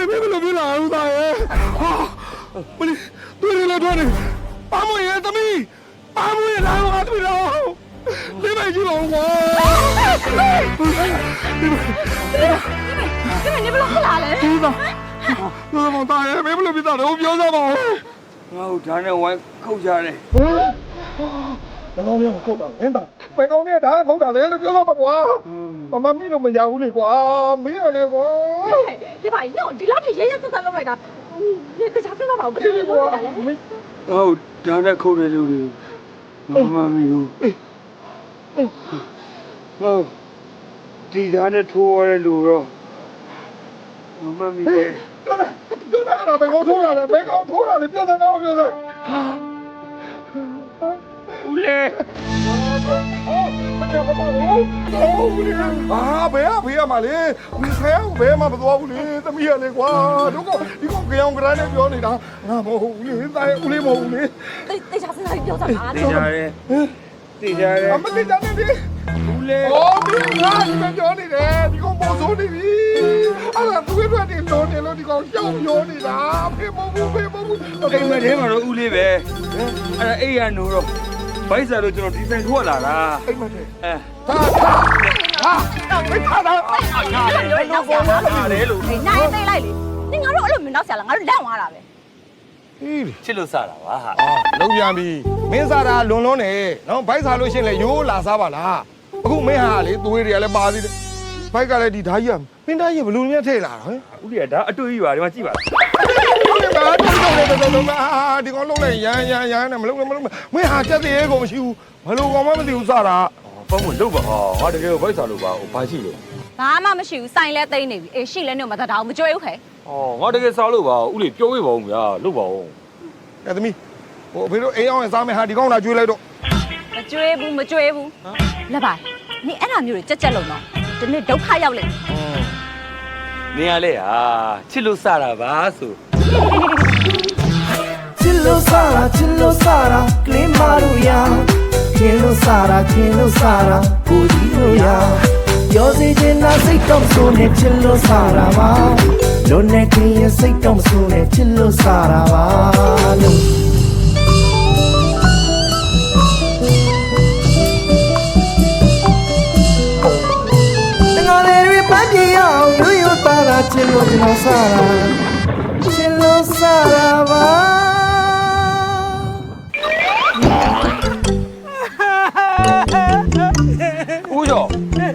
မင်းဘယ်လိုဖြစ်လာလို့သားရဲ့ဟာမင်းတွေ့ရလေတွေ့နေပါမရဲ့သမီးပါမရဲ့လာတော့သမီးတော့လေးမကြီးတော့ကွာ你不能回来了。知道မောင်သားရဲ့မင်းဘယ်လိုဖြစ်တာလဲပြောစမ်းပါဦး ငါ့ကိုဓာတ်နဲ့ဝိုင်းခုတ်ကြတယ် ဘယ်တော့မှမခုတ်တာမင်းသားဘယ်ကောင်နဲ့ဒါခုတ်တာလဲလို့ပြောတော့ပါကွာမမမီးလို့မရဘူးလေကွာမင်းရလေကွာ 你把你你老弟爷爷都在弄来的，你这啥子都搞不定ကွာ 了。 မင်း ငါ့ကိုဓာတ်နဲ့ခုတ်တဲ့လူတွေငါမမီဘူးငါဒီဓာတ်နဲ့ထိုးရတဲ့လူတော့ငါမမီရဲ့ ပြောတာတော့ဘယ်ကောင်ထိုးတာလဲဘယ်ကောင်ထိုးတာလဲပြောတာတော့ပြောစမ်း ဦးလေ မကြောက်ပါဘူးဘယ်ဖေးရမှာလေဒီဆဲဘယ်မှမသွားဘူးလေသမီးရလေကွာတို့ကဒီကောင်ကြောင်ကြမ်းနဲ့ပြောနေတာငါမဟုတ်ဘူးလေတိုင်းဦးလေးမဟုတ်ဘူးလေ 这啥子他表啥啊？ သိကြတယ်သိကြတယ် အမသိကြနေပြီ ဦးလေ 哦，你看你们家里人，你讲没错的哩，啊，那对面的老的了，你讲小小的啦，配毛布配毛布， အိမ်မက်ထဲမှာတော့ဦးလေးပဲအဲ့ဒါအိမ်ရနိုးတော့ဘိုက်စားလို့ကျွန်တော်ဒီဆိုင်ထွက်လာတာ 哎妈的， အဲ 没他的， လေလို့ 哎，那也得来哩。你俺说俺没闹下了，俺说烂完了呗。咦， ချစ်လို့စားတာပါဟာ 老ပြန်ပြီမင်းစားတာလွန်လွန်းနေနော်ဘိုက်စားလို့ရှရင်လေရိုးလာစားပါလားအခုမင်းဟာလေသွေးတွေကလည်းပါသေးတယ်ဘိုက်ကလည်းဒီဓာကြီးကမင်းဓာကြီးဘလူမြတ်ထည့်လာတာဟဲ့ ဦးလေးကဒါအတွေ့ကြီးပါဒီမှာကြည့်ပါ ဒီကောင်လုံးလိုက်ရမ်းနဲ့မလုံးမင်းဟာကြက်သေးကိုမရှိဘူးဘလို့ကောင်မှမသိဘူးစားတာ ပေါင်းမလုပ်ပါဟာငါတကယ်ဘိုက်စားလို့ပါဘာရှိလို့ ဘာမှမရှိဘူးစိုင်လဲသိနေပြီအေးရှိလဲနေမတတ်တာမကြွေးဘူးခဲ อ๋อငါတကယ်စားလို့ပါဦးလေးပြောဝေးပါဦးဗျာလုပ်ပါဦး အဲ့သမီးဟိုအဖေတို့အိမ်အောင်စားမယ်ဟာဒီကောင်လာကျွေးလိုက်တော့ မကြွေးဘူးမကြွေးဘူးလက်ပါနင်အဲ့ဒါမျိုးတွေကြက်လုံးတော့ဒီနေ့ဒုက္ခရောက်လိမ့် နေရလေဟာချစ်လို့စားတာပါဆို Chillo Sara, Klimaru ya. Chillo Sara, Pudino ya. Yosi jina say tom sune Chillo Sara va. Lone kiye say tom sune Chillo Sara va. Ngale ri pagi ya, yo Sara, Chillo Sara va. ဦးကျော်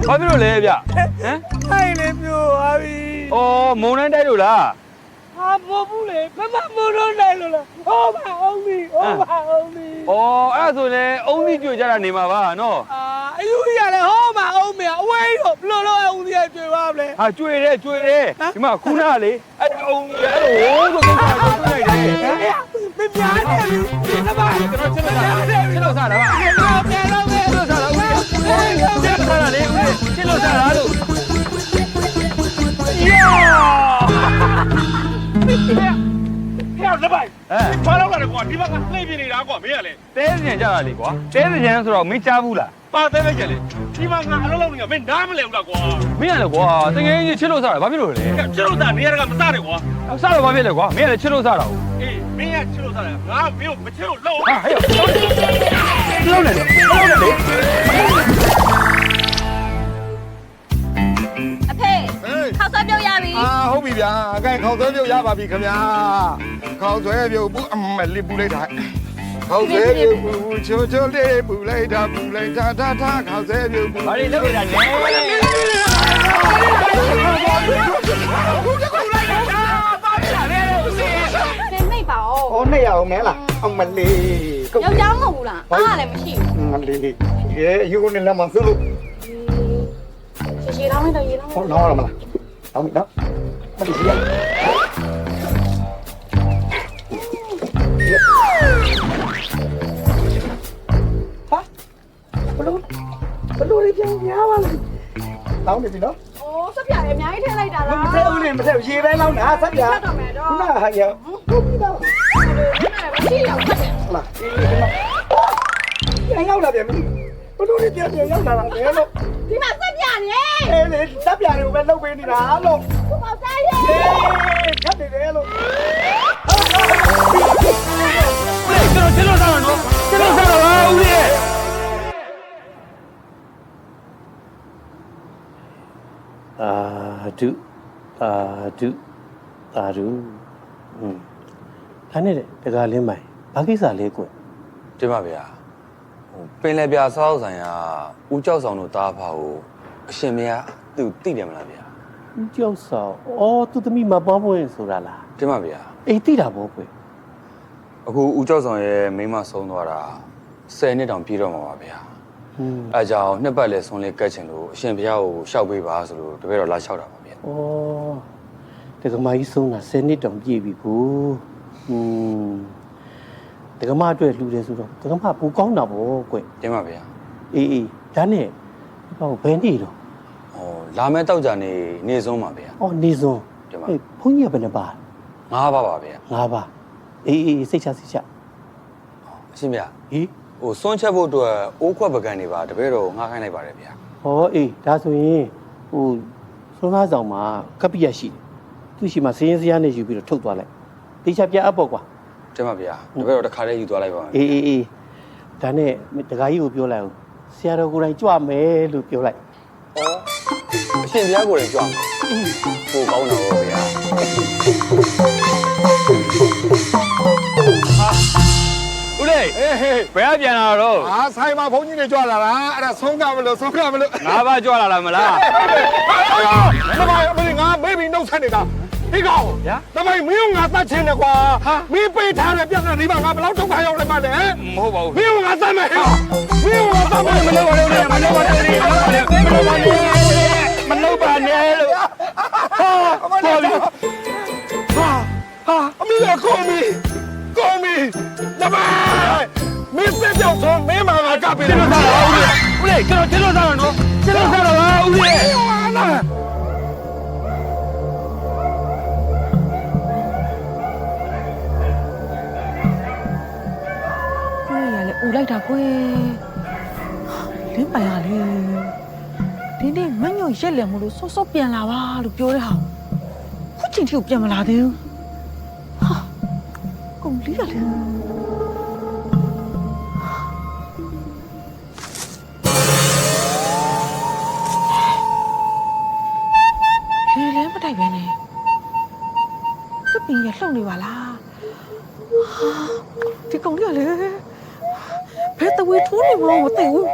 ဘာဖြစ်လို့လဲဗျဟမ် ထိုင်လေပြိုသွားပြီ အော်မုံတိုင်းတိုက်လို့လား ဟာမဟုတ်ဘူးလေမမမလို့နိုင်လို့လားဟောပါအောင်ပြီဟောပါအောင်ပြီ အော်အဲ့ဒါဆိုရင်အုံးသီးကြွေကြတာနေမှာပါနော် အာအယူကြီးရတယ်ဟောပါအောင်မေအဝေးတော့ဘလို့လို့အုံးကြီးကျွေသွားမလဲ ဟာကြွေတယ်ဒီမှာခုနကလေအဲ့အုံးကြီးအဲ့လိုဝိုးဆိုကိစ္စကိုတွေ့လိုက်တယ် မများတယ်ဒီကဘာကျွန်တော်ချစ်လို့စားတယ် ချစ်လို့စားတာပါ ပြန်တော့မယ် ချစ်လို့စားတာဦးလေးချစ်လို့စားတာလေဦးလေးချစ်လို့စားတာလို့ ဖျက်စပိုက်ဘာလို့လာလဲကွာဒီဘက်ကနှိပ်ပြနေတာကွာမင်းကလေ တဲစင်ကြတာလေကွာတဲစင်ဆိုတော့မင်းကြားဘူးလား ပါသေးပဲကြလေဒီမှာငါအလုံးလုံးနေကမင်းနားမလဲဘူးလားကွာ မင်းရလေကွာတကယ်ကြီးချစ်လို့စားတာဘာဖြစ်လို့လဲ ချစ်လို့သားနေရကမစားတယ်ကွာ စားတော့ဘာဖြစ်လဲကွာမင်းကလည်းချစ်လို့စားတာဟုတ် အေးမင်းကချစ်လို့သားတယ်ငါမင်းကိုမချစ်လို့လုံး ဟာဟဲ့လုံးနေလေ အဖေခောက်ဆွဲပြုတ်ရပြီ အာဟုတ်ပြီဗျာအကဲခေါက်ဆွဲပြုတ်ရပါပြီခင်ဗျာခေါက်ဆွဲပြုတ်ဘူးအမလေးပူလိုက်တာခေါက်ဆွဲပြုတ်ဘူးချိုလေးပူလိုက်တာခေါက်ဆွဲပြုတ်ဘူး ဘာတွေလုပ်နေတာလဲ နေမိတ်ပါဦး ဟောနေရအောင်မဲလားအမလေး ယောက်ျားမဟုတ်ဘူးလားအားလည်းမရှိ မလေးရေယူနေလာမဆလို့ ဘူးရေလောင်းလိုက်တော့ရေလောင်း ဟောနော်မလားเอาอีกแล้วมาดิเสียฮะบลูလေးပြန်ပြားပါလေတောင်းနေပြီနော် အိုးစက်ပြတယ်အများကြီးထည့်လိုက်တာလား မထည့်ဦးလေမထည့်ရေပဲလောင်းတာဆက်ပြား ဆက်တော့မယ်တော့ ခုနကဟာရဟုတ်ပြီတော့ မရှိရောက်ဖတ်တယ် ဟုတ်လားဒီမှာပြန်ရောက်လာပြန်ပြီဘလူလေးပြန်ရောက်လာတာလေလို့ ဒီမှာစက်ပြနေ အေးလေတပ်ပြာတွေကိုပဲလှုပ်ပေးနေတာလို့ ခုမဆိုင်ရဲ့ အေး နေတယ်လို့ ကျွန်တော်စားတော့နော်ကျွန်တော်စားတော့ပါဦးလေး အာဒုဒါနဲ့တကားလင်းမိုင်ဘာကိစ္စလဲကွ တင်ပါဗျာပင်လယ်ပြာစောက်ဆိုင်ကဦးကြောက်ဆောင်တို့တားဖာကိုအရှင်မယားသူသိတယ်မလားဗျာ ဦးကျောက်ဆောင်အော်သူသမီးမပွားပွင့်ဆိုတာလား တင်ပါဗျာ အေးသိတာပေါ့ကွ အခုဦးကြောက်ဆောင်ရဲ့မိန်းမဆုံးသွားတာ10နှစ်တောင်ပြည့်တော့မှာပါဗျာ အဲကြောင့်နှစ်ပတ်လဲဆုံးလေးကတ်ချင်လို့အရှင်ဘုရားကိုရှောက်ပေးပါဆိုလို့တပည့်တော်လာလျှောက်တာပါဗျာ ဩတကမာကြီးဆုံးတာ10နှစ်တောင်ပြည့်ပြီကိုတကမာအတွက်လှူတယ်ဆိုတော့တကမာပူကောင်းတာပေါ့ကွ တင်ပါဗျာ အေးဒါနဲ့ဟောဘယ်နေ့တော့ ဟောလာမဲ့တောက်ကြနေဆုံးပါဗျာ အော်နေစွန်း တင်ပါ ဘုန်းကြီးကဘယ်နှပါ 9ပါပါဗျာ 5ပါအေးစိတ်ချအရှင်ဘုရား ဟေး ဟိုစွန့်ချက်ဖို့အတွက်အိုးခွက်ပကံနေပါတပည့်တော်ငှားခိုင်းလိုက်ပါတယ်ဗျာ ဟောအေးဒါဆိုရင်ဟိုစွန်းသားဆောင်မှာကပ္ပိယရှိတယ်သူရှိမှာစရင်စရာနဲ့ယူပြီးတော့ထုတ်သွားလိုက်တေချာပြအပ်ပေါ့ကွာ တင်ပါဗျာတပည့်တော်တစ်ခါတည်းယူသွားလိုက်ပါမယ် အေးဒါနဲ့တခါကြီးကိုပြောလိုက်အောင်ဆရာတော်ကိုယ်တိုင်ကြွမယ်လို့ပြောလိုက် အရှင်ဘုရားကိုယ်တိုင်ကြွမယ်ပိုကောင်းတော့ဗျာ ဦးလေး ဟေးဟေး ဘယ်ကပြန်လာတော့ အာဆိုင်မှာဘုန်းကြီးတွေကြွလာတာအဲ့ဒါဆုံးကမလို့ ငါးပါးကြွလာလားမလား တမိုင်းအမေငါမေးပြီးနှုတ်ဆက်နေတာဒီကောင်တမိုင်းမင်းငါတတ်ချင်းတယ်ကွာမင်းပေးထားတဲ့ပြဿနာဒီမှာငါဘယ်လောက်ဒုက္ခရောက်လဲမလဲ မဟုတ်ပါဘူး မင်းငါတတ်မယ်မင်းငါတတ်မယ်မလုပ်ပါနဲ့မလုပ်ပါနဲ့မလုပ်ပါနဲ့လို့ဟာအမေကောမီတမိုင်းမင်းစက်ကြောင့်ဆိုမင်းမငါကပေးတယ် ဦးလေးကျွန်တော်စားတော့နော်ကျွန်တော်စားတော့ပါဦးလေး ကိုယ်ရလေဦးလိုက်တာကွယ်လင်းပိုင်ရလေဒီနေ့မညို့ရက်လက်မလို့စောစောပြန်လာပါလို့ပြောတဲ့ဟာခုချိန်ထိကိုပြန်မလာသေးဘူးဟာကုန်လီရလေလေလဲမတိုက်ပဲနဲ့သူပင်ရလှုပ်နေပါလားဒီကောင်ရလေဘယ်တဝေထိုးနေမလို့မသိဘူး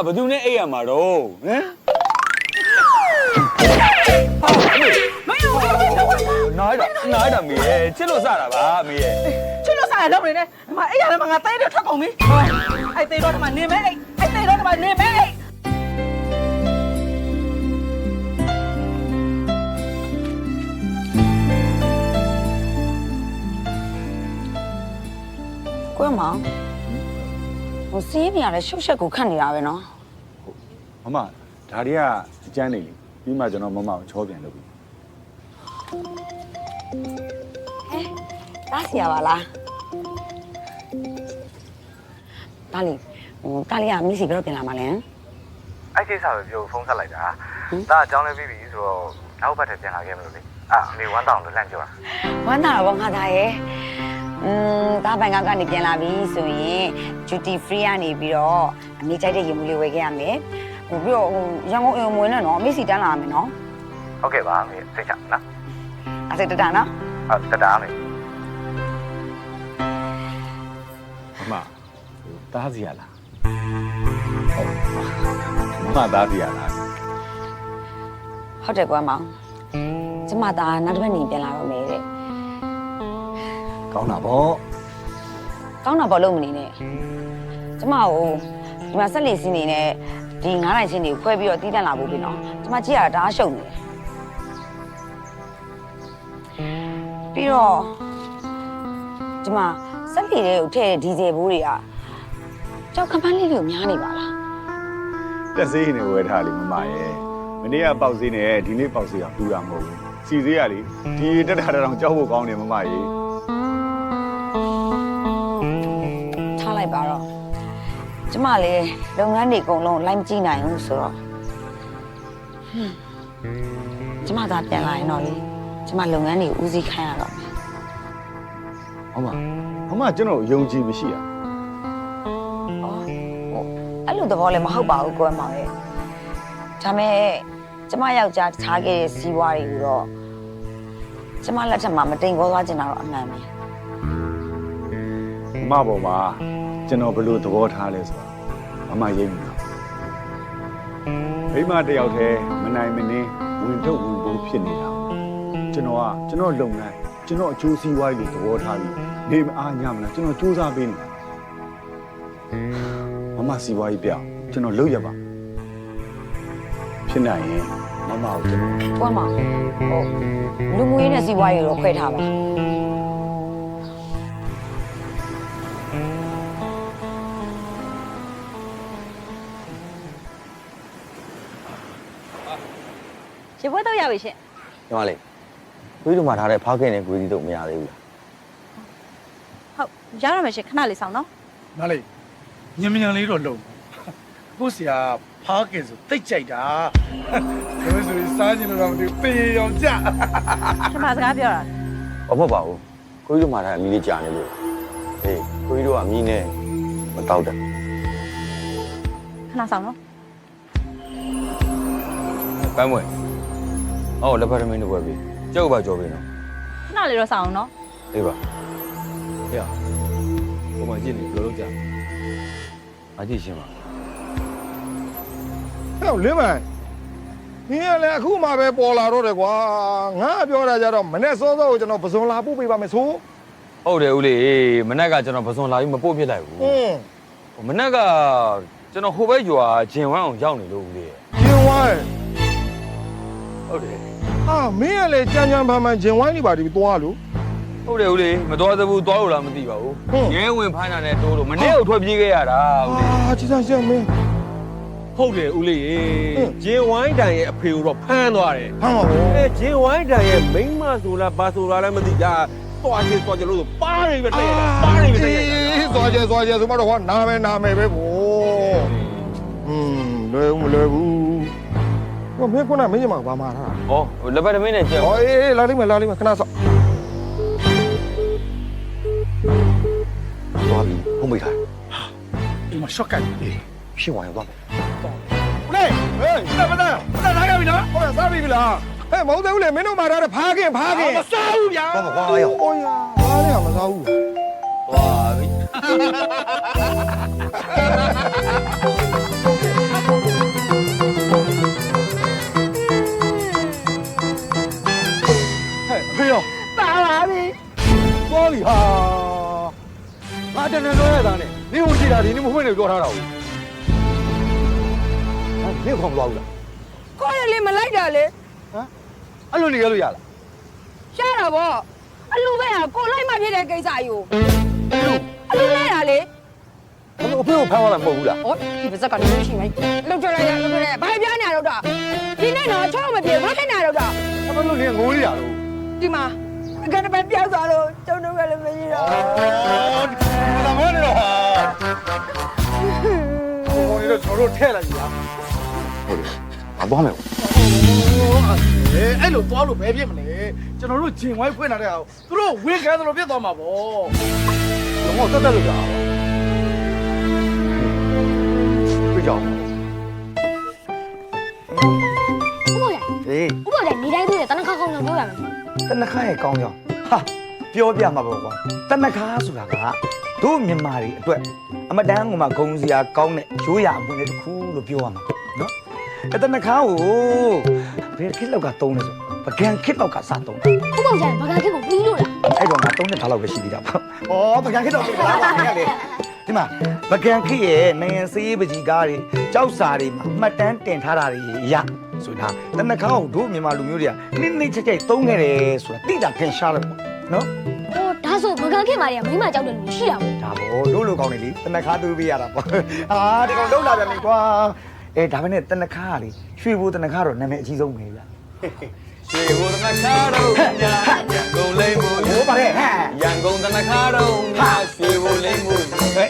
ဘယ်သူနဲ့အိပ်ရမှာတော့ဟမ်နားရမေးချစ်လို့စတာပါမေးရဲ့ ချွတ်လို့စားရတော့နေနဲ့ဒီမှာအဲ့ရတယ်မှာငါတိုင်းတော့ထွက်ကုန်ပြီအဲ့သေးတော့ဒီမှာနေမဲအဲ့သေးတော့ဒီမှာနေမဲကိုရမောင်ဟိုစီးပြရလဲရှုပ်ရှက်ကိုခတ်နေတာပဲနော် မမဒါတွေကအကျန်းနေလေပြီးမှကျွန်တော်မမကိုချောပြန်လုပ်ပြီ တားစီရပါလားတားလီတားလီကမိစီဘယ်တော့ပြန်လာမှာလဲ အဲ့ကိစ္စပဲပြောဖုန်းဆက်လိုက်တာဒါအကြောင်းလေးပြီးပြီဆိုတော့နောက်ဘက်ထပြန်လာခဲ့မလို့လေအာအမေဝမ်းတောင်းလို့လန့်ကြတာ ဝမ်းသာတော့ငါသားရဲ့တားပိုင်ကနေပြန်လာပြီဆိုရင် duty free ကနေပြီးတော့အမေကြိုက်တဲ့ရေမူလေးဝယ်ခဲ့ရမယ်ဟိုပြီးတော့ရန်ကုန်အိမ်မွေးနဲ့နော်မိစီတန်းလာမယ်နော် ဟုတ်ကဲ့ပါအမေစိတ်ချနော် အဲ့ဒါတတာနော် ဟုတ်တတာအမေ မမတားစီရလားဟုတ်မမတားစီရလား ဟုတ်တယ်ကွာမောင် ကျမသားနောက်တစ်ပတ်နေပြန်လာတော့မယ်တဲ့ ကောင်းတာပေါ့ ကောင်းတာဘောလုံးမနေနဲ့ကျမကိုဒီမှာဆက်လီစင်းနေနဲ့ဒီ9နိုင်ချင်းတွေကိုခွဲပြီးတော့တီးတန့်လာဖို့ပြီနော်ကျမကြည့်ရတာဒါရှုံနေတယ်ပြီးတော့ကျမဆက်လီတွေကိုထည့်ဒီဇယ်ဘိုးတွေကကြောက်ခပန်းလေးတွေကိုများနေပါလား တက်စေးနေဝဲထားလေမမရဲ့မနေ့ကပေါက်စေးနေဒီနေ့ပေါက်စေးကပူတာမဟုတ်ဘူးစီစေးရလေဒီတက်တာတောင်ကြောက်ဖို့ကောင်းတယ်မမရဲ့ ထားလိုက်ပါတော့ကျမလည်းလုပ်ငန်းတွေအကုန်လုံးလိုက်မကြည့်နိုင်ဘူးဆိုတော့ကျမသာပြန်လာရင်တော့လေကျမလုပ်ငန်းတွေဦးစီးခိုင်းရတော့မယ် မမကျွန်တော်ယုံကြည်မရှိရ ။အဲ့လိုသဘောလည်းမဟုတ်ပါဘူးကိုယ်မောင်ရဲ့။ဒါမဲ့ကျမယောက်ျားထားခဲ့တဲ့စီးပွားတွေကိုတော့ကျမလက်ထက်မှာမတိမ်ခေါ်သွားချင်တာတော့အမှန်ပဲ မမပေါ်မှာကျွန်တော်ဘယ်လိုသဘောထားလဲဆိုတော့မမရိပ်မိတာမိမတယောက်တည်းမနိုင်မနှင်းဝင်ထုတ်ဝင်ပိုးဖြစ်နေတာကျွန်တော်လုပ်ငန်းကျွန်တော်အကျိုးစီးပွားရေးသဘောထားပြီးနေမအားညမလားကျွန်တော်စူးစမ်းပေးနေတာမမစီးပွားရေးပြကျွန်တော်လုပ်ရပါဖြစ်နိုင်ရင်မမကိုကျွန်တော် ။ကိုယ်မောင်လူမှုရေးနဲ့စီးပွားရေးတော့ခွဲထားပါ။ရေပွဲတော့ရပြီရှင် ညီမလေးကိုကြီးတို့မှာထားတဲ့ဖားခင်နဲ့ကိုကြီးတို့မရသေးဘူးလား ဟုတ်ရရမယ်ရှင်ခဏလေးဆောင်နော် နားလေညင်မြန်လေးတော့လုံအခုဆရာဖားကင်ဆိုတိတ်ကြိုက်တာဒါဆိုရင်စားကြည့်လို့တော့မသိဘူးပေရောင်ကြ ရှင်မစကားပြောတာ ဘာမှမပါဘူးကိုကြီးတို့မှာထားတဲ့အမီးလေးကြာနေလို့အေးကိုကြီးတို့ကအမီးနဲ့မတောက်တယ် ခဏဆောင်နော် ပန်းမွေအော်လက်ဖက်ထမင်းတို့ပဲပြီကြောက်ပါကြော်ပြီနော် ခဏလေးတော့ဆောင်အောင်နော် အေးပါ ဟဲ့ဟိုမှာကြည့်နေဘယ်လိုလုပ်ကြ အကြည့်ရှင်းပါ ဟဲ့လင်းမိုင်နင်ကလည်းအခုမှပဲပေါ်လာတော့တယ်ကွာငါပြောတာကြတော့မနေ့စောစောကိုကျွန်တော်ပစုံလာပို့ပေးပါမယ်ဆို ဟုတ်တယ်ဦးလေးမနက်ကကျွန်တော်ပစုံလာပြီးမပို့ပြစ်လိုက်ဘူးမနက်ကကျွန်တော်ဟိုဘက်ရွာဂျင်ဝမ်းအောင်ရောက်နေလို့ဦးလေး ဂျင်ဝိုင်း ဟုတ်တယ် ဟာမင်းကလည်းကြမ်းကြမ်းဖန်ဖန်ဂျင်ဝိုင်းနေပါဒီသွားလို့ ဟုတ်တယ်ဦးလေးမတော်သဘူးသွားလို့လားမသိပါဘူးရဲဝင်ဖိုင်းတာနဲ့တိုးလို့မနေ့ကထွက်ပြေးခဲ့ရတာဦးလေး ဟာကြည်စားရှင်းမင်း ဟုတ်တယ်ဦးလေးရေဂျင်ဝိုင်းတန်ရဲ့အဖေကိုတော့ဖမ်းသွားတယ် ဟမ်ပါဘော ဂျင်ဝိုင်းတန်ရဲ့မိန်းမဆိုလားဘာဆိုလားလည်းမသိတာသွားချင်းသွားကြလို့ဆိုပါးနေပဲတဲ့ပါးနေပဲတဲ့ သွားကြဆိုမှတော့ဟောနာမယ်ပဲကိုလွယ်ဘူးဟိုမင်းကမင်းကြီးမှာဘာမှထား ဩလက်ဖက်ထမင်းနဲ့ကြောက် ဟောအေးလာလိမ့်မယ်ခဏဆော့ သွားပြီဟုတ်မိထား ဒီမှာရှော့ကန်ပြီ ရှင်းဝိုင်းသွားမယ် ဦးလေးဟေးမသားထားကြပြီလားဟောစားပြီလားဟဲ့မဟုတ်သေးဘူးလေမင်းတို့မှာထားတဲ့ဖားခင် မစားဘူးဗျာ သွားပါကွာရော ဟိုရဘာလဲမစားဘူး သွားပြီ ဟဲ့ဖေရော ပါပါပြီ သွားပြီဟာငါတန်းပြောရတာနဲ့နင်းကိုကြည့်တာဒီနေ့မဖွင့်နေပြောထားတာဘူးဟာနင်းခေါ်မသွားဘူးလား ကိုရလေးမလိုက်တာလေ အဲ့လိုနေရလို့ရလား ရှားတာဗောအလူပဲဟာကိုလိုက်မှဖြစ်တဲ့ကိစ္စယူအလူလိုက်တာလေ အဖေကိုဖမ်းသွားတာမဟုတ်ဘူးလား ဟောဒီပါဇက်ကလည်းရှိမယ်လောက်ကြရရလောက်ကြရဘာပြညာတော့တာဒီနေ့တော့ချောင်းမပြေဘာခက်ညာတော့တာ အဖေတို့နေငိုးရတာလို့ ဒီမှာအကန်တပဲပြောက်သွားတော့ကျုံတော့ကလည်းမရှိတော့ ဒါမောနေတော့ဟာဟိုနေတော့ကျွန်တော်တို့ထဲလိုက်ပြီလား ဟုတ်တယ်အသွားမယ် အဲ့လိုသွားလို့ဘယ်ဖြစ်မလဲကျွန်တော်တို့ဂျင်ဝိုင်းဖွင့်လာတဲ့ဟာသူတို့ဝင်းခဲသလိုဖြစ်သွားမှာပေါ့ တော့တက်လို့ကြာ တွေ့ကြအောင် ဟုတ်လား ဟေး ဥပဒေနေတိုင်းတွေ့တယ်တနခါကောင်းတော့ပြောရမယ် တနခါရဲ့ကောင်းကြောင်ဟာပြောပြမှာပေါ့ကွာတနခါဆိုတာကတို့မြန်မာတွေအတွက်အမတန်းကမှဂုံစရာကောင်းတဲ့ရိုးရာအပွင့်လေးတစ်ခုလို့ပြောရမှာနော်အဲ့တနခါကိုဘယ်ခေတ်လောက်ကတုံးလဲဆိုဘ ပကံခစ်တော့ကစားတော့ ဥပေါက်ကြရင်ဘာကခေကိုပြီးလို့လား အဲ့တော့ငါ3နှစ်ထားလောက်ပဲရှိသေးတာပေါ့။ဩပကံခစ်တော့ပြီလားကွာခင်ဗျာလေ။ဒီမှာပကံခစ်ရဲ့နိုင်ငံစေးပကြီးကားတွေကြောက်စာတွေမှာမှတ်တမ်းတင်ထားတာတွေရဆိုတာတနခါကိုတို့မြန်မာလူမျိုးတွေကနစ်ချက်သုံးခဲ့တယ်ဆိုတာတိတာခင်ရှားလို့ပေါ့နော် ဟိုဒါဆိုဘာကခေမာတွေကမိမကြောက်တယ်လို့ရှိတာပေါ့ ဒါပေါ့တို့လိုကောင်းနေလေတနခါသူပေးရတာပေါ့အာဒီကောင်လုံးလာပြန်ပြီကွာအဲဒါပဲနဲ့တနခါကလေရွှေဘိုးတနခါတော့နာမည်အကြီးဆုံးပဲဗျာ ရွှေဘုံတနခါတော့ညာရန်ကုန်လိမ့်မှု ဟိုပါတယ်ဟဲ့ ရန်ကုန်တနခါတော့ညာရွှေဘုံလိမ့်မှု ဟဲ့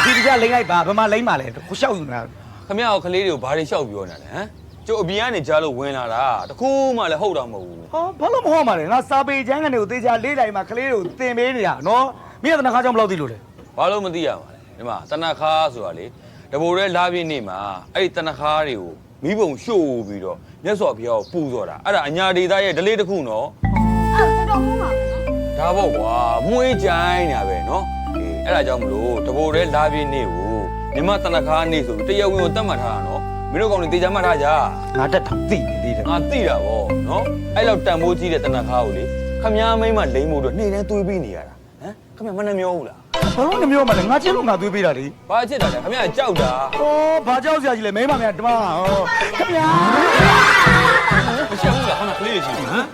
ဒီဒီကလိမ့်လိုက်ပါဘယ်မှာလိမ့်ပါလဲကိုရှောက်ယူနေတာ ခမရကလေးတွေကိုဘာတွေလျှောက်ပြောနေတာလဲဟမ်ကျုပ်အပြင်ကနေကြားလို့ဝင်လာတာတခုမှလည်းဟုတ်တာမဟုတ်ဘူး ဟာဘာလို့မဟုတ်မှာလဲငါစာပေကျမ်းကနေကိုသေချာလေးတိုင်းမှာကလေးတွေကိုသင်ပေးနေတာနော်မင်းကတနခါကြောင့်ဘယ်လောက်သိလို့လဲ ဘာလို့မသိရမှာလဲဒီမှာတနခါဆိုတာလေတဘိုရဲလာပြည့်နေမှာအဲ့ဒီတနခါတွေကိုမိဘုံရှို့ပြီးတော့မြတ်စွာဘုရားကိုပူဇော်တာအဲ့ဒါအညာဒေသရဲ့ဒလေးတစ်ခုနော် အဲ့တော်မှုပါပဲနော် ဒါပေါ့ကွာမွေးကြိုင်းနေတာပဲနော်အေးအဲ့ဒါကြောင့်မလို့တဘိုရဲလာပြည့်နေကိုမြမတနခါနေဆိုတရားဝင်ကိုတတ်မှတ်ထားတာနော်မင်းတို့ကောင်တွေတေချာမှတ်ထားကြ ငါတက်ထောင်သိနေသေးတယ် ငါသိတာဗောနော်အဲ့လောက်တန်ဖိုးကြီးတဲ့တနခါကိုလေခမည်းမိမ့်မလိမ့်မို့တော့နေ့တိုင်းသွေးပြီးနေရတာဟမ်ခမည်းမနှမျောဘူးလား ဘာလို့နှမျိုးမလဲငါချင်းလို့ငါသွေးပေးတာလေ ဘာချစ်တာလဲခမည်းကြောက်တာ ဩဘာကြောက်စရာကြီးလဲမိမများဓမ္မဟောခင်ဗျာ မရှက်ဘူးလားခဏကလေးလေးရှိပြီဟမ်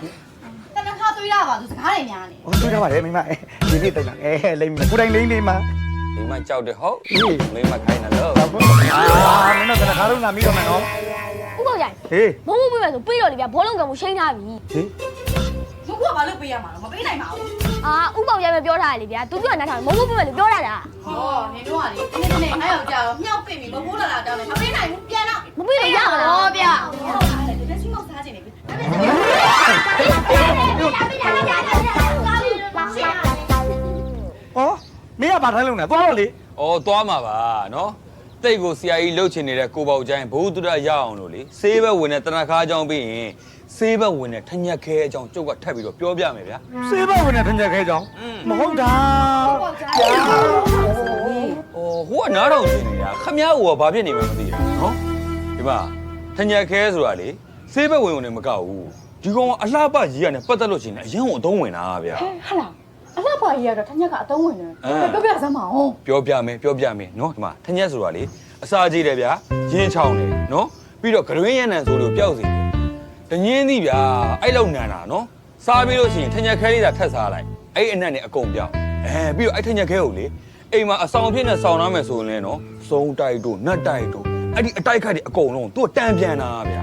တနခါသွေးရပါသူစကားတွေများနေ ဟောသွေးထားပါတယ်မိမဒီနေ့တိုက်လာလိမ့်မယ်ကိုတိုင်းလိမ့်နေမှာ ဒီမှာကြောက်တယ်ဟုတ်မိမခိုင်းတာလို့ အာမင်းတို့ကခါတော့ငါမိတော့မယ်နော် ဥပေါက်ကြရင် ဟေး မဟုတ်ဘူးပြမယ်ဆိုပြီးတော့လေဗျဘောလုံးကံကိုရှိန်းထားပြီ ဟေး မဟုတ်ကဘာလို့ပေးရမှာလဲမပေးနိုင်ပါဘူး အာဥပေါက်ကြရင်ပြောထားတယ်လေဗျသူပြောနေတာမဟုတ်ဘူးပြမယ်လို့ပြောတာလား ဟောနင်တို့ကလေဒီနေ့ငါယောက်ျားတော့မြောက်ပိတ်ပြီးမဖိုးလာတာတောင်းတယ်မပေးနိုင်ဘူးပြန်တော့ မပြီးလို့ရမှာလား ဟောဗျဟုတ်ပါလေဒီနေ့စီမောက်စားခြင်းနေပြီ ဩမင်းကဘာထိုင်းလုံးလဲသွားတော့လေ ဩသွားမှာပါနော်တိတ်ကိုဆရာကြီးလှုပ်ချင်နေတဲ့ကိုပေါကျိုင်းဘုသူဒ္ဓရအောင်လို့လေဆေးဘက်ဝင်တဲ့တနခါအကြောင်းပြီးရင်ဆေးဘက်ဝင်တဲ့ထညက်ခဲအကြောင်းကျုပ်ကထပ်ပြီးတော့ပြောပြမယ်ဗျာ စေးဘဝင်တဲ့ထင်ကြခဲကြောင်းမဟုတ်တာ ဟိုကနားထောင်နေနေတာခမည်းကဘာဖြစ်နေမှမသိတာနော်ဒီမှာထညက်ခဲဆိုတာလေဆေးဘက်ဝင်ဝင်နေမကောက်ဘူးဒီကောင်ကအလှပကြီးကနေပတ်သက်လို့ရှိရင်အရင်ကအသုံးဝင်တာဗျာ ဟာလားအလှပါကြီးကတော့ထညက်ကအတုံးဝင်တယ်ပြောပြစမ်းပါဦး ပြောပြမယ်နော်ဒီမှာထညက်ဆိုတာလေအစာကြီးတယ်ဗျာရင်းချောင်းတယ်နော်ပြီးတော့ဂရွင်းရနံဆိုလို့ပျောက်စီတယ်တငင်းသည်ဗျာအဲ့လောက်နန်တာနော်စားပြီးလို့ရှိရင်ထညက်ခဲလေးသာထက်စားလိုက်အဲ့အနက်နဲ့အကုန်ပြောက်ပြီးတော့အဲ့ထညက်ခဲကိုလေအိမ်မှာအဆောင်ဖြစ်နေဆောင်ရမယ်ဆိုရင်လည်းနော်စုံတိုက်တို့နတ်တိုက်တို့အဲ့ဒီအတိုက်ခိုက်တွေအကုန်လုံးသူ့တန်ပြန်တာဗျာ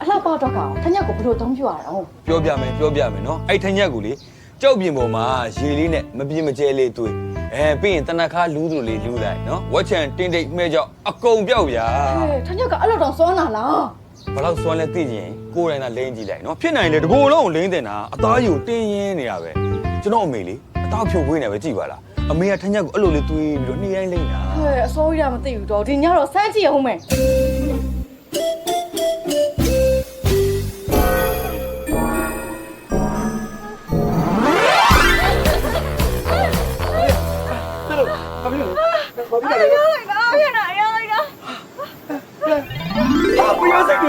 အလှပါတော့ကောင်ထညက်ကိုဘယ်လိုတုံးပြရအောင် ပြောပြမယ်နော်အဲ့ထညက်ကိုလေကြောက်ပြင်ပေါ်မှာရေလေးနဲ့မပြင်းမကျဲလေးသွေးပြီးရင်တနခါလူးသူလေးလူးလိုက်နော်ဝက်ချန်တင်းတိတ်မှဲကြောက်အကုန်ပြောက်ဗျာ ထညက်ကအဲ့လိုတော့စောနာလား ဘလောက်စွမ်းလဲသိရင်ကိုယ်တိုင်သာလိမ့်ကြည့်လိုက်နော်ဖြစ်နိုင်လေတကိုယ်လုံးကိုလိမ့်တင်တာအသားယူတင်းရင်းနေရပဲကျွန်တော်အမေလေအသားဖြိုခွေးနေပဲကြည့်ပါလားအမေကထညက်ကိုအဲ့လိုလေးသွေးပြီးတော့နေ့တိုင်းလိမ့်တာ ဟဲ့အစိုးရမသိဘူးတော့ဒီညတော့စမ်းကြည့်အောင်မယ် 不要再给。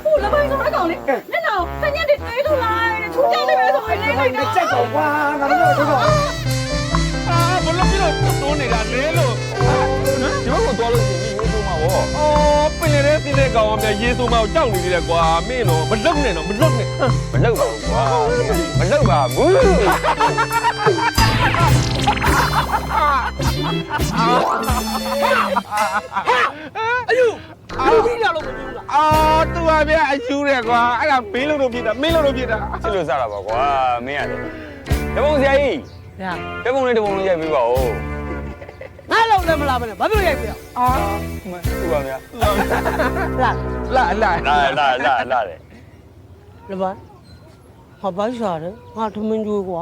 ဟိုလပိုင်းဆိုတဲ့ကောင်လေးမျက်နှာထညက်တွေတေးထုတ်လိုက်ထူးကြတယ်ပဲဆိုရင်လေးလိုက်တာ 再搞哇，哪能这个？ ဘလို့ပြီးတော့တိုးနေတာလဲလို့ ဒီဘက်ကိုသွားလို့ရှိရင်ရေးဆုံးမှာဗော အော်ပင်လေတဲ့တင်းတဲ့ကောင်ကများရေးဆိုမှကြောက်နေသေးတယ်ကွာမင်းတော့မလုံနဲ့တော့မလုံနဲ့ မလောက်ပါဘူးကွာမလောက်ပါဘူးအယူပြီးလာလို့မပြီးဘူးလားအော်သူကဗျအယူတယ်ကွာအဲ့ဒါမင်းလို့ပြစ်တာမင်းလို့ပြစ်တာ ချစ်လို့စားတာပါကွာမင်းရတယ်တပုံဆရာကြီး ဗျာ တပုံလေးရိုက်ပြီးပါဦး ငါလုံးလည်းမလာမနဲ့ဘာဖြစ်လို့ရိုက်ပြရအော် သူပါဗျာ လာ လာတယ် လဘာဟာဘာရှာတယ်ငါထမင်းကျွေးကွာ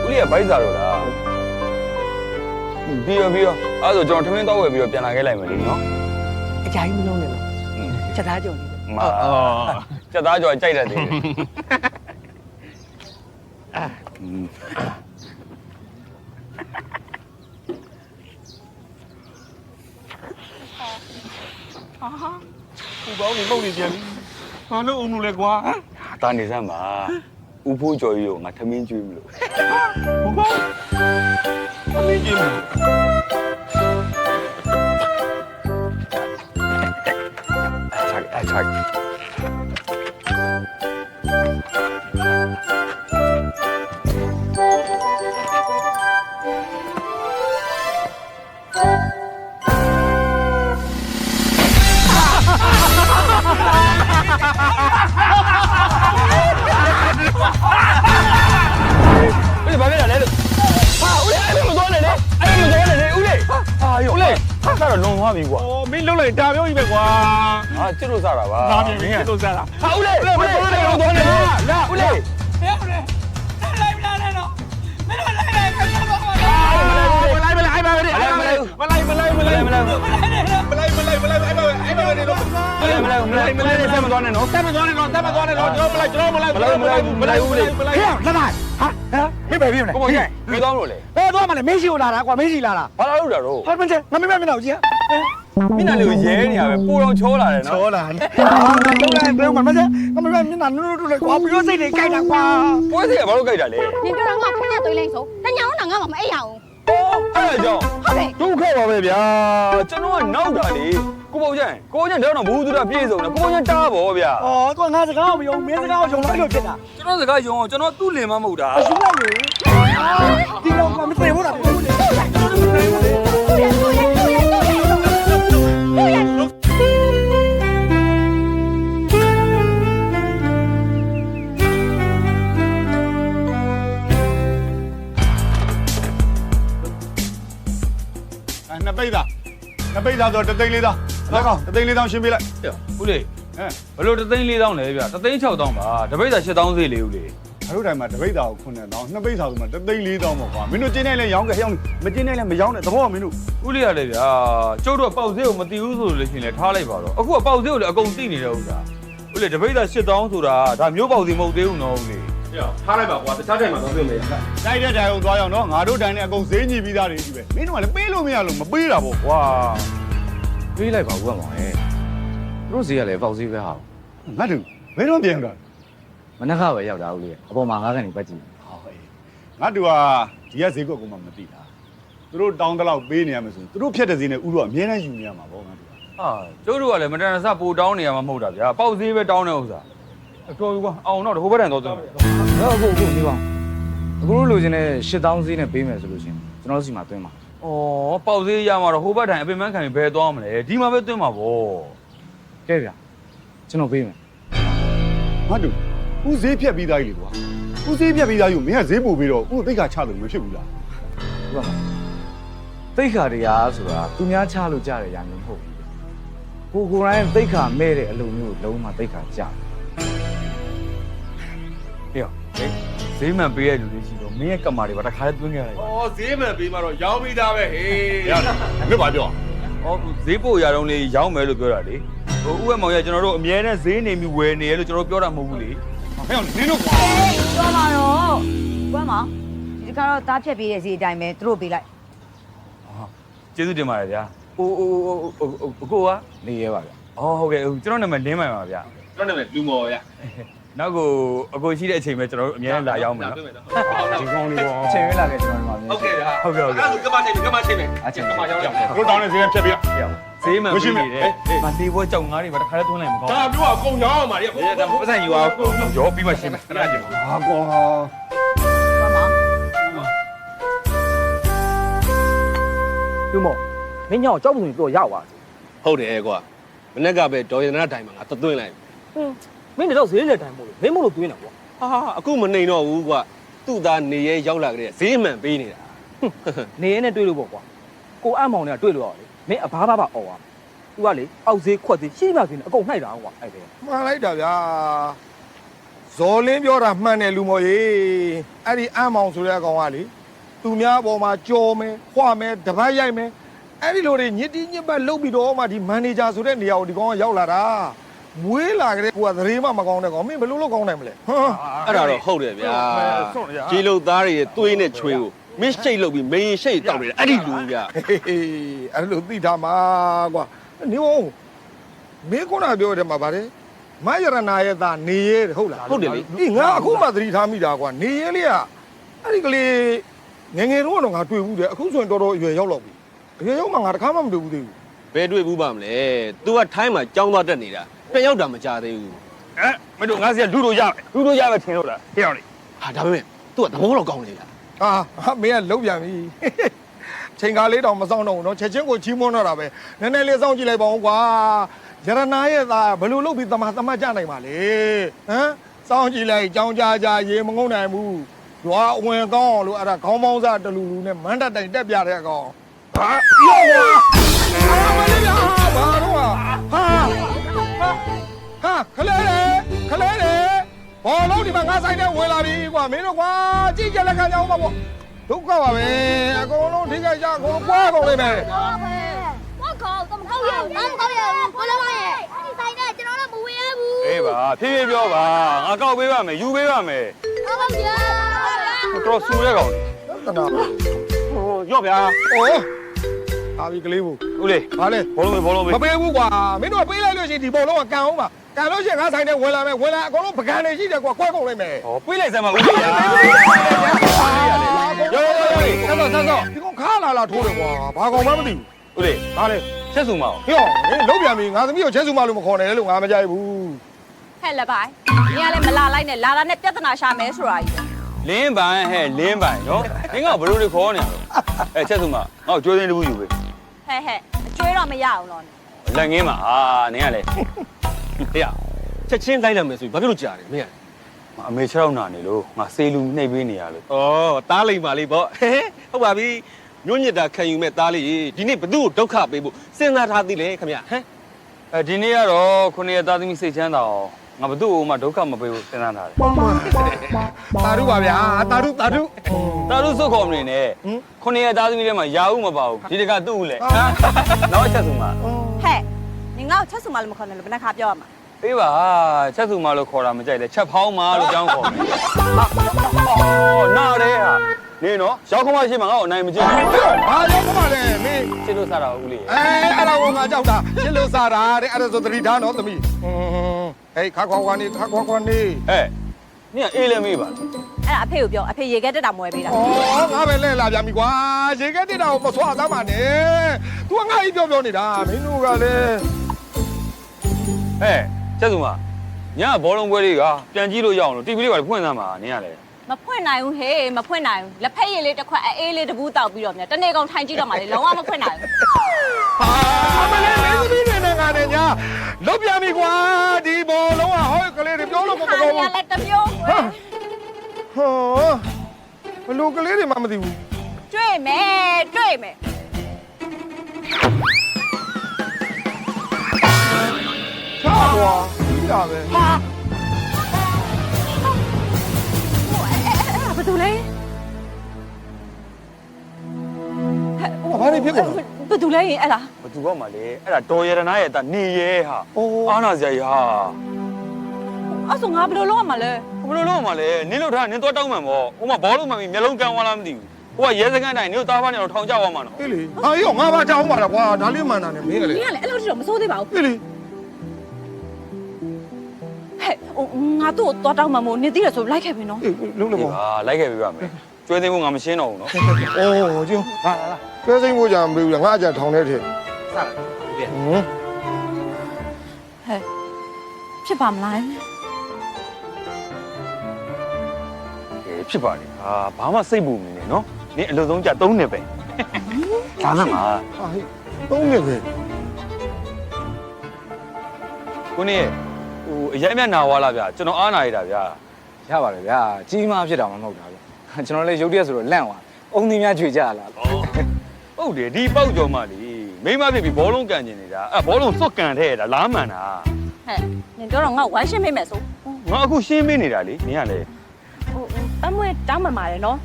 ဦးလေးကဘိုက်စားတော့လားပြီးရောအဲ့ဆိုကျွန်တော်ထမင်းတော့ဝယ်ပြီးတော့ပြန်လာခဲ့လိုက်မယ်လေနော် အကြိုင်းမလုံးနဲ့နော်ချက်သားကြော်နေတယ် မာချက်သားကြော်ကြိုက်တယ်သေးတယ် ပေါင်းနေမှုတ်နေပြန်ပြီငါတို့အုံလို့လဲကွာ တာနေစမ်းပါဦးဖိုးကျော်ကြီးကိုငါထမင်းကျွေးမလို့ ဟုတ်ပါအမေကြီးမ အချိုက်ဦးလေးဘာဖြစ်လဲလို့ဟာဦးလေးအဲ့လိုသွားနေလေအဲ့လိုသွားနေလေဦးလေးဟာယောဦးလေးဟာကတော့လုံသွားပြီကွာ အော်မင်းလုံးလိုက်ဒါပြောကြီးပဲကွာ ဟာချစ်လို့စားတာပါ ဒါပြန်ပြီချစ်လို့စားတာ ဟာဦးလေးဦးလေးလုံသွားနေလာဦးလေး ဆက်မသွားနဲ့နော်ဆက်မသွားနဲ့နော်ဆက်မသွားနဲ့နော်ကျွန်တော်မလိုက်ဟာမင်းပဲပြင်မလဲ ကိုမကြီးပြေးသွားမလို့လေ ဘယ်သွားမလဲမင်းရှိကိုလာတာကွာမင်းရှိလာတာ ဘာလာလို့တာတော့ ဟာမင်းငါမင်းမင်းတော့ကြီး မင်းနာလေးကိုရဲနေရပဲပိုတော့ချောလာတယ်နော် ချောလာတယ်လုံးလိုက်ဘယ်မှာမင်းငါမင်းမျက်နှာနုနုလိုက်ကွာပြီးတော့စိတ်တွေကြိုက်တာကွာ ပွဲစီကဘာလို့ကြိုက်တာလဲ နင်ပြောတော့ငါဖက်သွေးလိုက်ဆိုတညာတော့ငါမှမအိပ်ရအောင် အဲ့ဒါကြောင့် ဟုတ်တယ် ဒုက္ခပါပဲဗျာကျွန်တော်ကနောက်တာလေကိုပေါ့ကျန်တော့ဘူးသူတာပြေဆုံးတယ်ကိုကျန်တားပါဗျာ အော်ကွာငါစကားမယုံမင်းစကားကိုယုံလိုက်လို့ဖြစ်တာ ကျွန်တော်စကားယုံအောင်ကျွန်တော်သူ့လင်မမဟုတ်တာ အရှူလိုက်လေဒီတော့ကမသိဘူးလားဘူးလေကျွန်တော်မသိဘူးလေ နှစ်ပိတ်သားဆိုတသိန်းလေးသားလက်ကောင်တသိန်းလေးသားရှင်းပေးလိုက် ဦးလေးဘယ်လို3သိန်း4တောင်းလဲဗျာ3သိန်း6တောင်းပါတပိတ်သာ7တောင်းစေလေဦးလေး အဲ့တို့တိုင်းမှာတပိတ်သားကို9တောင်းနှစ်ပိတ်သားဆိုမှတသိန်းလေးသားပေါ့ကွာမင်းတို့ကျင်းနေလဲရောင်းခဲ့ရောင်းမကျင်းနေလဲမရောင်းနဲ့သဘောမင်းတို့ ဦးလေးရလေဗျာကျုပ်တို့ပေါက်ဈေးကိုမတီးဘူးဆိုလို့ရှိရင်လည်းထားလိုက်ပါတော့အခုကပေါက်ဈေးကိုလည်းအကုန်သိနေတဲ့ဥစ္စာဦးလေးတပိတ်သာ7တောင်းဆိုတာဒါမျိုးပေါက်ဈေးမဟုတ်သေးဘူးနော်ဦးလေး ထားလိုက်ပါကွာတခြားတိုင်မှာတော့ပြောမယ် တိုက်တဲ့တိုင်ကိုသွားရအောင်နော်ငါတို့တိုင်နဲ့အကုန်ဈေးညီပြီးသားတွေကြီးပဲမင်းတို့ကလည်းပေးလို့မရလို့မပေးတာပေါ့ကွာ ပြေးလိုက်ပါဦးကမောင်ရဲ့သူတို့ဈေးကလည်းပေါက်ဈေးပဲဟာ ငါတို့ဘယ်တော့ပြန်တာ မနက်ကပဲရောက်တာဦးလေးအပေါ်မှာ9ခန်းနေပတ်ကြည့် ငါတို့ကဒီကဈေးကွက်ကိုမှမသိတာသူတို့တောင်းတလောက်ပေးနေရမယ်ဆိုသူတို့ဖြတ်တဲ့ဈေးနဲ့ဥတော့အများနဲ့ယူနေရမှာပေါ့ငါတို့ ဟာကျုပ်တို့ကလည်းမတန်တဆပိုတောင်းနေရမှာမဟုတ်တာဗျာပေါက်ဈေးပဲတောင်းတဲ့ဥစ္စာအတော်ကြီးကွာအောင်တော့ဟိုဘက်တန်တော့တယ် အခုဒီကောင်အခုလိုချင်တဲ့8000ဈေးနဲ့ပေးမယ်ဆိုလို့ရှိရင်ကျွန်တော်စီမှာသွင်းပါ ဩပေါက်ဈေးရမှာတော့ဟိုဘက်တိုင်အပင်မခံရင်ဘယ်သွားမလဲဒီမှာပဲသွင်းမှာပေါ့ ကဲဗျာကျွန်တော်ပေးမယ် ငါတို့ဥဈေးဖြတ်ပြီးသားကြီးလေကွာဥဈေးဖြတ်ပြီးသားကြီးကိုမင်းကဈေးပို့ပြီးတော့ဥသိက္ခာချလို့မဖြစ်ဘူးလား ဟုတ်ပါမသိခါတရားဆိုတာသူများချလို့ကြားတယ်ရာမျိုးမဟုတ်ဘူးကိုယ်ကိုယ်တိုင်းသိခါမဲ့တဲ့အလိုမျိုးလုံးဝသိခါကြား ဟေ့ဈေးမှန်ပေးရလူတွေရှိတော့မင်းရဲ့ကမာတွေပါတခါလေးသွင်းခဲ့လိုက်ပါ ဩဈေးမှန်ပေးမှတော့ရောင်းပြီးသားပဲဟေး ရမင်းပါပြော ဩဈေးပို့ရတော့လေရောင်းမယ်လို့ပြောတာလေဟိုဥယျာဉ်မောင်ရကျွန်တော်တို့အမြဲတမ်းဈေးနေပြီးဝယ်နေရလို့ကျွန်တော်ပြောတာမဟုတ်ဘူးလေ ဟဲ့နင်တို့ကွာ သွားပါတော့ကွမ်းမဒီကတော့တားဖြတ်ပေးတဲ့စီအတိုင်းပဲသူတို့ပေးလိုက် ကျေးဇူးတင်ပါတယ်ဗျာဟိုကိုကနေရပါဗျာဟုတ်ကဲ့ကျွန်တော်နာမည်လင်းမှန်ပါဗျာ ကျွန်တော်နာမည်လူမော်ဗျာ နောက်ကိုအကိုရှိတဲ့အချိန်ပဲကျွန်တော်တို့အများနဲ့လာရောက်မယ်နော် ဒီကောင်းလေးပေါ့ အချိန်ရလာခဲ့ကျွန်တော်ဒီမှာ ဟုတ်ကဲ့ဗျာ ဟုတ်ကဲ့ အဲ့ဒါကမချိန်မယ်အချိန်ကမရောက်ရအောင် တို့တောင်းတဲ့ဈေးနဲ့ဖြတ်ပြီးလား ဈေးမှန်ပြီးနေတယ်မသေးဘောကြောက်ငါးတွေပါတခါလေးသွင်းလိုက်မကောင်း ဒါပြောအကုန်ရောင်းအောင်ပါလေ ဘူးဒါပတ်စံယူအောင်ရောပြီးမှရှင်းမယ်ခဏကြည့်ပါ ဟာကွာ လူမောမင်းညောင်ကြောက်မှုဆိုတော့ရောက်သွား ဟုတ်တယ်ကွာမနေ့ကပဲဒေါ်ရတနာတိုင်မှာငါသွင်းလိုက် မင်းတော့ဈေးလက်တိုင်းမို့လို့မင်းမို့လို့သွင်းတာကွာ ဟာအခုမနေတော့ဘူးကွာသူ့သားနေရဲရောက်လာကြတဲ့ဈေးမှန်ပေးနေတာ နေရနဲ့တွေ့လို့ပေါ့ကွာကိုအမောင်နဲ့တွေ့လို့ရတယ်မင်းအဘာဘာပါအော်ပါသူကလေအောက်ဈေးခွက်ဈေးရှိမှဈေးနဲ့အကုန်နှိုက်တာကွာအဲ့ဒါ မှန်လိုက်တာဗျာဇော်လင်းပြောတာမှန်တယ်လူမော်ရေအဲ့ဒီအမောင်ဆိုတဲ့အကောင်ကလေသူများပေါ်မှာကြော်မယ်ခွမယ်တပတ်ရိုက်မယ်အဲ့ဒီလိုတွေညစ်တီးညစ်ပတ်လုပ်ပြီးတော့မှဒီမန်နေဂျာဆိုတဲ့နေရာကိုဒီကောင်ကရောက်လာတာမွေးလာကြတဲ့ကိုကသတိမှမကောင်းတဲ့ကောင်မင်းဘယ်လိုလုပ်ကောင်းနိုင်မလဲဟမ် အဲ့ဒါတော့ဟုတ်တယ်ဗျာကြီးလုတ်သားတွေရဲ့သွေးနဲ့ချွေးကိုမင်းရှိတ်လုပ်ပြီးမင်းရှိတ်တောက်နေတာအဲ့ဒီလူက အဲ့လိုသိထားမှာကွာနေဦး မင်းခုနပြောတဲ့မှာဗါတယ်မယရနာရဲ့သားနေရဲဟုတ်လား ဟုတ်တယ်လေ ဒီငါအခုမှသတိထားမိတာကွာနေရဲလေးကအဲ့ဒီကလေးငယ်ငယ်တော့ငါတွေ့ဘူးတယ်အခုဆိုရင်တော်တော်အရွယ်ရောက်တော့ပြီအရွယ်ရောက်မှငါတခါမှမတွေ့ဘူးသေးဘူး ဘယ်တွေ့ဘူးပါမလဲ तू ကထိုင်းမှာကြောင်းသွားတက်နေတာပြန်ရောက်တာမကြသေးဘူး မင်းတို့ငါစီကလူတို့ရမယ်ထင်လို့လားဟဲ့အောင်လေ ဟာဒါပေမဲ့ तू ကသဘောတော့ကောင်းနေလား ဟာမင်းကလုံးပြန်ပြီချိန်ကားလေးတောင်မဆောင်တော့ဘူးเนาะချက်ချင်းကိုချီးမွမ်းတော့တာပဲနည်းနည်းလေးစောင့်ကြည့်လိုက်ပါဦးကွာရတနာရဲ့သားဘယ်လိုလုပ်ပြီးတမတ်ကြနိုင်ပါလေဟမ်စောင့်ကြည့်လိုက်ကြောင်းကြရေမငုံနိုင်ဘူးရွာအဝင်ကောင်းလို့အဲ့ဒါခေါင်းပေါင်းစားတလူလူနဲ့မန်းတက်တိုင်တက်ပြတဲ့အကောင်ဟာရောက်ပါမလေးလားဘာတော့ဟာခလဲဘောလုံးဒီမှာငါဆိုင်ထဲဝင်လာပြီကွာမင်းတို့ကွာကြည့်ကြလက်ခံကြအောင်ပါပေါ့ဒုက္ခပါပဲအကုန်လုံးထိခိုက်ကြအကုန်လုံးပွားကုန်လိမ့်မယ် 我靠，怎么搞呀？俺们搞呀？我来玩耶！你在那，今天不玩不？ အေးပါဖြည်းဖြည်းပြောပါငါကောက်ပေးပါမယ်ယူပေးပါမယ် 我搞呀！ တော်ဆူရဲကောင် တနာ ဟိုရော့ဗျာ အိုးအာဘီကလေးဘူး ဦးလေး ဘာလဲ ဘောလုံးပေး မပေးဘူးကွာမင်းတို့ပေးလိုက်လို့ရှိရင်ဒီဘောလုံးကကန်အောင်ပါကန်လို့ရှိရင်ငါဆိုင်ထဲဝင်လာမယ်ဝင်လာအကုန်လုံးပကံနေရှိတယ်ကွာကွဲကုန်လိမ့်မယ် ဟောပေးလိုက်စမ်းပါဦးလေးရောဆော ဒီကောင်ခါလာထိုးတယ်ကွာဘာကောင်မှမသိဘူး ဦးလေး ဒါလေ ချက်စုမအောင် ဟေ့လုံးပြန်ပြီငါသမီးကိုချက်စုမလို့မခေါ်နဲ့လို့ငါမကြိုက်ဘူး ဟဲ့လက်ပိုင်နင်ကလည်းမလာလိုက်နဲ့လာတာနဲ့ပြဿနာရှာမယ်ဆိုတာကြီး လင်းပိုင်ဟဲ့လင်းပိုင်နော်ငင်းကဘလို့တွေခေါ်နေရတော့အဲချက်စုမငါ့ကိုကြိုးစင်းတပူယူပေး ဟဲ့အကျွေးတော့မရအောင်တော့ လက်ငင်းမှာဟာနင်းကလေ ဟေ့ချက်ချင်းလိုက်လာမယ်ဆိုရင်ဘာဖြစ်လို့ကြာတယ်မင်းက အမေ6ရောက်နာနေလို့ငါစေးလူနှိပ်ပေးနေရလို့ ဩတားလိမ့်ပါလေပေါ့ဟုတ်ပါပြီညွန့်ညစ်တာခံယူမဲ့တားလေးဒီနေ့ဘသူ့ကိုဒုက္ခပေးဖို့စဉ်းစားထားသေးလေခင်ဗျဟမ် အဲဒီနေ့ကတော့9ရက်သားသမီးစိတ်ချမ်းသာအောင်ငါဘသူ့ကိုမှဒုက္ခမပေးဘူးစဉ်းစားထားတယ် တာရုပါဗျာတာရု တာရုစုခေါ်မနေနဲ့9ရက်သားသမီးထဲမှာရာဦးမပါဘူးဒီတကသူ့ဦးလေနောက်ချက်စုမ ဟဲ့နင်ငါ့ကိုချက်စုမလို့မခေါ်နဲ့လို့ဘယ်နှခါပြောရမှာ ပေးပါချက်စုမလို့ခေါ်တာမကြိုက်လဲချက်ဖောင်းမလို့ကြောင်းခေါ်မယ်နားရဲဟာနေနော်ရောက်ခမရှိမှာငါ့ကိုအနိုင်မကျင်းဘူး ဘာရောက်ခမလဲမင်း ချစ်လို့စားတာဦးလေး အဲ့ဒါကငါကြောက်တာချစ်လို့စားတာတဲ့အဲ့ဒါဆိုသတိထားနော်သမီးဟေးခါခွာခွာနေ ဟဲ့နင်ကအေးလည်းမေးပါ အဲ့ဒါအဖေကိုပြောအဖေရေခဲတက်တာမွဲပေးတာ ဩငါပဲလဲလာပြန်ပြီကွာရေခဲတက်တာကိုမဆွာသားပါနဲ့ तू ငါ့ကြီးပြောနေတာမင်းတို့ကလည်း ဟဲ့ချက်စုမညဘောလုံးပွဲလေးကပြန်ကြည့်လို့ရအောင်လို့ TV လေးပါဖွင့်စမ်းပါနင်ကလည်း မဖွင့်နိုင်ဘူးဟေးမဖွင့်နိုင်ဘူးလက်ဖက်ရည်လေးတစ်ခွက်အေးလေးတစ်ဘူးတောက်ပြီးတော့မြတနေ့ကောင်ထိုင်ကြည့်တော့မှလေလုံးဝမဖွင့်နိုင်ဘူး ဟာမလေးမင်းသမီးနေနဲ့ငါနဲ့ညာလုတ်ပြန်ပြီကွာဒီဘောလုံးကဟောကလေးတွေပြောလို့မကောင်းဘူး ဟာလည်းတစ်မျိုးပဲ ဟောဘလူကလေးတွေမှမသိဘူး တွေ့မယ်တွေ့မယ် ချာကွာပြီးတာပဲ ဘာတူလဲ ဘာတွေဖြစ်ကုန်လဲ ဘာတူလဲအဲ့လား ဘသူကမှလေအဲ့ဒါဒေါ်ရတနာရဲ့တာနေရဲဟာအာနာစရာကြီးဟာ အဲ့ဆိုငါဘယ်လိုလုပ်ရမှာလဲ ဘယ်လိုလုပ်မှလဲနင်းလို့ထားနင်းတော့တောင်းမှန်ပေါ့ဟိုမှာဘောလုံးမှန်ပြီးမျက်လုံးကန်းသွားလားမသိဘူးဟိုကရဲစခန်းတိုင်းနင်းတို့တားဖားနေတော့ထောင်ချသွားမှာနော် အေးလေဟာရောငါဘာကြောင်းပါလားကွာဒါလေးမှန်တာနဲ့မင်းကလေ နင်ကလည်းအဲ့လိုတိတော့မစိုးသေးပါဘူး အေးလေ ဟဲ့ငါတို့တော့တောင်းမှမို့နင်သိရဆိုလိုက်ခဲ့ပြီနော် အေးလုံးလို့ ဒီ ပေါ့ ပါလိုက်ခဲ့ပြပါမယ်ကျွေးသိမ်းဖို့ငါမရှင်းတော့ဘူးနော် အိုးကျုံဟာလာကျွဲစိမ့်ဖို့ကြာမပြီးဘူးလားငါအကြထောင်ထဲထည့် စတာဟုတ်ပြီ ဟမ် ဟဲ့ဖြစ်ပါမလား ဖြစ်ပါလေဘာမှစိတ်ပူမနေနဲ့နော်နင်းအလုပ်ဆုံးကြ3နှစ်ပဲဒါမှမ ဟာဟေး3နှစ်ပဲ ကိုနေဟိုအရင်အမြတ်နာသွားလားဗျာကျွန်တော်အားနာရတာဗျာ ရပါတယ်ဗျာကြီးမားဖြစ်တာမှမဟုတ်တာဗျာကျွန်တော်လည်းရုပ်တရက်ဆိုတော့လန့်သွားအုံသီးများကြွေကြလား ဟုတ်တယ်ဒီပေါက်ကြော်မှလေမိမဖြစ်ပြီးဘောလုံးကန်ကျင်နေတာအဲ့ဘောလုံးစွတ်ကန်ထဲတာလားမှန်တာ ဟဲ့နင်တော့ငါဝိုင်းရှင်းမိမယ်ဆို ငါအခုရှင်းပေးနေတာလေနင်ကလေ ပမွေတောင်းမှမာတယ်နော်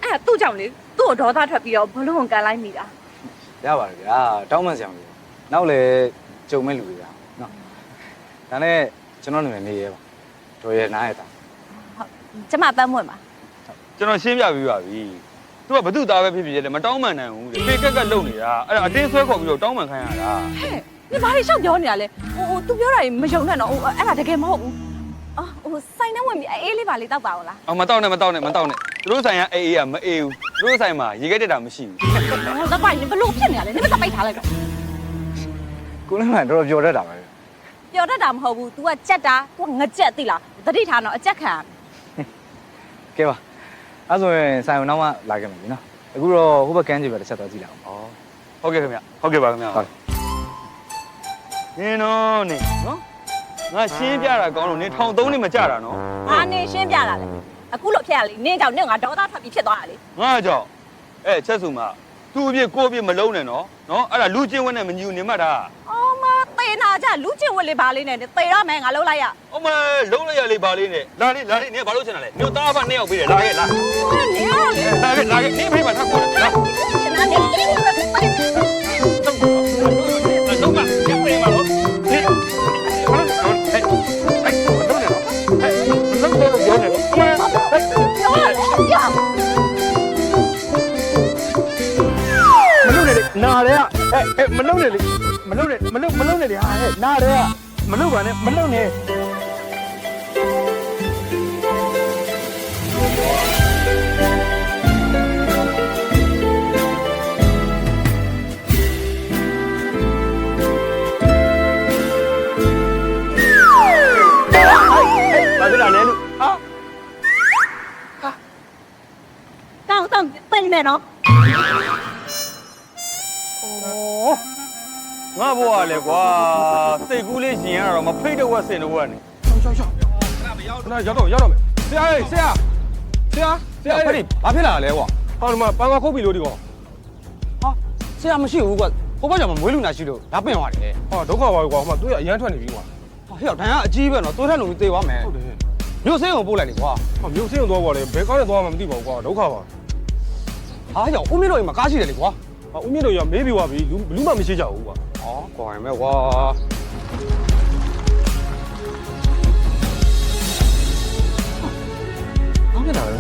အဲ့သူ့ကြောင့်လေသူ့ကိုဒေါသထွက်ပြီးတော့ဘလုံးကန်လိုက်မိတာ ရပါတယ်ဗျာတောင်းမှန်စရာမလိုနောက်လေကြုံမဲ့လူတွေဗျာနော်ဒါနဲ့ကျွန်တော်နာမည်နေရဲပါတော်ရဲနားရတာ ကျမပန်းမွေမှာ ကျွန်တော်ရှင်းပြပေးပါပြီသူကဘသူ့သားပဲဖြစ်ဖြစ်လေမတောင်းမှန်နိုင်ဘူးတဲ့ပေကက်ကက်လုံနေတာအဲ့ဒါအတင်းဆွဲခေါ်ပြီးတော့တောင်းမှန်ခိုင်းရတာ ဟဲ့你ဘာလို့ရှောက်ပြောနေရလဲဟို तू ပြောတာမယုံနဲ့နော်ဟိုအဲ့ဒါတကယ်မဟုတ်ဘူးဟိုဆိုင်ထဲဝင်ပြီးအေးလေးပါလေးတောက်ပါဦးလား မတောက်နဲ့သူတို့ဆိုင်ကအေးကမအေးဘူးသူတို့ဆိုင်မှာရေခဲတက်တာမရှိဘူး ဟိုသပိုင်ဘလို့ဖြစ်နေရလဲနင်မသပိတ်ထားလိုက်တော့ ကိုလည်းမှတော်တော်ပြောတတ်တာပဲ ပြောတတ်တာမဟုတ်ဘူး तू ကကြက်တာ तू ငကြက်သိလားတတိထားတော့အကြက်ခံ ကဲပါအဲ့ဆိုရင်ဆိုင်အောင်နောက်မှလာခဲ့မယ်ပြီနော်အခုတော့ဟိုဘက်ကန်းကြီးပဲတစ်ချက်တော့ကြည့်လိုက်အောင် ဟုတ်ကဲ့ခင်ဗျဟုတ်ကဲ့ပါခင်ဗျဟုတ်နင်တော့နေနော်ငါရှင်းပြတာကောင်းလို့နင်1300နေမကြတာနော် ဟာနေရှင်းပြလာလဲအခုလို့ဖြစ်ရလေနင်းကြောင့်နင့်ငါဒေါသထွက်ပြီးဖြစ်သွားတာလေ ငါကြောင့်ချက်စုမှာသူ့အပြစ်ကိုယ့်အပြစ်မလုံးနဲ့နော်အဲ့ဒါလူချင်းဝက်နဲ့မညီဘူးနေမှတ်တာ အော်မသေနာကြလူချင်းဝက်လေးပါလေးနဲ့သေရမယ်ငါလုံးလိုက်ရ အမလုံးလိုက်ရလေပါလေးနဲ့လာလေနင်ဘာလို့ချင်တာလဲမြို့သားဖနှစ်ယောက်ပေးတယ်လာခဲ့လာ နင်းရောလေ လာခဲ့နင်ဖိမထားကိုလာ ရှင်နာနေတင်းရမယ်ပါ တော့ကပြပြမှာလို့ဟဲ့နားရဲမလုံးနဲ့လေမလုံးနဲ့လေဟာနားရဲမလုံးပါနဲ့မလုံးနဲ့ ဘာဖြစ်လာလဲလို့ဟာ တောင်းပြင်မယ်နော် ငါဘွားလေကွာစိတ်ကူးလေးရှင်ရတော့မဖိတ်တော့ဝက်စင်တော့ဝက်နေ ရှောက်ခဏရောက်တော့မယ်ဆရာဖက်ဒီဘာဖြစ်လာလဲကွာဟောဒီမှာပန်းကခုတ်ပြီလို့ဒီကောင်ဟာဆရာမရှိဘူးကွာဟိုဘက်ကျမှမွေးလူနာရှိလို့ဒါပင့်သွားတယ်ဟောဒုက္ခပါကွာဟိုမှာတွေ့ရအရန်ထွက်နေပြီကွာဟောဟဲ့ဒဏ်ကအကြီးပဲနော်သွေးထက်လုံပြီးသေသွားမယ်ဟုတ်တယ်မြို့စင်းကိုပို့လိုက်လေကွာဟောမြို့စင်းကိုသွားပါလေဘယ်ကောင်းနဲ့သွားမှမသိပါဘူးကွာဒုက္ခပါဟာကြောင့်ဦးမင်းတို့အိမ်မှာကားရှိတယ်လေကွာဦးမင်းတို့ရမေးပြီးသွားပြီလူမှမရှိကြဘူးကွာဟောကွာရင်မဲ့ကွာဘာဖြစ်လာလဲ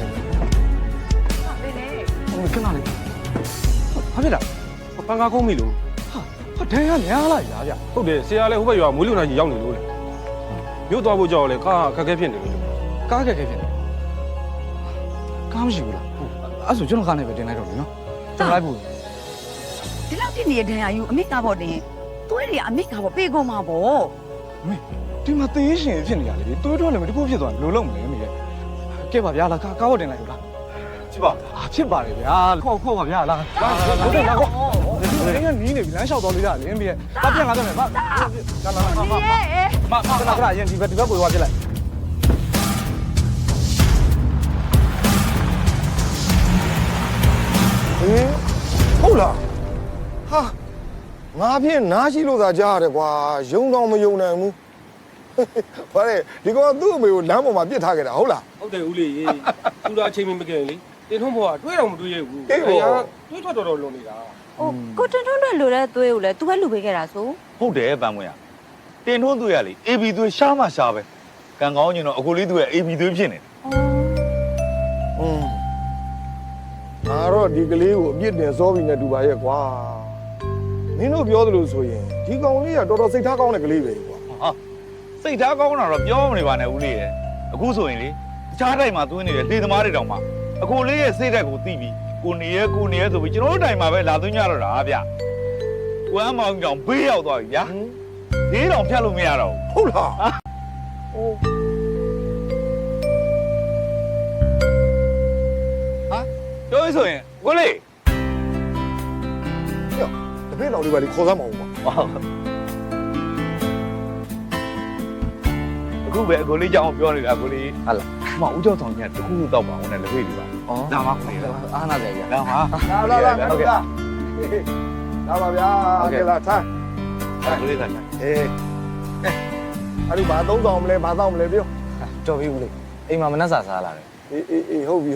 ခဏလေးဘာဖြစ်လာပန်းကားကုန်းပြီလို့ဟာဒဏ်ရများလာရဗျဟုတ်တယ်ဆရာလည်းဟိုဘက်ရွာမွေးလူနာကြီးရောက်နေလို့လေမြို့သွားဖို့ကြောက်လေကားခက်ခဲဖြစ်နေလို့ကားခက်ခဲဖြစ်နေကားမရှိဘူးလားအဲ့ဆိုကျွန်တော်ကားနဲ့ပဲတင်လိုက်တော့လေနော်တင်လိုက်ဖို့ ဒီလောက်ဖြစ်နေတဲ့ဒဏ်ရာယူအမိကားပေါ်တင်သွေးတွေအမိကားပေါ်ပေးကုန်မှာပေါ့ မေဒီမှာသေးရှင်ဖြစ်နေရလေတွေးတော့လည်းမတကူဖြစ်သွားဘယ်လိုလုပ်မလဲမေကဲပါဗျာလားကားပေါ်တင်လိုက်လို့လားဖြစ်ပါဖြစ်ပါတယ်ဗျာခေါ်ပါဗျာလားဟုတ်တယ်လားခေါ်ဒီကနီးနေပြီလမ်းလျှောက်သွားလို့ရလေမေကပြန်လာတော့မယ်မလာခဏရင်ဒီဘက်ကိုသွားပြလိုက်ဟုတ်လားဟာငါဖြင့်နားရှိလို့သာကြားရတယ်ကွာယုံတော့မယုံနိုင်ဘူးဘာလဲဒီကောင်သူ့အမေကိုလမ်းပေါ်မှာပြစ်ထားခဲ့တာဟုတ်လား ဟုတ်တယ်ဦးလေးသူတို့အချိန်မကင်လေတင်ထုံးဘောကတွေးတော့မတွေးရဘူးတွေးထွက်တော်လွန်နေတာ ဟိုကိုတွန်းတွန်းတွေလိုတဲ့သွေးကိုလည်း तू ပဲလူပေးခဲ့တာဆို ဟုတ်တယ်ပန်းမွေးရတင်ထွန်းသူရလေ AB သွေးရှားမှရှားပဲကံကောင်းညင်တော့အခုလေးသူရဲ့ AB သွေးဖြစ်နေတယ်ငါတော့ဒီကလေးကိုအပြစ်တင်စောပြီးနေတူပါရဲ့ကွာမင်းတို့ပြောသလိုဆိုရင်ဒီကောင်လေးကတော်တော်စိတ်ထားကောင်းတဲ့ကလေးပဲကွာ ဟာစိတ်ထားကောင်းတာတော့ပြောမနေပါနဲ့ဦးလေးရဲ့အခုဆိုရင်လေတခြားတိုင်းမှာသွင်းနေတဲ့လေသမားတွေတောင်မှအခုလေးရဲ့စိတ်ဓာတ်ကိုသိပြီးကိုနေရဲဆိုပြီးကျွန်တော်တို့တိုင်မှာပဲလာသွင်းကြတော့တာဗျဝမ်းမောင်ကြောင့်ဘေးရောက်သွားပြီဗျာဒေးတောင်ဖြတ်လို့မရတော့ဘူး ဟုတ်လားအိုး ပြောရဆိုရင်ကိုလေး တပည့်တော်လေးပါလေခေါ်စမ်းမအောင်ကွာ အခုပဲကိုလေးကြောင့်ပြောနေတာကိုလေးဟာလားမဦးကျော်ဆောင်ကြီးကတခုခုတော့ပါအောင်နဲ့လက်ဖေးလေးပါလာပါခေါ်ရအားနာတယ်ဗျာလာပါဟုတ်ကဲ့လာပါဗျာဟုတ်ကဲ့လားထိုင် ကိုလေးထိုင် အေးအဲ့ဒီဘာသုံးဆောင်မလဲဘာဆောင်မလဲပြော တော်ပြီဦးလေးအိမ်မှာမနှက်စာစားလာတယ် အေးဟုတ်ပြီ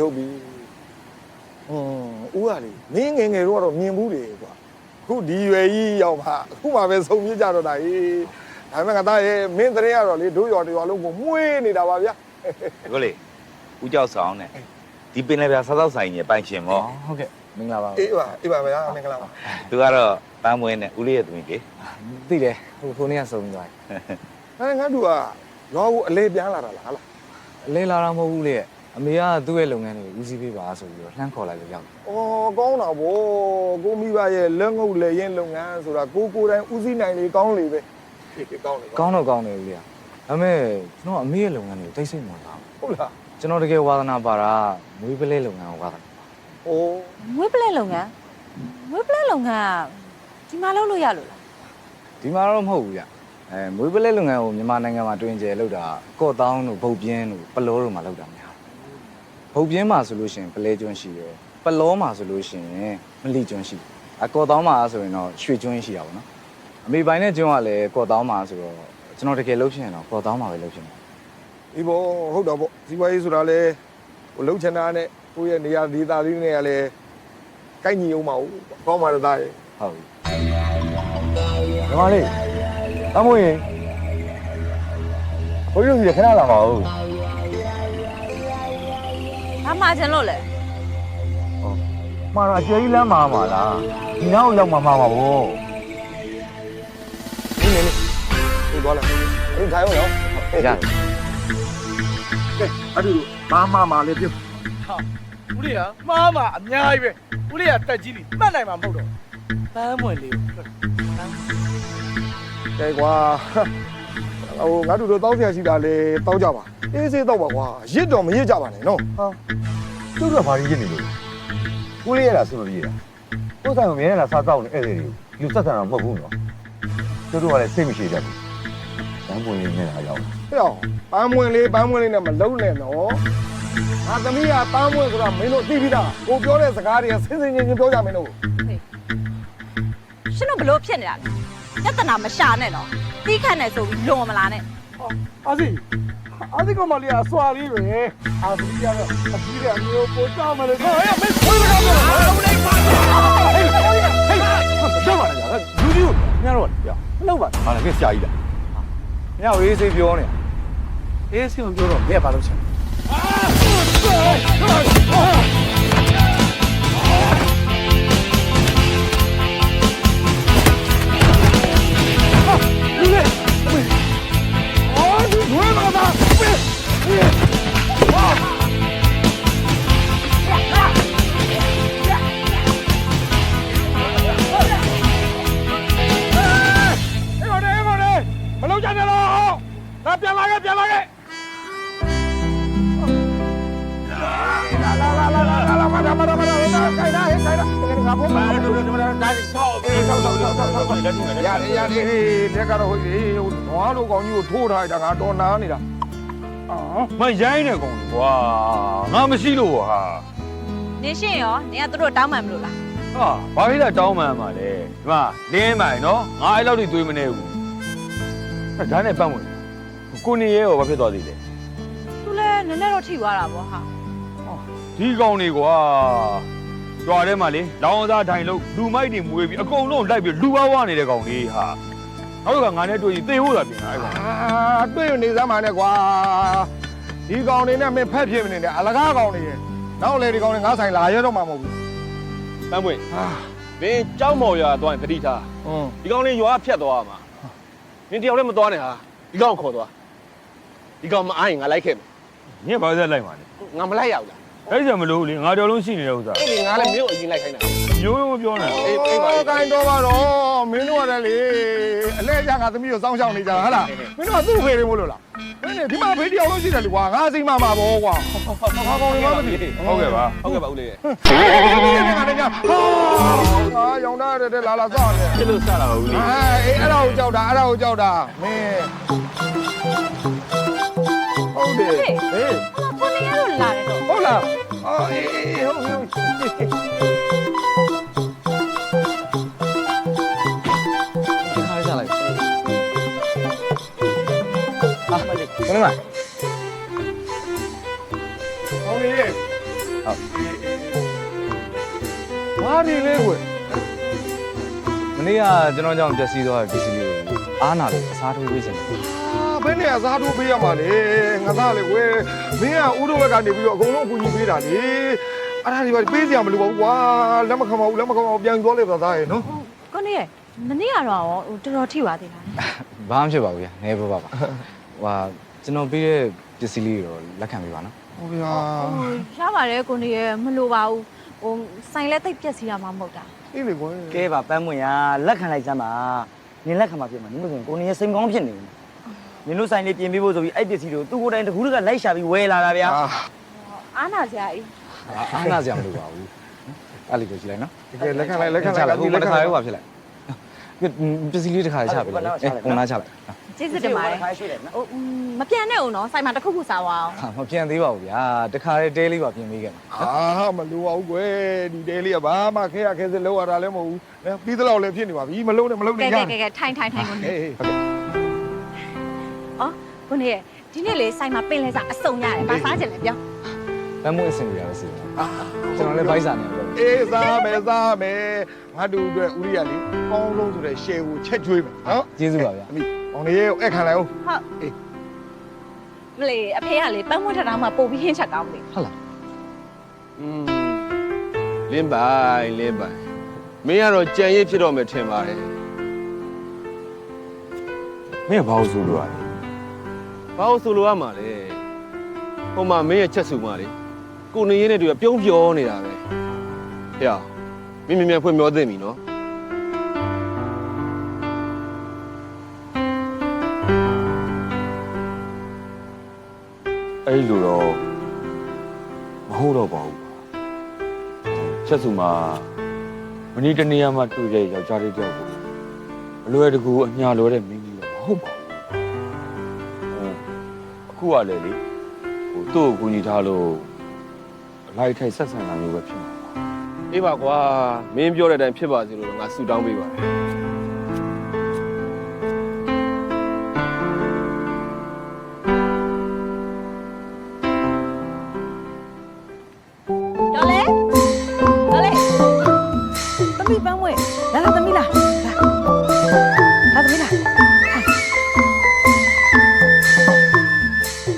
ဦးကလေမင်းငယ်ငယ်တော့မြင်ဘူးလေကွာအခုဒီရွယ်ကြီးရောက်မှအခုမှပဲစုံပြကြတော့တာဒါပေမဲ့ငါသားရဲ့မင်းတရေကတော့လေတို့ရွာလုံးကိုမွေးနေတာပါဗျာ ကိုလေးဦးကျော်ဆောင်နဲ့ဒီပင်လည်းဗျာစားတော့ဆိုင်ကြီးပိုင်ရှင်မော ဟုတ်ကဲ့မင်္ဂလာပါ အေးပါဗျာမင်္ဂလာပါ သူကတော့ ပန်းမွေးနဲ့ဦးလေးရဲ့သမီးလေ သိတယ်ဟိုနေ့ကစုံသွားတယ် ငါတို့ကရွာကိုအလဲပြန်လာတာလားဟာလား အလဲလာတာမဟုတ်ဘူးလေအမေကသူ့ရဲ့လုပ်ငန်းတွေဦးစီးပေးပါဆိုပြီးတော့လှမ်းခေါ်လိုက်လို့ရောက်တယ် ။အော်ကောင်းတာဗော။ကိုမိဘရဲ့လက်ငုပ်လက်ရင်လုပ်ငန်းဆိုတာကိုတိုင်းဦးစီးနိုင်လေကောင်းလေပဲ။ဖြစ်ကောင်းလေ ကောင်းတော့ကောင်းတယ်ဦးလေးကဒါပေမဲ့ကျွန်တော်အမေရဲ့လုပ်ငန်းတွေကိုသိစိတ်မှန်တာ ဟုတ်လား ကျွန်တော်တကယ်ဝါသနာပါတာမွေးပလဲလုပ်ငန်းကိုဝါသနာ ။အိုး မွေးပလဲလုပ်ငန်းကဒီမှာလုပ်လို့ရလို့လား ဒီမှာတော့မဟုတ်ဘူးဗျမွေးပလဲလုပ်ငန်းကိုမြန်မာနိုင်ငံမှာတွင်ကျယ်လုပ်တာကော့တောင်းတို့ဗုတ်ပြင်းတို့ပလောတို့မှာလုပ်တာများဗုတ်ပြင်းမှာဆိုလို့ရှိရင်ပလဲကျွန်းရှိတယ်ပလောမှာဆိုလို့ရှိရင်မလိကျွန်းရှိတယ်ကော့တောင်းမှာဆိုရင်တော့ရွှေကျွန်းရှိတာပေါ့နော်အမေပိုင်းနဲ့ကျွန်းကလည်းကော့တောင်းမှာဆိုတော့ကျွန်တော်တကယ်လုပ်ဖြစ်ရင်တော့ကော့တောင်းမှာပဲလုပ်ဖြစ်မှာ ။ဒီဗောဟုတ်တော့ဗော။စီးပွားရေးဆိုတာလေဟိုလှုပ်ချင်တာနဲ့ကိုယ့်ရဲ့နေရာဒေသလေးနဲ့ကလည်းကိုက်ညီအောင်မဟုတ်။ကောင်းပါတော့သားရဲ့ ဟုတ်ပြီ ညီမလေးတမွေးရင်ဘိုးတို့စီခဏလာပါဦး ဘာမှချင်လို့လဲ မှာတော့အကျွေးကြီးလမ်းမှာပါလားဒီနောက်ရောက်မှာပါဗော ။ဒီသွားလိုက်။ဒီထိုင်အောင်နော် ရတယ် ။ကဲအဲ့ဒီဘာမှလည်းပြုတ် ဟာဦးလေးကမှားမှာအများကြီးပဲဦးလေးကတက်ကြီးလीမှတ်နိုင်မှာမဟုတ်တော့ပန်းမွေလေးကို ။ကဲကွာ။ဟိုငါတို့တောင်းဆရာရှိတာလေတောင်းကြပါ။အေးစေးတော့ပါကွာ။ရစ်တော့မရစ်ကြပါနဲ့နော်။ ဟာသူတို့ကဘာကြီးရနေလို့ကိုလေးရတာဆိုလို့ရတာကိုဆိုင်ကိုမြင်ရတာစားတော့နေဧည့်သည်တွေကိုယူဆက်ဆံတာမဟုတ်ဘူးနော်သူတို့ကလည်းစိတ်မရှိကြဘူးတန်းပွင့်လေးနေတာရောက် ဟဲ့အောင်ပန်းမွင်လေးနဲ့မလုံးနဲ့နော်ငါသမီးကပန်းမွင်ဆိုတာမင်းတို့သိပြီးသားကိုပြောတဲ့စကားတွေကစင်စင်ချင်းချင်းပြောကြမင်းတို့ ရှင်တို့ဘလို့ဖြစ်နေတာလဲပြဿနာမရှာနဲ့နော်တီးခတ်နေဆိုပြီးလွန်မလာနဲ့ အာစီကမလေးအစွာလေးပဲအာစီကတော့အကြီးရမျိုးပို့ကြမလို့ဟဲ့မင်းခွေးစကားပြောတာဦးလေးပါဟေးတော့ပါလားလူကြီးညတော့ရလောက်ပါဟာလည်းဆရာကြီးလား ညဝေးစိတ်ပြောနေ အေးစီမပြောတော့ဘယ်ဘာလို့ချင် မလုံးကြနဲ့တော့ငါပြန်လာခဲ့လာမငါဘုံမှာဒါဆောက်ပြီးဆောက်ရတယ်လက်ကတော့ဟိုနွားလိုကောင်ကြီးကိုထိုးထားတာငါတော်နာနေတာ မရိုင်းနေကုန်လေကွာငါမရှိလို့ဟာ နင်ရှင်ရောနင်ကသူတို့တောင်းမှန်မလို့လား ဟာဘာဖြစ်လဲတောင်းမှန်ပါလဲဒီမှာလင်းမိုင်နော်ငါအဲ့လောက်ထိသွေးမနေဘူးဒါနဲ့ပတ်ဝင်ကိုနေရဲရောဘာဖြစ်သွားသေးလဲ သူလည်းနည်းနည်းတော့ထိသွားတာပေါ့ဟာ ဒီကောင်တွေကွာကြွားထဲမှာလေလောင်းစားထိုင်လို့လူမိုက်တွေမွေးပြီးအကုန်လုံးလိုက်ပြီးလူဝဝနေတဲ့ကောင်လေးဟာနောက်ကငါနဲ့တွေ့ရင်သေဖို့သာပြင်တာအဲ့ကောင် တွေ့နေစမ်းပါနဲ့ကွာဒီကောင်တွေနဲ့မင်းဖက်ဖြစ်မနေနဲ့အလကားကောင်တွေနောက်လေဒီကောင်တွေငါဆိုင်လာရတော့မှမဟုတ်ဘူး တန်းပွင့်မင်းကြောက်မော်ရွာသွားရင်တတိထားဒီကောင်လေးရွာဖြတ်သွားမှာမင်းတယောက်လည်းမသွားနဲ့ဟာဒီကောင်ခေါ်သွားဒီကောင်မအားရင်ငါလိုက်ခဲ့မယ် ညဘာသက်လိုက်ပါလဲ ငါမလိုက်ရဘူးလား အဲ့ဒါမလို့လေငါတော်လုံးရှိနေတဲ့ဥစ္စာ အဲ့ဒီငါလည်းမင်းကိုအရင်လိုက်ခိုင်းတာ ရိုးရိုးပြောနေ အေးအေးပါ ကိုင်းတော့ပါတော့မင်းတို့ကလည်းအလဲကြငါသမီးကိုစောင်းရှောက်နေကြတာဟာလားမင်းတို့ကသူ့ဖေတွေမို့လို့လားမင်းဒီမှာဖေးတယောက်လုံးရှိတယ်လေကွာငါစိမ့်မှာပါဘောကွာဘာကောင်တွေမှမသိ ဟုတ်ကဲ့ပါ ဟုတ်ကဲ့ပါဦးလေး ငါရောင်တာတဲ့လာစောင့်နေ ဖြစ်လို့စတာပါဦးလေ အေးအဲ့ဒါကိုကြောက်တာမင်းဟုတ်တယ်ဟေး ကိုနေရလို့လာတယ်တော့ ဟုတ်လားအေးဟုတ် ခါရကြလိုက် ခဏမ ဟုတ်ပြီ ဟုတ်ပြီဘာဒီလဲကွ မနေ့ကကျွန်တော်ကြောင့်ပျက်စီးသွားတဲ့ပစ္စည်းလေးကိုအားနာလို့အစားထိုးပေးချင်တယ် ဘယ်နဲ့အစားထိုးပေးရမှာလဲငါသားလေကွယ်မင်းကဥဒုဘက်ကနေပြီးတော့အကုန်လုံးအကူကြီးပေးတာလေအဲ့ဒါဒီပါပေးစရာမလိုပါဘူးကွာလက်မခံပါဘူးပြန်သွားလေသားသားရဲ့နော် ကို ကိုနေမနေ့ကတော့တော်တော်ထိပါသေးလား ဘာမှဖြစ်ပါဘူးဗျာနေပါပါဟိုကျွန်တော်ပြီးတဲ့ပစ္စည်းလေးတော့လက်ခံပေးပါနော် ဟုတ်ဗျာ ရပါတယ်ကိုနေရမလိုပါဘူးဆိုင်လဲတိတ်ပြက်စီတာမှမဟုတ်တာ အေးလေကွယ် ကဲပါပန်းမွင်ရလက်ခံလိုက်စမ်းပါနင်လက်ခံမှာဖြစ်မှာနင်မဆိုရင်ကိုနေရစိတ်ကောင်းဖြစ်နေတယ်နင်တို့ဆိုင်လေးပြင်ပေးဖို့ဆိုပြီးအဲ့ပစ္စည်းတွေကိုသူ့ကိုယ်တိုင်တကူးတကလိုက်ရှာပြီးဝယ်လာတာဗျာ အားနာစရာကြီး အားနာစရာမလိုပါဘူးအဲ့လေးကိုကြည့်လိုက်နော် ကဲလက်ခံလိုက် ဟိုတစ်ခါရောပါဖြစ်လိုက်ပစ္စည်းလေးတစ်ခါချပေးလိုက်ခုနချလိုက် ကျေးဇူးတင်ပါတယ်မပြန်နဲ့ဦးနော်ဆိုင်မှာတစ်ခုခုစားပါအောင် မပြန်သေးပါဘူးဗျာတစ်ခါလေးတဲလေးပါပြင်ပေးခဲ့မှာ မလိုပါဘူးကွယ်ဒီတဲလေးကဘာမှခဲရခဲစလောက်ရတာလည်းမဟုတ်ဘူးပြီးသလောက်လည်းဖြစ်နေပါပြီမလုံးနဲ့မလုံးနဲ့ရ ကဲထိုင်ကိုနေကိုနေဒီနေ့လေဆိုင်မှာပင်လဲစားအစုံရတယ်ဘာစားချင်လဲပြော လမ်းမွေးအဆင်ပြေရပါစေကျွန်တော်လည်းဗိုက်စာနေတော့ အေးစားမယ်ငါတို့အတွက်ဦးရိယလေးကောင်းဆုံးဆိုတဲ့ share ကိုချက်ကျွေးမယ်နော် ကျေးဇူးပါဗျာ အမိအောင်လေးကိုအဲ့ခံလိုက်အောင် ဟုတ်မလေးအဖေကလေပန်းမွှတ်ထထောင်မှာပို့ပြီးဟင်းချက်ကောင်းလေ ဟုတ်လား လင်းပိုင်မင်းကတော့ကြံရည်ဖြစ်တော့မယ်ထင်ပါတယ်မင်းကဘာလို့ဆိုလို့ရလဲဘာလို့ဆိုလို့ရမှာလဲဟိုမှာမင်းရဲ့ချက်စုမှာလေကိုနေရင်းနဲ့တူပြုံးပြောနေတာပဲဟဲ့မင်းမြန်ဖွင့်ပြောသိပြီနော် အဲ့လိုတော့မဟုတ်တော့ပါဘူးချက်စုမှာမနေ့တနေ့မှတွေ့တဲ့ယောက်ျားလေးတယောက်ကိုအလွယ်တကူအညာလွယ်တဲ့မင်းကြီးတော့မဟုတ်ပါဘူးအခုကလည်းလေသူ့ကိုကူညီထားလို့အလိုက်ထိုက်ဆက်ဆံတာမျိုးပဲဖြစ်မှာပါ အေးပါကွာမင်းပြောတဲ့အတိုင်းဖြစ်ပါစေလို့ငါဆုတောင်းပေးပါတယ် တော်လေသမီးပန်းမွေလာသမီးလာသမီးလာ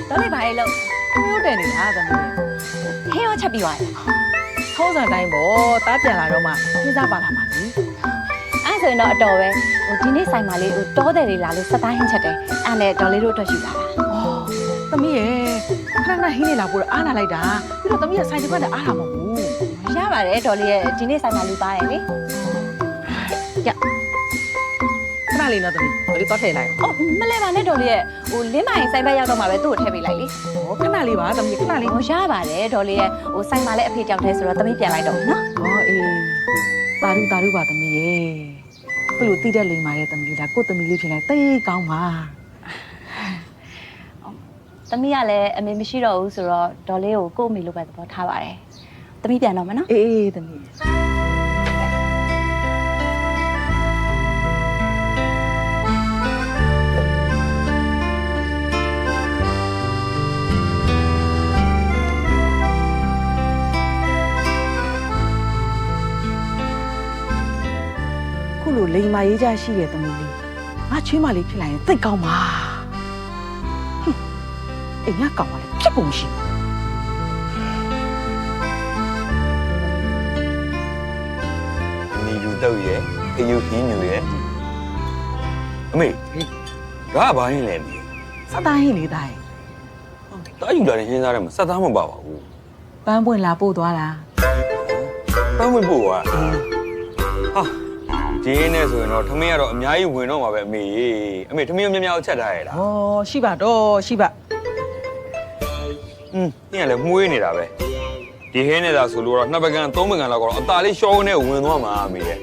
တော်လေဘာလဲလို့ မျိုးတယ်နေတာသမီး ဟင်းရောချက်ပြီးသွားတယ် ထုံးစံတိုင်းပေါ့တားပြန်လာတော့မှခင်းစားပါလာပါကြီး အဲ့ဆိုရင်တော့အတော်ပဲဒီနေ့ဆိုင်မှာလေးတောတယ်တွေလာလို့စတိုင်းဟင်းချက်တယ်အဲ့နဲ့တော်လေးတို့အတွက်ယူလာတာ သမီးရဲ့ခဏခဏဟင်းနေလာပို့တော့အားနာလိုက်တာပြီးတော့သမီးကဆိုင်တစ်ခွက်တည်းအားနာမဟုတ်ဘူး ရပါတယ်တော်လေးရဲ့ဒီနေ့ဆိုင်မှာလူပါတယ်လေ ခဏလေးနော်သမီးတော်လေးတော့ထည့်လိုက် အော်မလဲပါနဲ့တော်လေးရဲ့လင်းမိုင်ဆိုင်ဘက်ရောက်တော့မှပဲသူ့ကိုထည့်ပေးလိုက်လေ ခဏလေးပါသမီးခဏလေး ရပါတယ်တော်လေးရဲ့ဆိုင်မှာလည်းအဖေကြောက်တယ်ဆိုတော့သမီးပြန်လိုက်တော့နော် ဟောအေးတာရုပါသမီးရဲ့ခုလိုတိတဲ့လိမ်ပါတဲ့သမီးလေးဒါကိုသမီးလေးဖြစ်လိုက်တိတ်ကောင်းပါ သမီးကလည်းအမေမရှိတော့ဘူးဆိုတော့ဒေါ်လေးကိုကို့အမေလိုပဲသဘောထားပါတယ်သမီးပြန်တော့မယ်နော် အေးသမီး ခုလိုလိမ်မာရေးကြရှိတဲ့သမီးလေးငါချွေးမလေးဖြစ်လာရင်သိတ်ကောင်းပါအေးငါကောင်းပါလေဖြစ်ကုန်ရှိ နီလူတော့ရဲ့အယူခင်းညူရဲ့အမေဒါကဘာရင်းလဲမီ စသားဟင်းလေးတိုင်း တားယူလာတဲ့ဟင်းစားထဲမှာစက်သားမပါပါဘူး ပန်းပွင့်လာပို့သွားတာ ပန်းဝင်ပို့ဟာဒီနဲ့ဆိုရင်တော့ထမင်းကတော့အများကြီးဝင်တော့မှာပဲအမေထမင်းများများချက်ထားရလား ဩရှိပါတော့ရှိပါ ညကလည်းမှုေးနေတာပဲဒီဟင်းနေတာဆိုလို့တော့နှစ်ပကံသုံးပကံလောက်ကတော့အตาလေးရှောင်းနဲ့ဝင်သွားမှာအမေရဲ့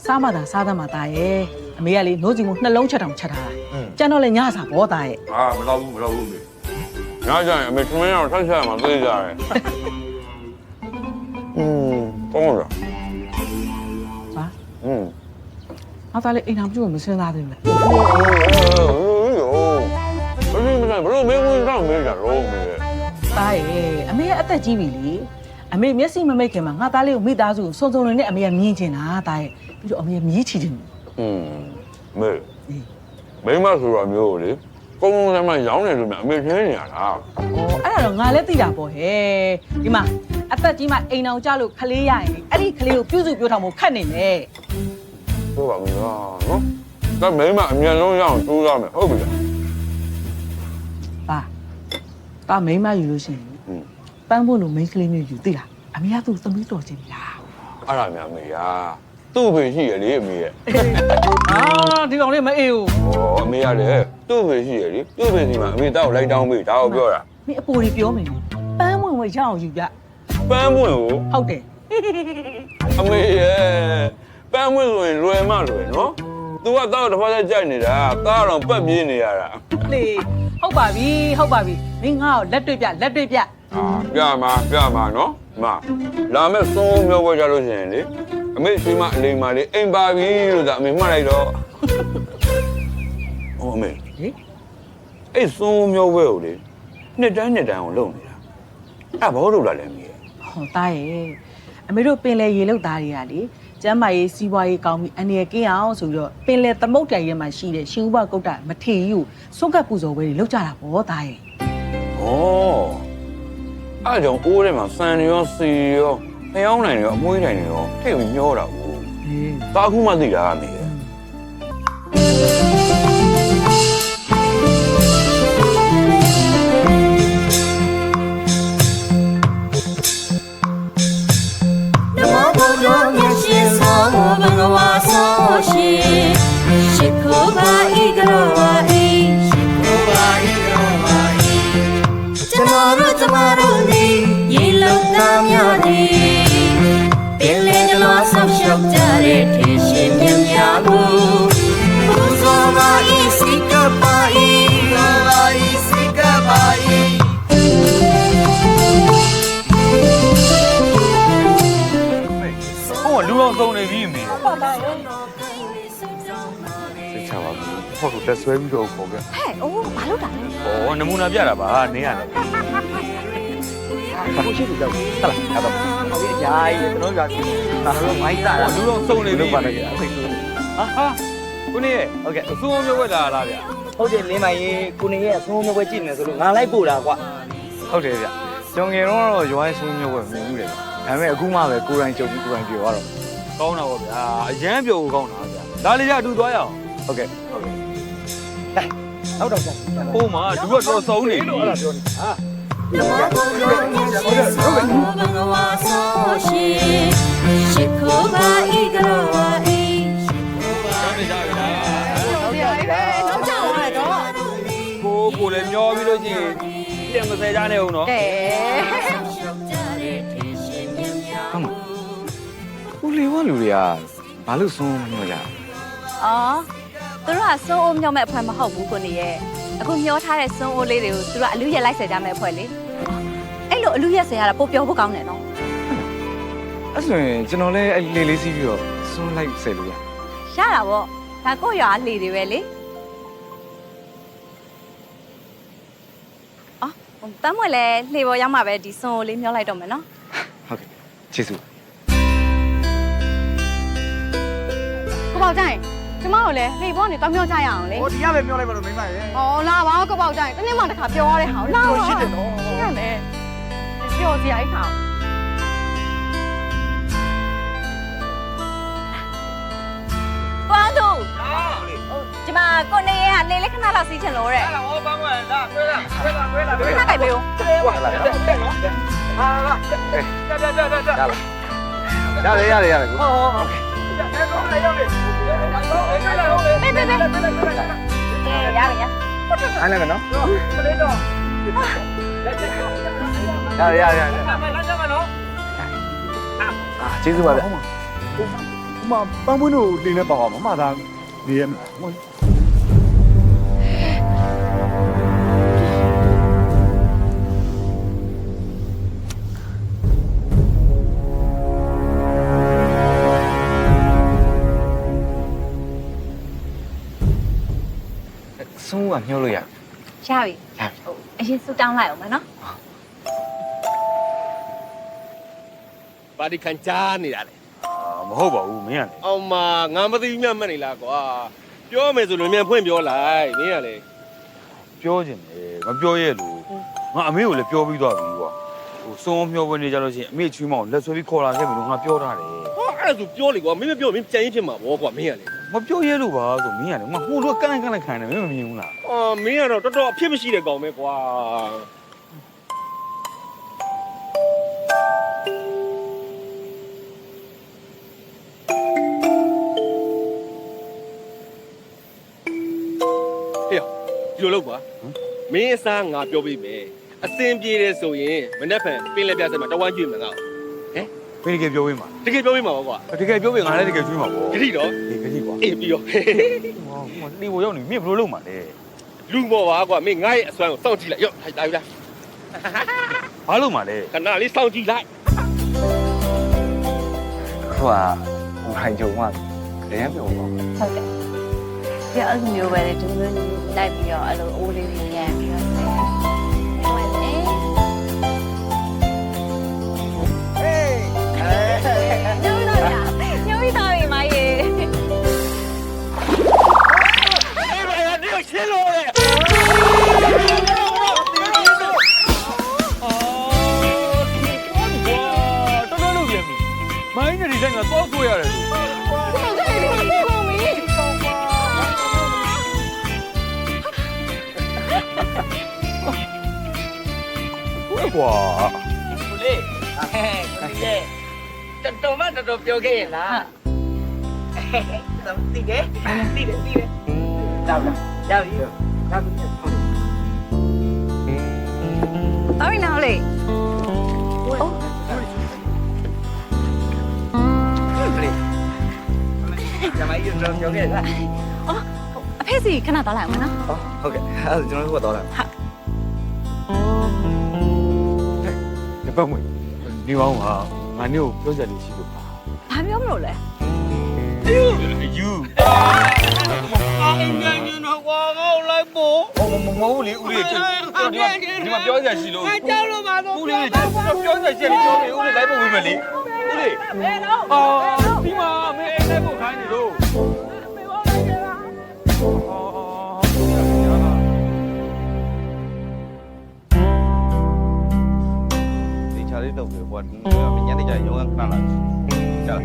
စားမသာစားသမှာတာရဲ့အမေကလေနိုးစီကိုနှလုံးချက်တောင်ချက်ထားတာကျန်တော့လေညစာဘောတာရဲ့ မတော့ဘူးမေညကျရင်အမေထမင်းတော့ဆက်ချက်မှာသိကြတယ်ကောင်းလား ဟာသားလေးအိမ်ထောင်ပြုတ်မစင်းသားသေးဘူး ဘလို့မင်းဝင်တော့မင်းကြတော့မေ တာရဲ့အမေကအသက်ကြီးပြီလေအမေမျက်စိမမိတ်ခင်မှာငါသားလေးကိုမိသားစုစုံစုံလင်နဲ့အမေကမြင်ချင်တာတာရဲ့ပြီးတော့အမေကမြည်ချီတယ် မေမဆိုတော့မျိုးလေကုန်းကုန်းဆမ်းဆမ်းရောင်းနေလို့မြအမေချင်းနေရတာ အဲ့ဒါတော့ငါလည်းသိတာပေါ့ဟဲ့ဒီမှာအသက်ကြီးမှအိမ်အောင်ကြလို့ခလေးရရင်အဲ့ဒီခလေးကိုပြုစုပြောထောင်ဖို့ခတ်နေမယ် ပြောပါမယ်နော်ဒါမိမအမြန်ဆုံးရအောင်ကြိုးစားမယ်ဟုတ်ပြီလား ပါမိန်းမယူလို့ရှိရင်ပန်းဖို့လို့မိန်းကလေးမျိုးယူသိလားအမေကသူ့သမီးတော်ချင်းလား အဲ့ဒါများအမေရာသူ့ဖေရှိရလေအမေရဲ့ အာဒီကောင်လေးမအေးဘူး ဟောအမေရလေသူ့ဖေရှိရလေသူ့ဖေစီမှာအမေတောက်လိုက်တောင်းပေးဒါကိုပြောတာ မင်းအပေါ်ကြီးပြောမယ်ပန်းဝင်ဝင်ရအောင်ယူပြ ပန်းပွင့်ကို ဟုတ်တယ် အမေရဲ့ပန်းပွင့်ဆိုရင်လွယ်မလွယ်နော် तू ကတောက်တစ်ဖက်သက်ကြိုက်နေတာတားတော့ပတ်ပြေးနေရတာ လေဟုတ်ပါပြီမင်းငါ့ကိုလက်တွေ့ပြ ပြမှာနော်မလာမဲ့စုံမျိုးပဲကြလို့ရှိရင်လေအမေဆွေးမအလိမ်မာလေးအိမ်ပါပြီလို့သာအမေမှတ်လိုက်တော့ဟောအမေ ဟေး အဲ့စုံမျိုးပဲကိုလေနှစ်တိုင်းကိုလုံနေတာအဲ့ဘာလို့လာလဲမီး ဟောတားရဲ့အမေတို့ပင်လေရေလောက်သားတွေကလေကျမ်းမာရေးစီးပွားရေးကောင်းပြီးအနေရကင်းအောင်ဆိုပြီးတော့ပင်လေသမုတ်တိုင်ရဲမှာရှိတဲ့ရှင်ဥပကုတ်တာမထေကြီးကိုစွန့်ကပ်ပူဇော်ပွဲတွေလုပ်ကြတာပေါ့တားရဲ့ ဩအဲ့ကြောင့်အိုးထဲမှာစံရောစီရောဖျောင်းနိုင်ရောအမွှေးနိုင်ရောထိတ်မျောတာဘူး ဟေး ဒါအခုမှသိတာအမေ နမောဘုရားမြတ်ရှင်သောဘဂဝါသောရှင်ရှိခိုးပါဤကရောပါဤရှိခိုးပါဤကရောပါဤကျွန်တော်တို့ကျမတို့နေရေလုံးသားများသည်ပင်လေကလောဆောက်ရှောက်ကြတဲ့ထေရှင်မြတ်များကိုဘုရားပါဤစိကပါဤပါဤစိကပါဤ ဟိုကလူအောင်စုံနေပြီအမေ ပါတာရဲ့ သိချပါဘူးဟိုတက်ဆွဲပြီးတော့ပေါ့ဗျ ဟဲ့အိုးဘာလို့တာလဲ ဩနမူနာပြတာပါနင်းရတယ် ကိုရှိသူကြောက်ဟုတ်လားအဲ့တော့ဟုတ်ပြီကြာကြီးကျွန်တော်ကဒါတော့မိုင်းတာ လူအောင်စုံနေပြီ ပါလိုက်ရအောင် ဟာကိုနေရဲ့ဟုတ်ကဲ့အစိုးမျိုးဝက်လာလားဗျ ဟုတ်တယ်လင်းမကြီးကိုနေရဲ့သုံးမျိုးပဲကြည့်နေဆိုလို့ငါလိုက်ပို့တာကွာ ဟုတ်တယ်ဗျကျွန်ငယ်တော့ရွာရေးဆုံးမျိုးပဲမြင်ဘူးတယ်ဒါပေမဲ့အခုမှပဲကိုယ်တိုင်ကြုံပြီးကိုယ်တိုင်ပြောတော့ ကောင်းတာပေါ့ဗျာအရန်ပြောကောင်းတာဗျာဒါလေးရအတူသွားရအောင် ဟုတ်ကဲ့ ဟုတ်တော့ကြာ ဟိုမှာလူကတော်စုံနေပြီ အဲ့ဒါပြောနေဟာ နမောဘုရားမြတ်ရှင်သောဘဂဝါသောရှင်ရှိခိုးပါဤကရောပါဤရှိခိုးပါ ကြောင်းနေကြပြီလား ဟုတ်တယ်ပဲတော့ကြောက်ရတယ်တော့ ကိုလည်းမျောပြီးလို့ချင်းပြန်မဆဲကြနဲ့ဦးနော် ကဲ ဦးလေးဝလူတွေကဘာလို့ဆုံးမလို့ကြ အော်သူတို့ကစွန်းအိုးမျောမဲ့အဖွဲ့မဟုတ်ဘူးကိုနေရဲ့အခုမျောထားတဲ့စွန်းအိုးလေးတွေကိုသူတို့ကအလူရက်လိုက်ဆယ်ကြမဲ့အဖွဲ့လေအဲ့လိုအလူရက်ဆယ်ရတာပိုပြောဖို့ကောင်းတယ်နော် အဲ့ဆိုရင်ကျွန်တော်လည်းအဲ့လေးလေးစီးပြီးတော့ဆုံးလိုက်ဆယ်လို့ရ ရတာပေါ့ဒါကိုယ့်ရွာလှေတွေပဲလေအော်တမ်းမွေလည်းလှေပေါ်ရောက်မှပဲဒီစွန်းအိုးလေးမျောလိုက်တော့မယ်နော် ဟုတ်ကဲ့ကျေးဇူး ကိုပေါက်ကြရင်ကျမတို့လည်းလှေပေါ်နေတော့မျောကြရအောင်လေ ဟိုဒီရပဲပြောလိုက်ပါတော့မိမရဲ့ ။အော်လာပါကိုပေါက်ကြရင်တနေ့မှတစ်ခါပြောရတဲ့ဟာလာပါရှိတယ်နော်။ရှိရမယ်။ပြောစရာအိတ်ဟာ။ကွမ်းသူ။ကျမကိုနေရနေလေးခဏလောက်စီးချင်လို့တဲ့။ ဟောပန်းဝင်လာခွဲလာ ခဏကြိုက်ပေးဦး ဟွာလာဟာလာရတယ်ကို ။ပေးပေးပေး။ရပြီရ။ အားလည်းမနော်ရကျေးဇူးပါဗျဟိုမှာပန်းပွင့်တို့လင်းနေပါအောင်မမသားနေရဆုံးကမျောလို့ရ ရပြီ။အရင်စူတောင်းလိုက်အောင်မနော် ပါဒီခံချားနေတာလေ မဟုတ်ပါဘူးမင်းကလေ အောင်မငါမသိမြတ်မနေလားကွာပြောမယ်ဆိုလို့မြန်ဖွင့်ပြောလိုက်မင်းကလေ ပြောချင်တယ်မပြောရဲလို့ငါအမေကိုလည်းပြောပြီးသွားပြီကွာဟိုစုံမျောပွဲနေကြလို့ရှိရင်အမေချွေးမအောင်လက်ဆွဲပြီးခေါ်လာခဲ့ပြီလို့ငါပြောထားတယ် အဲ့ အဲ့ဒါဆိုပြောလေကွာမင်းမပြောမင်းကြံရင်ဖြစ်မှာဗောကွာမင်းကလေ မပြောရဲလို့ပါဆိုမင်းရတယ်မဟိုလိုကန့်လိုက်ခံတယ်မင်းမမြင်ဘူးလား အော်မင်းကတော့တော်တော်အဖြစ်မရှိတဲ့ကောင်ပဲကွာဟေ့ဒီလိုလုပ်ကွာမင်းအစားငါပြောပေးမယ်အစင်ပြေတယ်ဆိုရင်မနေ့ဖန်ပင်လက်ပြဆက်မှာတဝမ်းကျွေးမှာငါ့ဟဲ့ ဘယ်တကယ်ပြောပေးမှာ တကယ်ပြောပေးမှာပေါ့ကွာ တကယ်ပြောပေးငါလည်းတကယ်ကျွေးမှာပေါ့ ခရီးတော့ ဒီခရီးကွာ အေးပြီးတော့ ဟိုတီဘိုရောက်နေမင်းဘယ်လိုလုပ်မှာလဲ လူမော်ပါကွာမင်းငါ့ရဲ့အစွမ်းကိုစောင့်ကြည့်လိုက်ရော့ထိုင်တာယူလား ဘာလုပ်မှာလဲ ခဏလေးစောင့်ကြည့်လိုက် ခုကဟိုဟိုင်ကြုံကလည်းပြောပါ ဟုတ်တယ်ပြအဲ့လိုမျိုးပဲလေဒီလိုလိုက်ပြီးတော့အဲ့လိုအိုးလေးတွေရမ်းပြီးတော့ဆက်ဟုတ်တယ် ညိုးတော့ရညိုးပြီးတော့ပြီမရေ အေးပါရနေရှင်းလို့လေမိုင်းနဲ့ဒီဆိုင်ကတော့ဆွဲရတယ်လို့ဟုတ်ကွာ ကိုလေးကိုလေးတော်တော်ပြောခဲ့ရင်လားသိတယ်ရောက်ပြီ တော်ပြီနော်လေ ကျမကြီးတော့ပြောခဲ့လား အော်အဖေစီခဏသွားလိုက်အောင်နော် ဟုတ်ကဲ့အဲ့ဒါကျွန်တော်တို့ကတော့လာ ဒီပတ်မွေဒီပေါင်းကငါမျိုးပြောစရာလေးရှိလို့ပါ ဘာပြောမလို့လဲ ယူ အာအင်းညညတော့ကွာငါ့ကိုလိုက်ပို့ မဟုတ်လေဦးလေးဒီမှာပြောစရာရှိလို့ ကြောက်လို့ပါတော့ ဦးလေးပြောစရာရှိတယ်ပြောနေဦးလေးလိုက်ဖို့ဝင်မယ်လေဦးလေး ဘယ်တော့ ဒီမှာမင်းအိမ်လိုက်ဖို့ခိုင်းနေလို့ ဒီချာလေးတော့ပြောကွာမညနေကျရုံးကခဏလာကြာ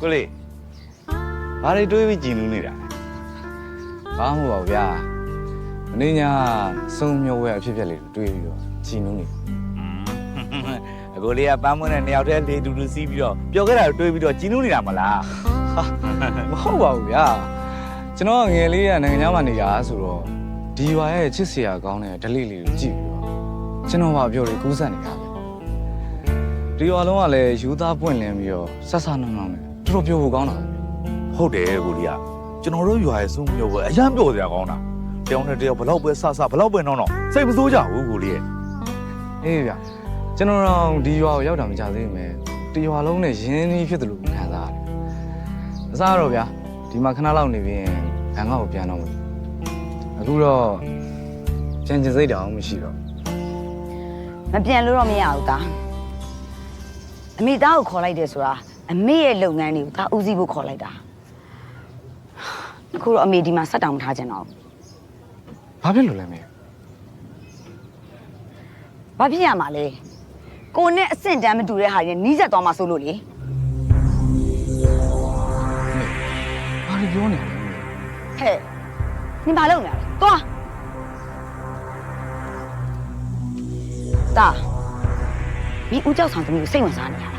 ကိုလေးဘာတွေတွေးပြီးကြည်နူးနေတာ ဘာမှမဟုတ်ပါဘူးဗျာမင်းညာစုံမျိုးဝဲအဖြစ်ဖြစ်လေးတွေးပြီးတော့ကြည်နူးနေ အကိုလေးကပန်းမွန်းနဲ့နှစ်ယောက်တည်းလေတူတူစီးပြီးတော့ပျော်ခဲ့တာတွေးပြီးတော့ကြည်နူးနေတာမလား မဟုတ်ပါဘူးဗျာကျွန်တော်ငယ်လေးကနိုင်ငံခြားမှာနေတာဆိုတော့ဒီရွာရဲ့ချစ်စရာကောင်းတဲ့ဓလေ့လေးကိုကြည့်ပြီးတော့ကျွန်တော်ဘာပြောလဲကူးစက်နေတာပဲဒီရွာလုံးကလည်းယူသားပွင့်လင်းပြီးတော့ဆက်ဆာနှောင်းနှောင်းနဲ့တော်တော်ပြောဖို့ကောင်းတာပဲ ဟုတ်တယ်ကိုလေးကကျွန်တော်တို့ရွာရဲ့စုံမျိုးပဲအရန်ပျော်စရာကောင်းတာတယောက်နဲ့တယောက်ဘလောက်ပဲဆဆဘလောက်ပဲတော့စိတ်မစိုးကြဘူးကိုလေးရဲ့ အေးဗျာကျွန်တော်တော့ဒီရွာကိုရောက်တာမကြသေးဘူးမယ်ဒီရွာလုံးနဲ့ရင်းနှီးဖြစ်တယ်လို့ခံစားရတယ်အစားတော့ဗျာဒီမှာခဏလောက်နေပြီးဘန်ကောက်ကိုပြန်တော့မယ်အခုတော့ပြန်ကျင်စိတ်တောင်မရှိတော့ မပြန်လို့တော့မရဘူးသားအမေသားကိုခေါ်လိုက်တယ်ဆိုတာအမေရဲ့လုပ်ငန်းတွေကိုသားဦးစီးဖို့ခေါ်လိုက်တာအခုတော့အမေဒီမှာစက်တောင်မထားချင်တော့ ဘာဖြစ်လို့လဲမေ ဘာဖြစ်ရမှာလဲကိုနဲ့အဆင့်တန်းမတူတဲ့ဟာတွေနီးစပ်သွားမှာဆိုလို့လေ ဘာလို့ပြောနေလဲ ဟဲ့နင်ဘာလုပ်နေလဲသွားတာဒီဦးကျောက်ဆောင်သမီးကိုစိတ်ဝင်စားနေရလား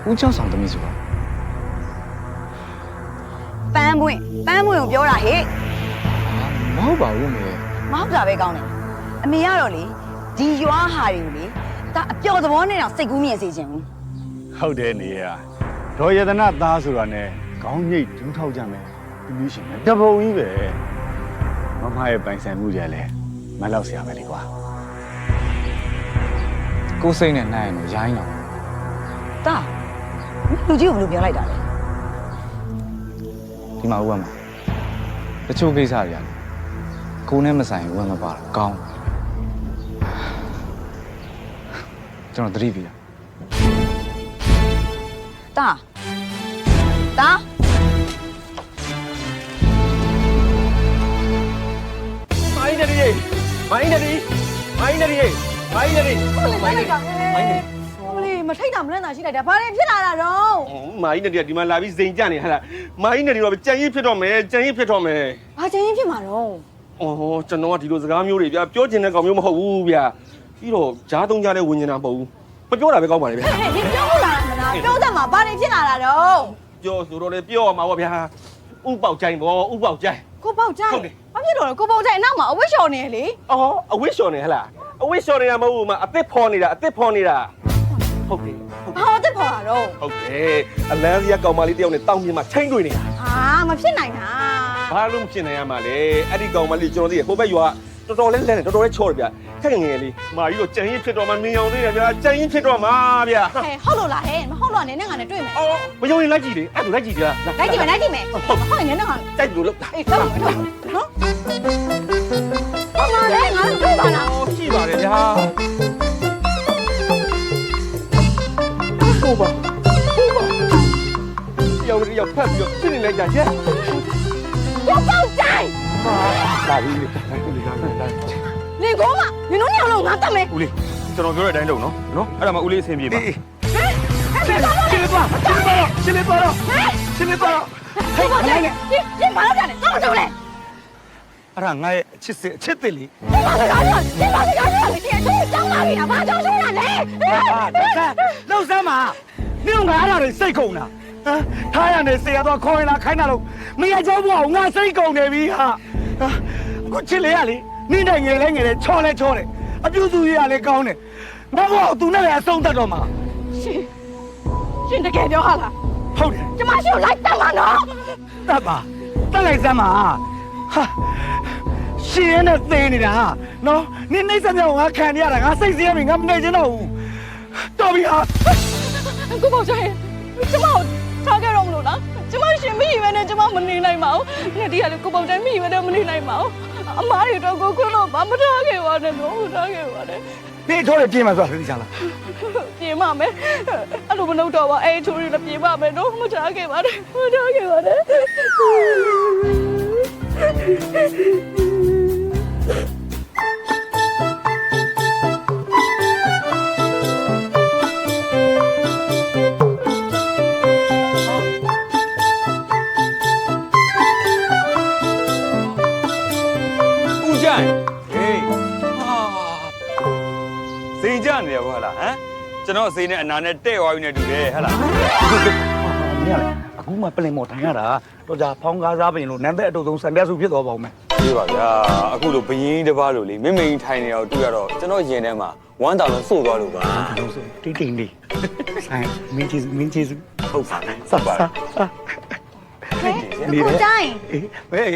ဦးကျောက်ဆောင်သမီးဆိုတာ ပန်းပွင့်ကိုပြောတာဟဲ့ မဟုတ်ပါဘူးမေ မဟုတ်တာပဲကောင်းတယ်အမေကတော့လေဒီရွာဟာတွေကိုလေဒါအပျော်သဘောနဲ့တော့စိတ်ကူးမြင်စေခြင်းဘူး ဟုတ်တယ်နေရဒေါ်ယတနာသားဆိုတာနဲ့ခေါင်းညိတ်ဒူးထောက်ကြမယ်ဒီမျိုးရှင်တပုံကြီးပဲမမရဲ့ပိုင်ဆိုင်မှုကြလဲမလောက်ဆရာပဲလေကွာ ကိုယ်စိတ်နဲ့နှိုင်းရင်တော့ရိုင်းတော့ တာလူကြီးကိုဘယ်လိုပြောလိုက်တာလဲ ဒီမှာဦးကမှာတချို့ကိစ္စတွေရတယ်ကိုယ်နဲ့မဆိုင်ဝင်မပါတော့ကောင်းကျွန်တော်သတိပေးတာ တာ နေရီမိုင်းနေရီမိုင်းနေရီမိုင်းနေရီ မိုင်းလိုက်တာမိုင်းနေဟိုလေမထိတ်တာမလန့်တာရှိလိုက်တာဘာလဲဖြစ်လာတာတော့ မိုင်းနေရီဒီမှာလာပြီးစိန်ကြနေဟာလားမိုင်းနေရီတော့ကြံရင်ဖြစ်တော့မယ်ကြံရင်ဖြစ်တော့မယ် ဘာချင်းရင်ဖြစ်မှာတော့ အော်ကျွန်တော်ကဒီလိုစကားမျိုးတွေဗျာပြောချင်တဲ့ကောင်မျိုးမဟုတ်ဘူးဗျာပြီးတော့ဂျားသုံးကြားတဲ့ဝင်နေတာမဟုတ်ဘူးမပြောတာပဲကောင်းပါလေဗျာ ဟဲ့ဒီပြောလို့လာမလားပြောတတ်မှာဘာတွေဖြစ်လာတာတော့ ပြောဆိုတော့လေပြောရမှာပေါ့ဗျာဥပေါက်ချိုင်းပေါ့ဥပေါက်ချိုင်း ကိုပေါက်ကြိုက်ဘာဖြစ်လို့လဲကိုပေါက်ကြိုက်အနောက်မှာအဝတ်လျှော်နေလေ အော်အဝစ်လျှော်နေဟလားအဝစ်လျှော်နေတာမဟုတ်ဘူးမအသစ်ဖော်နေတာအသစ်ဖော်နေတာဟုတ်တယ် ဘာအသက်ဖော်တာတော့ ဟုတ်တယ်အလန်းစရာကောင်မလေးတယောက်နဲ့တောင်းပြမှာချိန်တွေ့နေတာ အာမဖြစ်နိုင်တာ ဘာလို့မဖြစ်နိုင်ရမှာလဲအဲ့ဒီကောင်မလေးကျွန်တော်သိရဟိုဘက်ရွာတော်တော်လေးလဲနေတော်တော်လေးချော်တယ်ဗျခက်ငယ်လေးမာကြီးတော့ကြံရင်ဖြစ်တော့မှမြင်အောင်သေးတယ်ဗျာကြံရင်ဖြစ်တော့မှာဗျာ ဟဲ့ဟုတ်လို့လားဟဲ့မဟုတ်တော့နင်းနဲ့ငါနဲ့တွေ့မယ် အော်မယုံရင်လိုက်ကြည့်လေအဲ့ဒါလိုက်ကြည့်ကြလား လိုက်ကြည့်မယ်လိုက်ကြည့်မယ်ဟုတ်နင်းနဲ့ငါ တိုက်လို့လို့ အေးတော့နော်ဘာမှလည်းငါတို့ပါလား ကြည့်ပါလေဗျာဟုတ်ပါရောက်ဖက်ပြီးတော့ရှင်းနေလိုက်ကြရဲ့ ကိုပေါက်ကြိုက် လာပြီလေ နေကောမနင်တို့ညောင်လို့ငါတတ်မယ် ဦးလေးကျွန်တော်ပြောတဲ့အတိုင်းလုပ်နော်အဲ့ဒါမှဦးလေးအဆင်ပြေပါ ဟဲ့ရှင်းပါတော့ရှင်းပါတော့ဟဲ့ဘာလဲရှင်းပါတော့တယ်တော့တော့လေ အဲ့ဒါငါရဲ့အချစ်စစ်အချစ်တစ်လေ ရှင်းပါတော့ဒီအချိုးတောင်းလာပြီလားဘာကြောင့်ရှင်းတာလဲ လောက်စမ်းပါနင်ကအဲ့ဒါတွေစိတ်ကုန်တာဟမ်ထားရနေစေရတော့ခေါ်ရင်လာခိုင်းတာလို့မရကြောဘောငါစိတ်ကုန်နေပြီဟာအခုချစ်လေရလေနင်းတဲ့ငယ်လဲငယ်လဲချောလဲချောတယ်အပြူသူရလည်းကောင်းတယ်ငါဘောသူနဲ့လည်းအဆုံးတတ်တော့မှာ ရှင်တကယ်ပြောဟာလား ဟုတ်တယ် ကျမရှိကိုလိုက်တတ်မှာနော် တတ်ပါတက်လိုက်စမ်းပါဟာရှင်ရဲ့နဲ့သေးနေတာနော်နင်းနှိမ့်စမြောင်ငါခံရတာငါစိတ်စင်းရပြီငါမနေချင်တော့ဘူးတော်ပြီဟာ ကိုပေါ့ဆိုင်ကျမကိုထားခဲ့တော့မလို့လားကျမရှင်မိပဲနဲ့ကျမမနေနိုင်ပါဘူးနေ့တည်းကလည်းကိုပေါ့တိုင်းမိပဲနဲ့မနေနိုင်ပါဘူးအမားတွေတော့ကိုခွန်းတော့မထားခဲ့ပါနဲ့တော့မထားခဲ့ပါနဲ့ နေထိုးရပြေးမှာဆိုတာသိချလား ပြေမမယ်အဲ့လိုမလုပ်တော့ပါအဲ့ချိုးတွေလည်းပြေမမယ်တော့မထားခဲ့ပါနဲ့မထားခဲ့ပါနဲ့ ဦးကြိုင်ဟေးဟာစိန်ကြနေရဘောလားဟမ်ကျွန်တော်စိန်နဲ့အနာနဲ့တဲ့သွားပြီနဲ့တူတယ်ဟဟလား မင်းကလည်းအခုမှပြင်မော်ထိုင်ရတာတော့じゃဖောင်းကားစားပင်လို့နန်းတဲ့အတူဆုံးစံပြစုဖြစ်သွားပါဦးမယ် ပြေးပါဗျာအခုလိုဘယင်းတစ်ပါးလိုလေမိမိန်ထိုင်နေတော့တွေ့ရတော့ကျွန်တော်ရင်ထဲမှာဝမ်းတောင်လုံးစို့သွားလို့ပါ လို့ဆိုတိတ်တိမ်လေးဆိုင်မင်းကြီးစု ဟုတ်ပါနဲ့ စပ်စပ် ကိုတိုင်း အေးဟေး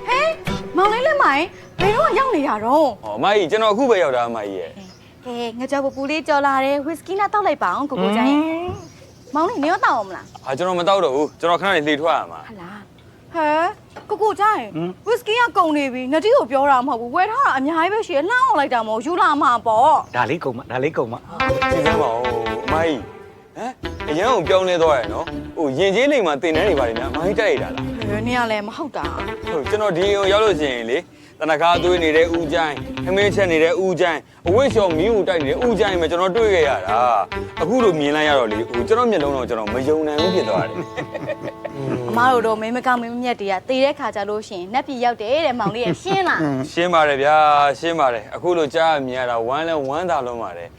ဟဲမောင်လေးလက်မိုင်ဘယ်တော့ရောက်နေတာတော့ ဟောအမကြီးကျွန်တော်အခုပဲရောက်တာအမကြီးရဲ့ ဟဲငါကြောက်ပူလေးကြော်လာတယ်ဝီစကီနဲ့တောက်လိုက်ပါအောင်ကိုကိုတိုင်းမောင်လေးနေရောတောက်အောင်မလား ဟာကျွန်တော်မတော့တော့ဘူးကျွန်တော်ခဏနေလှေထွက်ရမှာ ဟလားဟဲကိုကိုတိုင်းဝီစကီကကုန်နေပြီနတိကိုပြောတာမဟုတ်ဘူးဝယ်ထားတာအများကြီးပဲရှိရလှမ်းအောင်လိုက်တာမဟုတ်ယူလာမှာပေါ့ ဒါလေးကုန်မဒါလေးကုန်မ စီစမ်းပါဦးအမကြီးဟမ်အရန်ကိုပြောင်းလဲသွားရယ်နော်ဟိုရင်ချင်းလိမ်မှာတင်တန်းနေပါလိမ့်များအမကြီးတက်ရတာလား ဘယ်နေရလဲမဟုတ်တာ ဟုတ်ကျွန်တော်ဒီအိမ်ကိုရောက်လို့ရှိရင်လေတနခါသွေးနေတဲ့ဦးချိုင်းခမင်းချက်နေတဲ့ဦးချိုင်းအဝိရှော်မီးကိုတိုက်နေတဲ့ဦးချိုင်းပဲကျွန်တော်တွေ့ခဲ့ရတာအခုလိုမြင်လိုက်ရတော့လေဟိုကျွန်တော်မျက်လုံးတော့ကျွန်တော်မယုံနိုင်ဘူးဖြစ်သွားတယ် အမားတို့တော့မင်းမကောင်းမင်းမမြတ်တွေကတေးတဲ့ခါကြလို့ရှိရင်နက်ပြည်ရောက်တယ်တဲ့မောင်လေးရရှင်းလား ရှင်းပါတယ်ဗျာရှင်းပါတယ်အခုလိုကြားမြင်ရတာဝမ်းလဲဝမ်းသာလုံးပါတယ်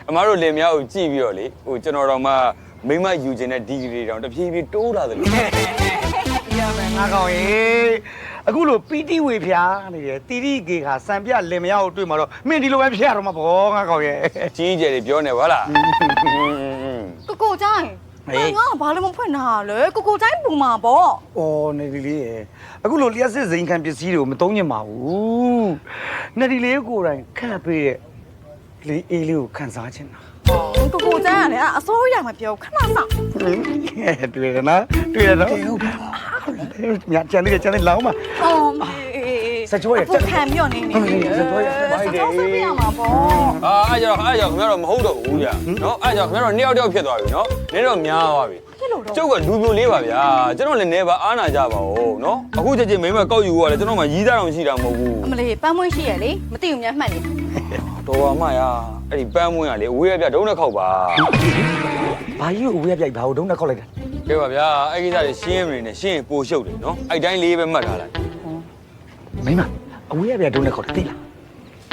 အမားတို့လင်မယားကိုကြည့်ပြီးတော့လေဟိုကျွန်တော်တော့မှမိမယူခြင်းတဲ့ဒီဂရီတောင်တဖြည်းဖြည်းတိုးလာတယ်လို့ ရမယ်ငါကောင်ရေအခုလိုပီတီဝေဖျားနေတယ်တီတီကေခါစံပြလင်မယားကိုတွေ့မှာတော့မင်းဒီလိုပဲဖျားတော့မှာပေါ့ငါကောင်ရေ ကြီးကျယ်တွေပြောနေပါလား ကိုတိုင်းငါဘာလို့မဖွင့်တာလဲကိုတိုင်းပူမှာပေါ့ ။အော်နေဒီလေးရေအခုလိုလျှက်စစ်စိန်ခံပစ္စည်းတွေကိုမသုံးညင်ပါဘူး။နေဒီလေးကိုယ်တိုင်ခန့်ပေးတဲ့လေးအေးလေးကိုခန်းစားခြင်းတာ ကိုတိုင်းကလည်းအစိုးရမပြောခဏဆောင် ။တွေ့ရနော်တွေ့ရနော်။ညချန်လေးလောင်းမှာ အော် စကြဝဠာ ပူခံမြော့နေနေစကြဝဠာစကြဝဠာပြရမှာပေါ့ အားကြောင့်ခင်ဗျားတော့မဟုတ်တော့ဘူးကြာနော်အားကြောင့်ခင်ဗျားတော့နှစ်ယောက်တယောက်ဖြစ်သွားပြီနော်နင်းတော့များသွားပြီ ဖြစ် လို့တော့ ကျုပ်ကလူမျိုးလေးပါဗျာကျွန်တော်လည်းနေပါအားနာကြပါဦးနော်အခုချက်ချင်းမိမကောက်ယူရလဲကျွန်တော်မှရီးသားတော့ရှိတာမဟုတ်ဘူး အမလေးပန်းမွှင်းရှိရလေမသိဘူးများမှတ်နေ တော်ပါမရအဲ့ဒီပန်းမွှင်းရလေအဝေးရပြဒုံးနဲ့ခောက်ပါ ဘာကြီးကိုဝေးရပြိုက်ဘာကိုဒုံးနဲ့ခောက်လိုက်တာ ကဲပါဗျာအဲ့ကိစ္စတွေရှင်းရင်းနဲ့ရှင်းပိုရှုပ်တယ်နော်အဲ့တိုင်းလေးပဲမှတ်ထားလိုက် မိမအဝေးရပြိုက်ဒုံးနဲ့ခောက်တယ်သိလား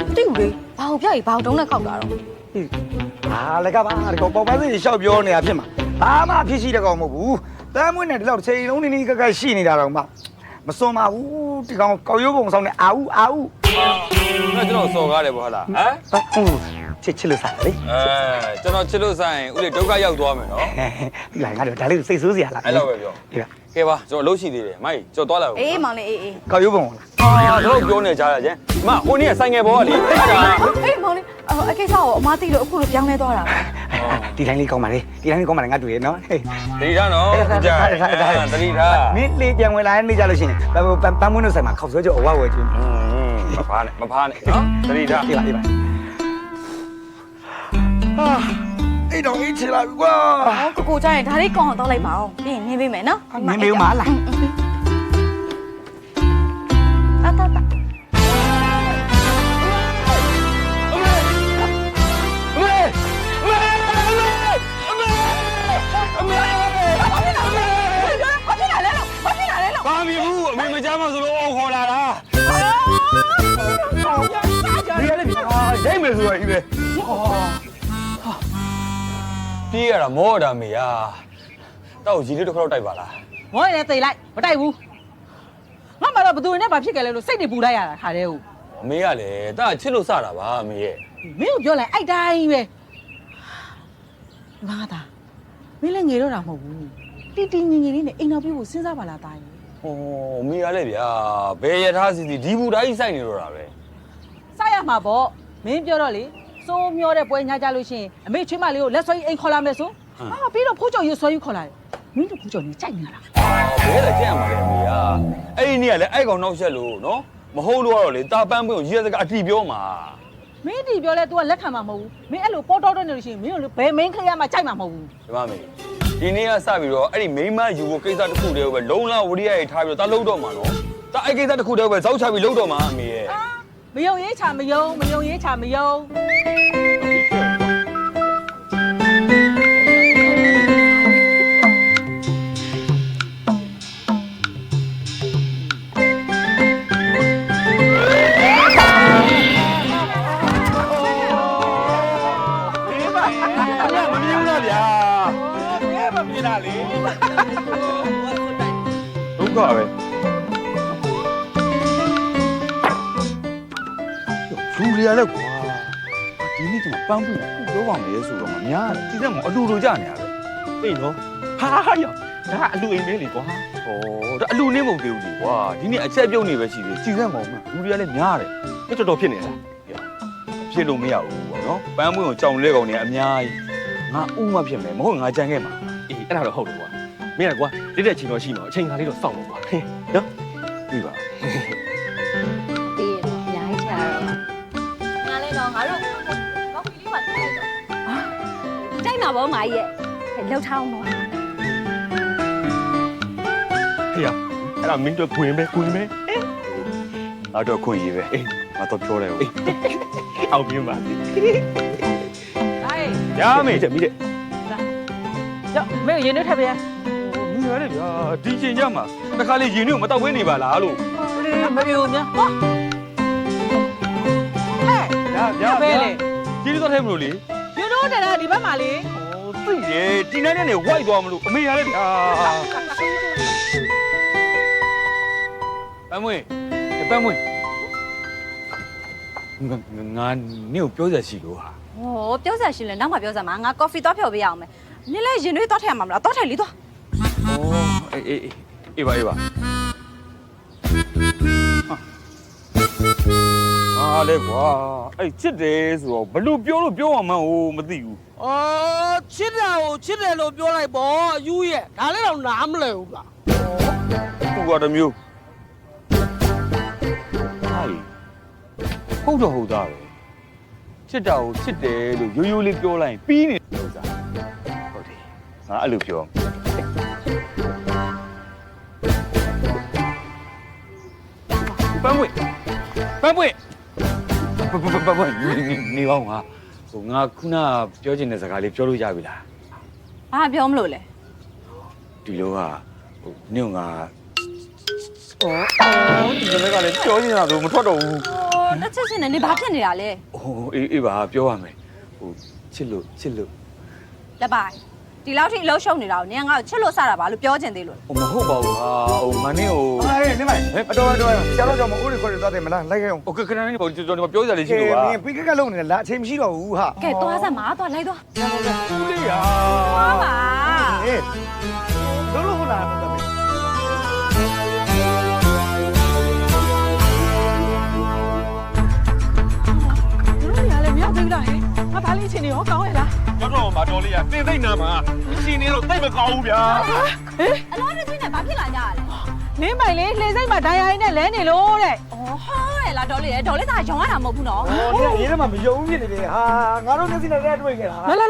မသိဘူးလေဘာကိုပြရဘာကိုတုံးနဲ့ခောက်တာတော့ ဟာလည်းကပါဒီကောင်ပေါက်ပန်းစီရှောက်ပြောနေတာဖြစ်မှာဘာမှဖြစ်ရှိတဲ့ကောင်မဟုတ်ဘူးတမ်းမွေးနဲ့ဒီလောက်ချိန်လုံးနေနေကကရှိနေတာတော့မှမစွန်ပါဘူးဒီကောင်ကောက်ရိုးပုံဆောင်နေအာဦးအာဦး အဲ့ကျွန်တော်စော်ကားတယ်ဗောဟုတ်လားဟမ် ဟုတ်ချစ်လို့စားလေ ကျွန်တော်ချစ်လို့ဆိုင်ဦးလေးဒုက္ခရောက်သွားမယ်နော် ဒီလိုက်ငါတို့ဒါလေးစိတ်ဆိုးစရာလား အဲ့လိုပဲပြော ဒီက ကဲပါကျွန်တော်အလုပ်ရှိသေးတယ်မိုက်ကျွန်တော်သွားလာဦး အေးမောင်လေးအေး ကောက်ရိုးပုံလား အာတော့ပြောနေကြရချင်းမဟိုနေ့ဆိုင်ငယ်ဘောကလေအဲ့ဒါ အေးမောင်လေးအကိစ္စကိုအမသိလို့အခုလိုပြောင်းလဲသွားတာ ဒီတိုင်းလေးကောင်းပါလေဒီတိုင်းလေးကောင်းပါလေငါတွေ့ရနော်ဟေး တတိထားနော်ကြာတတိထား မင်းလေးပြန်ဝင်လာနေကြလို့ရှိရင်ပန်းမွေးတို့ဆိုင်မှာခောက်ဆွဲကြအဝဝဲချင်း မဖားနဲ့နော်တတိထား ဒီပါဒီပါအဲ့တော့အေးချလာပြီကွာ ဟောကိုကြရင်ဒါလေးကောင်းအောင်တောက်လိုက်ပါအောင်ပြီးရင်နင်းပေးမယ်နော် မင်းမေးမလား တာဘာမီဘူးအမေမကြမ်းမဆိုလို့အော်ခေါ်လာတာဒီရလေရိုက်မယ်ဆိုတော့ဤပဲပြေးရတာမောတာမေယာတော့ရီလေးတစ်ခါတော့တိုက်ပါလား မောရသိလိုက်မတိုက်ဘူးငါမှတော့ဘသူနဲ့ဘာဖြစ်ခဲ့လဲလို့စိတ်တွေပူလိုက်ရတာခါတည်းဟုတ် အမေကလည်းတာချစ်လို့စတာပါအမေရဲ့ မင်းကိုပြောလိုက်အဲ့တိုင်းပဲငါသားမင်းလည်းငေတော့တာမဟုတ်ဘူးတီတီငင်ငင်လေးနဲ့အိမ်တော်ပြဖို့စဉ်းစားပါလားတာကြီး ဟိုအမေကလည်းဗျာဘယ်ရထားစီစီဒီဘူတိုင်းစိုက်နေတော့တာပဲ စရမှာပေါ့မင်းပြောတော့လေစိုးမျောတဲ့ပွဲညကြလို့ရှိရင်အမေချွေးမလေးကိုလက်ဆွဲအိမ်ခေါ်လာမယ်ဆိုဟာပြီးတော့ဖိုးကြော်ရွဆွဲယူခေါ်လာတယ်မင်းတို့ဖိုးကြော်နေကြိုက်နေတာ ဘယ်လဲကြက်ရမှာလဲအမေကအဲ့ဒီနေ့ကလည်းအဲ့ကောင်နောက်ဆက်လို့နော်မဟုတ်လို့ကတော့လေတာပန်းပွင့်ကိုရေစကားအတီပြောမှာ မင်းတီပြောလဲ तू ကလက်ခံမှာမဟုတ်ဘူးမင်းအဲ့လိုပေါ်တော့နေလို့ရှိရင်မင်းတို့ဘယ်မင်းခရမှာကြိုက်မှာမဟုတ်ဘူး ဒီမမေဒီနေ့ကစပြီးတော့အဲ့ဒီမိမယူဖို့ကိစ္စတစ်ခုတည်းပဲလုံလာဝရိယရေးထားပြီးတော့တာလှုပ်တော့မှာနော်တာအဲ့ကိစ္စတစ်ခုတည်းပဲဇောက်ချပြီးလှုပ်တော့မှာအမေရဲ့ မယုံရေးချမယုံမယုံရေးချမယုံ မမြင်လားဗျာမမြင်လားလေဒုက္ခပဲလူရီရလဲကွာဒီနေ့ကျွန်တော်ပန်းပွင့်ပြောပါမယ်ဆိုတော့မများတယ်ဒီကမှအလူလိုကြနေရတယ်အေးနော်ဟာရဒါအလူအိမ်လေးလေကွာဟောဒါအလူနေမဟုတ်သေးဘူးလေကွာဒီနေ့အချက်ပြုတ်နေပဲရှိသေးစီစက်မောင်မလူရီရလဲများတယ်တော်တော်ဖြစ်နေလားဖြစ်လို့မရဘူးပေါ့နော်ပန်းပွင့်ကိုကြောင်လဲကောင်နေအများကြီးငါဥမဖြစ်မယ်မဟုတ်ငါကြံခဲ့မှာ အေးအဲ့ဒါတော့ဟုတ်တယ်ကွာမင်းကကွာတိတဲ့ချိန်တော့ရှိမှာအချိန်ခါလေးတော့စောင့်လို့ကွာနော် ပြီပါ ပြီးတော့အများကြီးချာတော့ညာလဲတော့ငါတို့ကော်ဖီလေးပါတိုးလိုက်တော့ကြိုက်မှာဗောမာကြီးရဲ့လှုပ်ထားအောင်ဗော ဟေးရအဲ့ဒါမင်းတို့ခွင်ပဲခွင်ပဲ ငါတော့ခွင့်ရေးပဲအေးငါတော့ပြောတယ်ဟုတ် အောင်ပြင်းပါ ဟိုင်း ရမေး မိတဲ့ ကြောက်မင်းရင်နှွေးထပ်ပြန် မင်းရတယ်ဗျာဒီချိန်ကြမှာတခါလေရင်တွေကိုမတောက်ဝဲနေပါလားလို့ မယုံများဟောဟဲ့ ဗျာပဲလေကြီးတော့ထဲမလို့လေ ယူတော့တယ်ဒီဘက်မှာလေ ဟိုသိတယ်ဒီနိုင်နဲ့ဝိုက်သွားမလို့အမေရတယ်ဗျာပန်းမွေပန်းမွေငါနေကိုပြောစရာရှိလို့ဟာ ဟောပြောစရာရှိလဲနောက်မှပြောစမ်းမှာငါကော်ဖီသွားဖျော်ပေးရအောင်မယ်နင်လည်းရင်တွေးသွားထည့်ရမှာမလားသွားထည့်လီသွား အေးပါဟာလေကွာအဲ့ချစ်တယ်ဆိုတော့ဘလို့ပြောလို့ပြောအောင်မှန်းဟိုမသိဘူး အော်ချစ်တာကိုချစ်တယ်လို့ပြောလိုက်ပေါ့အယူရဲ့ဒါလည်းတော့နားမလဲဘူးလား သူကတမျိုးဟိုဟုတ်တော့ဟုတ်သားပဲချစ်တာကိုချစ်တယ်လို့ရိုးရိုးလေးပြောလိုက်ပြီးနေလို့စားဟုတ်တယ်ငါအဲ့လိုပြော ပန်းပွင့်နေပါဦးငါဟိုငါခုနပြောချင်တဲ့စကားလေးပြောလို့ရပြီလား ဘာပြောမလို့လဲ ဒီလိုကဟိုနင့်ငါ ဒီကနေ့ကလည်းပြောနေတာဆိုမထွက်တော့ဘူး တစ်ချက်ချင်းနဲ့နေဘာဖြစ်နေတာလဲ ဟိုအေးပါပြောရမယ်ဟိုချစ်လို့ လက်ပိုင်ဒီလောက်ထိအလုံးရှုံနေတာကိုနင်ကငါ့ကိုချစ်လို့စတာပါလို့ပြောချင်သေးလို့ ဟိုမဟုတ်ပါဘူးဟာဟိုမနေ့ဟို အေးနေမိုင်အတော်ဆရာတော်ကြောင့်မဦးရီခေါ်ရသွားတယ်မလားလိုက်ခဲ့အောင် โอเคခဏလေးပေါ့ကျွန်တော်ပြောစရာလေးရှိလို့ပါ မင်းပြီးကလုံးနေလားအချိန်မရှိတော့ဘူးဟာ ကဲသွားစမ်းပါသွားလိုက်သွား ဦးလေးရာ သွားပါ အေးလုံးဟုတ်လားတော့ပဲ တို့တွေကလည်းမြောက်သေးလားဟဲ့ငါဘာလေးချင်းနေရောကောင်းရဲ့လား ရောက်တော့မှာတော်လေးရတင်သိမ့်နာမှာရှင်နေတော့သိမ့်မကောင်းဘူးဗျာ ဟေး အလောတစ်ချင်းနဲ့ဘာဖြစ်လာကြရလဲ နင်းမိုင်လေးလှေစိတ်မှာဒိုင်ယာရင်းနဲ့လဲနေလို့တဲ့ အော်ဟာရလားဒေါ်လေးရဒေါ်လေးသာရောင်းရတာမဟုတ်ဘူးနော် ဟောဒီရေးထဲမှာမယုံဘူးဖြစ်နေတယ်ဟာငါတို့မျက်စိနဲ့တွေ့ခဲ့တာ လာ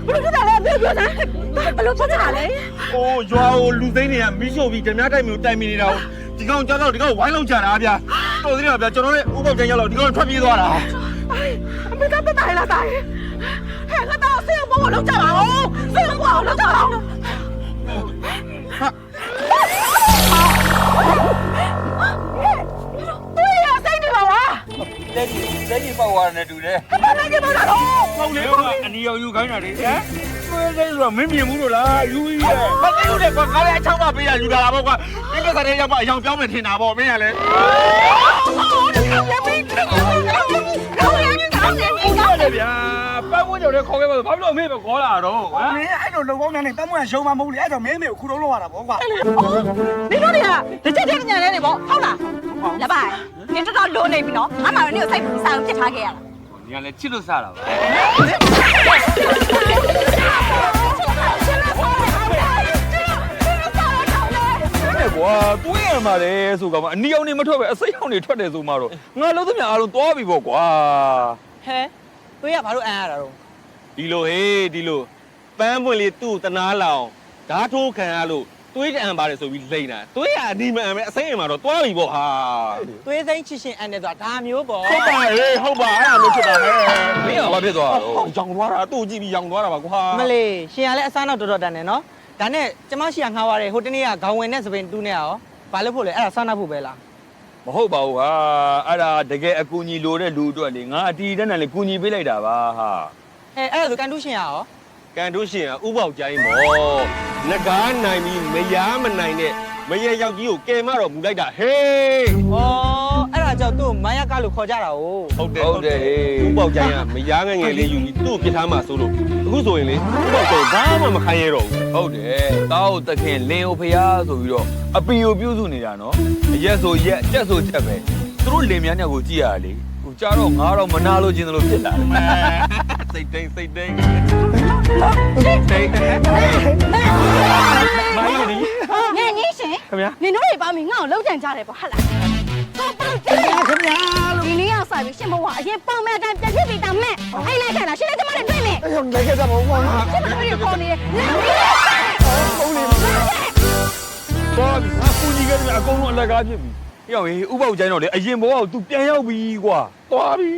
ဘလို့ဖြစ်တာလဲဘလို့ဖြစ်တာလဲ โอ้ရွာကိုလူသိန်းတွေကမီးရှို့ပြီးဓမြတိုက်မျိုးတိုင်မိနေတာကိုဒီကောင်ကြောက်တော့ဒီကောင်ဝိုင်းလုံးချတာဗျာတော်သေးတယ်ဗျာကျွန်တော်လည်းဥပ္ပောက်ကျန်ရောက်တော့ဒီကောင်ထွက်ပြေးသွားတာ အမေကတတိုင်လာတိုင်ဟဲ့ငါတော့ဆေးဘောလုံးကြပါဦးဆေးဘောလုံးကြပါဦးတွေ့ရစိတ်နေပါလား လက်ကြီးပေါက်သွားတယ်တူတယ် ဘာလဲဘာလို့ ဟုတ်လေအနီရောက်ယူခိုင်းတာလေဟမ်ဆွဲသိဆိုတော့မင်းမြင်ဘူးလို့လားယူကြီးရဲ့မသိဘူးလေကွာငါလည်းအချောင်းမပေးရယူလာတာပေါ့ကွာမင်းကစားတဲ့ရောက်မှအယောင်ပြောင်းမယ်ထင်တာပေါ့မင်းကလည်း ဟုတ်ဗျာ ပတ်ဝန်းကျင်လည်းခေါ်ခဲ့ပါဘာလို့အမေပဲခေါ်လာတော့ဟမ် မင်းအဲ့လိုလုံပေါင်းများနဲ့တမ်းမွန်ရုံမမဟုတ်လေအဲ့တော့မင်းမေကိုခုလုံးလောက်ရတာပေါ့ကွာ နင်တို့တွေကတစ်ချက်ချင်းညံနေနေပေါ့ဟုတ်လား လက်ပိုင်နင်တော်တော်လိုနေပြီနော်အမှန်တော့နင်ကိုစိတ်ပြီးစာအောင်ပြစ်ထားခဲ့ရတာ ဒီကလည်းချစ်လို့စားတာပါတဲ့ကွာတွင်းရမှာလေဆိုကောင်မအနီအောင်နေမထွက်ပဲအစိမ်းအောင်နေထွက်တယ်ဆိုမှတော့ငါလုံးသမျှအားလုံးသွားပြီပေါ့ကွာ ဟဲတွေးရဘာလို့အမ်းရတာတော့ ဒီလိုဟေးဒီလိုပန်းပွင့်လေးသူ့တနာလောင်ဓာထိုးခံရလို့သွေးတန်ပါတယ်ဆိုပြီးလိမ့်တာသွေးကအနီမအန်ပဲအစိမ်းအင်မှာတော့တွားပြီပေါ့ဟာ သွေးစိမ့်ချစ်ရှင်အန်တယ်ဆိုတာဒါမျိုးပေါ့ ဟုတ်ပါဟေးဟုတ်ပါအဲ့ဒါမျိုးဖြစ်တာဟဲ့ မင်းကဘာဖြစ်သွားတာတော့ ရောင်သွားတာသူ့ကြည့်ပြီးရောင်သွားတာပါကွာ မလေးရှင်ကလည်းအစားနောက်တော်တော်တန်တယ်နော်ဒါနဲ့ကျမရှိကငှားသွားတယ်ဟိုတနေ့ကခေါင်းဝင်နဲ့စပင်တူးနဲ့ရောဘာလို့ဖို့လဲအဲ့ဒါစားနာဖို့ပဲလား မဟုတ်ပါဘူးဟာအဲ့ဒါတကယ်အကူညီလိုတဲ့လူအတွက်လေငါအတီးတန်းတန်းလေးကူညီပေးလိုက်တာပါဟာ အဲ့ဒါဆိုကန်တူးရှင်ရရော ကန်တို့ရှင်ကဥပေါက်ကြိုင်းမော်ငကားနိုင်ပြီးမယားမနိုင်တဲ့မရေယောက်ကြီးကိုကယ်မတော့မူလိုက်တာဟေး ဩအဲ့ဒါကြောင့်သူ့မိုင်းရကလို့ခေါ်ကြတာ哦 ဟုတ်တယ်ဥပေါက်ကြိုင်းကမယားငငယ်လေးယူပြီးသူ့ပြစ်ထားမှဆိုလို့အခုဆိုရင်လေဥပေါက်ကြိုင်းဘာမှမခိုင်းရတော့ဘူး ဟုတ်တယ်တောက်တခင်လင်းအိုဖျားဆိုပြီးတော့အပီကိုပြုစုနေတာနော်အရက်ဆိုရက်ကြက်ဆိုကြက်ပဲသူတို့လင်မြန်းညက်ကိုကြည့်ရလေဟိုကြာတော့ငါတော့မနာလို့ခြင်းလို့ဖြစ်လာတယ်စိတ်တိတ်စိတ်တိတ်မိုင်းနေ ငယ်ကြီးရှင် ခင်ဗျာ နင်တို့တွေပေါင်းပြီးငါ့ကိုလှုပ်ကြံကြတယ်ပေါ့ဟုတ်လားတော့ပေါက်ကြတယ်ခင်ဗျာဒီနေ့ရောက်ဆိုင်ပြီးရှင်ဘဝအရင်ပေါင်မဲ့အတိုင်းပြည့်ပြည့်ပြီးတောင်မဲ့အိမ်လိုက်ခဲ့တာရှင်လည်းကျမနဲ့တွေ့မယ် အဲ့တော့လိုက်ခဲ့ကြပါဦးကွာ ရှင်မတို့တွေခေါ်နေတယ်လက်ပြီး သွားပြီငါကူညီခဲ့တယ်အကုန်လုံးအလကားဖြစ်ပြီဟေ့ဥပေါက်ကျိုင်းတော့လေအရင်ဘဝကို तू ပြန်ရောက်ပြီကွာသွားပြီ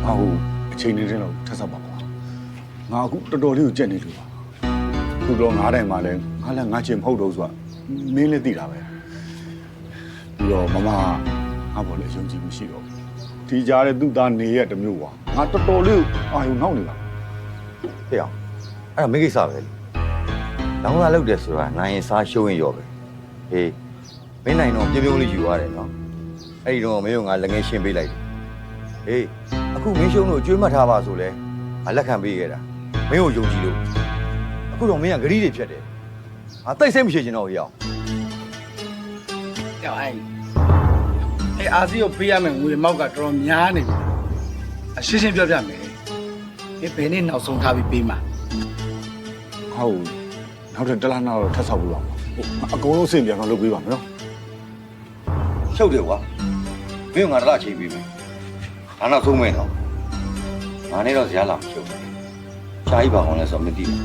ငါ့ကိုအချိန်နေတယ်လို့ထပ်ဆောက်ပါကွာငါအခုတော်တော်လေးကိုကြက်နေလို့ပါခုတော့ငါးတိုင်မှလည်းငါလည်းငါချင်မဟုတ်တော့ဆိုတာမင်းလည်းသိတာပဲပြီးတော့မမငါဘောလည်းအယုံကြည်မှုရှိတော့ဒီကြားတဲ့သူ့သားနေရတမျိုးကွာငါတော်တော်လေးအာယုံနောက်နေတာ ဖေအောင်အဲ့ဒါမိကိစ္စပဲလောင်းလာလောက်တယ်ဆိုတာနိုင်ရင်စားရှုံးရင်ရောပဲဟေးမင်းနိုင်တော့ပြုံးပြုံးလေးယူရတယ်နော်အဲ့ဒီတော့မင်းကငါလက်ငယ်ရှင်းပေးလိုက်တယ်ဟေးအခုမင်းရှုံးလို့ကြွေးမှတ်ထားပါဆိုလဲငါလက်ခံပေးခဲ့တာမင်းကိုယုံကြည်လို့အခုတော့မင်းကဂရီးတွေဖြတ်တယ်ငါတိတ်ဆိတ်မရှိချင်တော့ဟေးအောင် ကြောက်အဲ့အာစီကိုပေးရမယ်ငွေမောက်ကတော်တော်များနေပြီအရှင်းရှင်းပြောပြမယ်ဒီဘယ်နေ့နောက်ဆုံးထားပြီးပေးမှာ ဟုတ်နောက်ထပ်တလားနောက်တော့ထပ်ဆောက်ပြီးပါအကုန်လုံးအဆင်ပြေအောင်လုပ်ပေးပါမယ်နော် ရှုပ်တယ်ကွာ မင်းငါတလားချိန်ပြီးမယ်ဒါနောက်ဆုံးမဲ့တော့ငါနဲ့တော့ဇာလာမချုပ်ဘူးရှားကြီးပါအောင်လဲဆိုမသိဘူး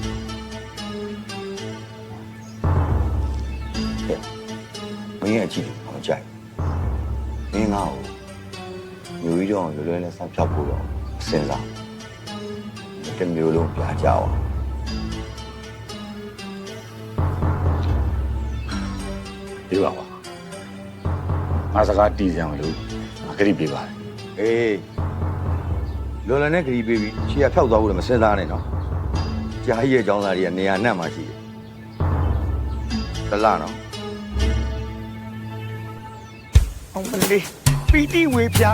မင်းရဲ့အကြည့်ကိုမကြိုက်မင်းငါ့ကိုမျိုးကြီးတော့လွယ်လွယ်နဲ့ဆက်ဖြောက်ဖို့တော့စဉ်းစားတမျိုးလုံးပြကြအောင်ဒီပါပါငါစကားတီးကြအောင်လို့ငါခရီးပေးပါတယ်အေးလွယ်လွယ်နဲ့ခရီးပေးပြီးခြေရဖြောက်သွားဖို့လည်းမစဉ်းစားနဲ့နော်ကြားကြီးရဲ့အကြောင်းသားတွေကနေရာနဲ့မှရှိတယ်တလားနော်အောင်ကလေးပီတိဝေပြာ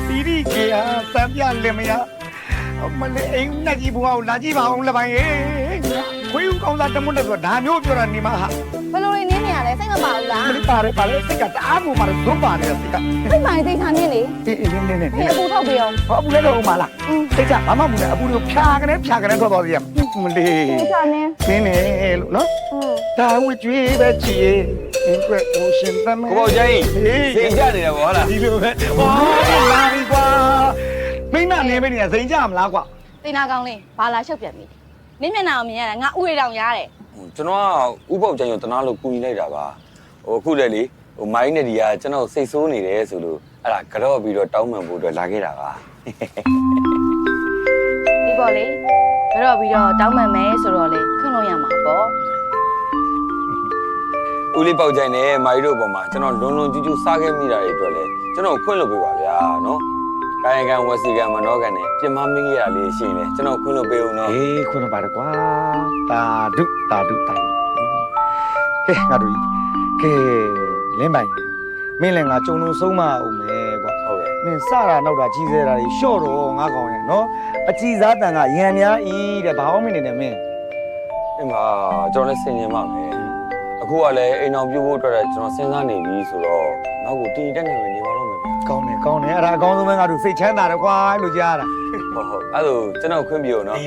ပီတိကေဟာစံပြလင်မယာမလေးအိမ်နဲ့ကြီးဘွားကိုလာကြည့်ပါအောင်လပိုင်းရေခွေးဦးကောင်းစားတမွတ်တဲ့ဆိုတာဒါမျိုးပြောတာနေမှာဟာ ဘယ်လိုနေနေရလဲစိတ်မပါဘူးလား မလေးပါတယ်စိတ်ကတအားကိုမှတော့ဒုပါနေစိတ်က စိတ်မိုင်းသိထားနေလေ အေးနေ ဒီအပူထုတ်ပြအောင် ဟောအပူလည်းတော့မလားစိတ်ကဘာမှမလဲအပူကိုဖြာကနေထွက်သွားသေးရမလေး စိတ်ချနေ ခင်းနေလို့နော်ဒါဝကျွေးပဲချီရဲ့အင်းကွယ်အိုရှင်သမီး ကိုပေါ့ကျင်းစိတ်ကြနေတယ်ဗောဟုတ်လား ဒီလိုပဲဟောလာပြီကွာမိမနေမနေစိန်ကြမလားကွာ တင်နာကောင်းလေးဘာလာရှုပ်ပြန်ပြီနင်းမျက်နှာကိုမြင်ရတာငါဥရတောင်ရားတယ် ကျွန်တော်ကဥပုပ်ကျင်းကိုတနာလို့ကူညီလိုက်တာပါဟိုအခုလည်းလေဟိုမိုင်းနဲ့ဒီကကျွန်တော်စိတ်ဆိုးနေတယ်ဆိုလို့အဲ့ဒါကြော့ပြီးတော့တောင်းပန်ဖို့အတွက်လာခဲ့တာပါ ဒီပေါ်လေကြော့ပြီးတော့တောင်းပန်မယ်ဆိုတော့လေခွင့်လို့ရမှာပေါ့ ဦးလေးပေါက်ကျင်းနဲ့မိုင်းတို့ပေါ်မှာကျွန်တော်လွန်လွန်ကျူးကျူးစားခဲ့မိတာတွေအတွက်လည်းကျွန်တော်ခွင့်လို့ပေးပါဗျာနော်ကာယကံဝစီကံမနောကံနဲ့ပြမမင်းကြီးရလေးရှိနေကျွန်တော်ခွင့်လို့ပေးဦးနော် အေးခွန်းပါတယ်ကွာတာဒုကဲငါတို့ကဲလင်းပိုင်မင်းလည်းငါကြုံလို့ဆုံးမအောင်မယ်ကွာ ဟုတ်ကဲ့ မင်းစတာနောက်တာကြီးစေတာတွေရှော့တော့ငါကောင်ရဲ့နော်အကြည်စားတန်ကရံများဤတဲ့ဘာအောင်မနေနဲ့မင်း အဲ့မှာကျွန်တော်လည်းဆင်ញင်ပါမယ်အခုကလည်းအိမ်အောင်ပြုတ်ဖို့အတွက်ကျွန်တော်စဉ်းစားနေပြီဆိုတော့နောက်ကိုတင်တက်နေမယ်နေပါတော့မယ်ဗျ ကောင်းတယ်အဲ့ဒါအကောင်းဆုံးပဲငါတို့စိတ်ချမ်းသာတယ်ကွာလို့ကြားရတာ ဟုတ်အဲ့လိုကျွန်တော်ခွင့်ပြုအောင်နော်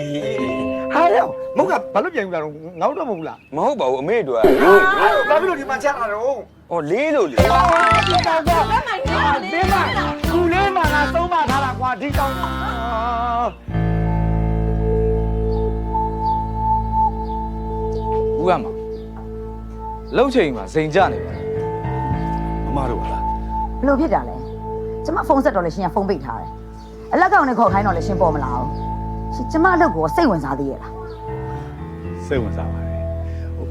ဟာရောမဟုတ်ကဘာလို့ပြန်ယူလာတော့ငေါ့တော့မဟုတ်လား မဟုတ်ပါဘူးအမေတို့က ဘာဖြစ်လို့ဒီမှာချတာတော့ ဟောလေးလို့လေ ဒီကောင်ကဒီမှာကူလေးမှာငါသုံးမထားတာကွာဒီကောင် ဦးရမှာလှုပ်ချိန်မှာစိန်ကြနေပါမမတို့ပါလား ဘလို့ဖြစ်တာလဲကျမဖုန်းဆက်တော့လေရှင်ကဖုန်းပိတ်ထားတယ်အလက်ကောင်နဲ့ခေါ်ခိုင်းတော့လေရှင်ပေါ်မလာဘူးရှင်ကျမအလုပ်ကိုစိတ်ဝင်စားသေးရဲ့လား စိတ်ဝင်စားပါတယ်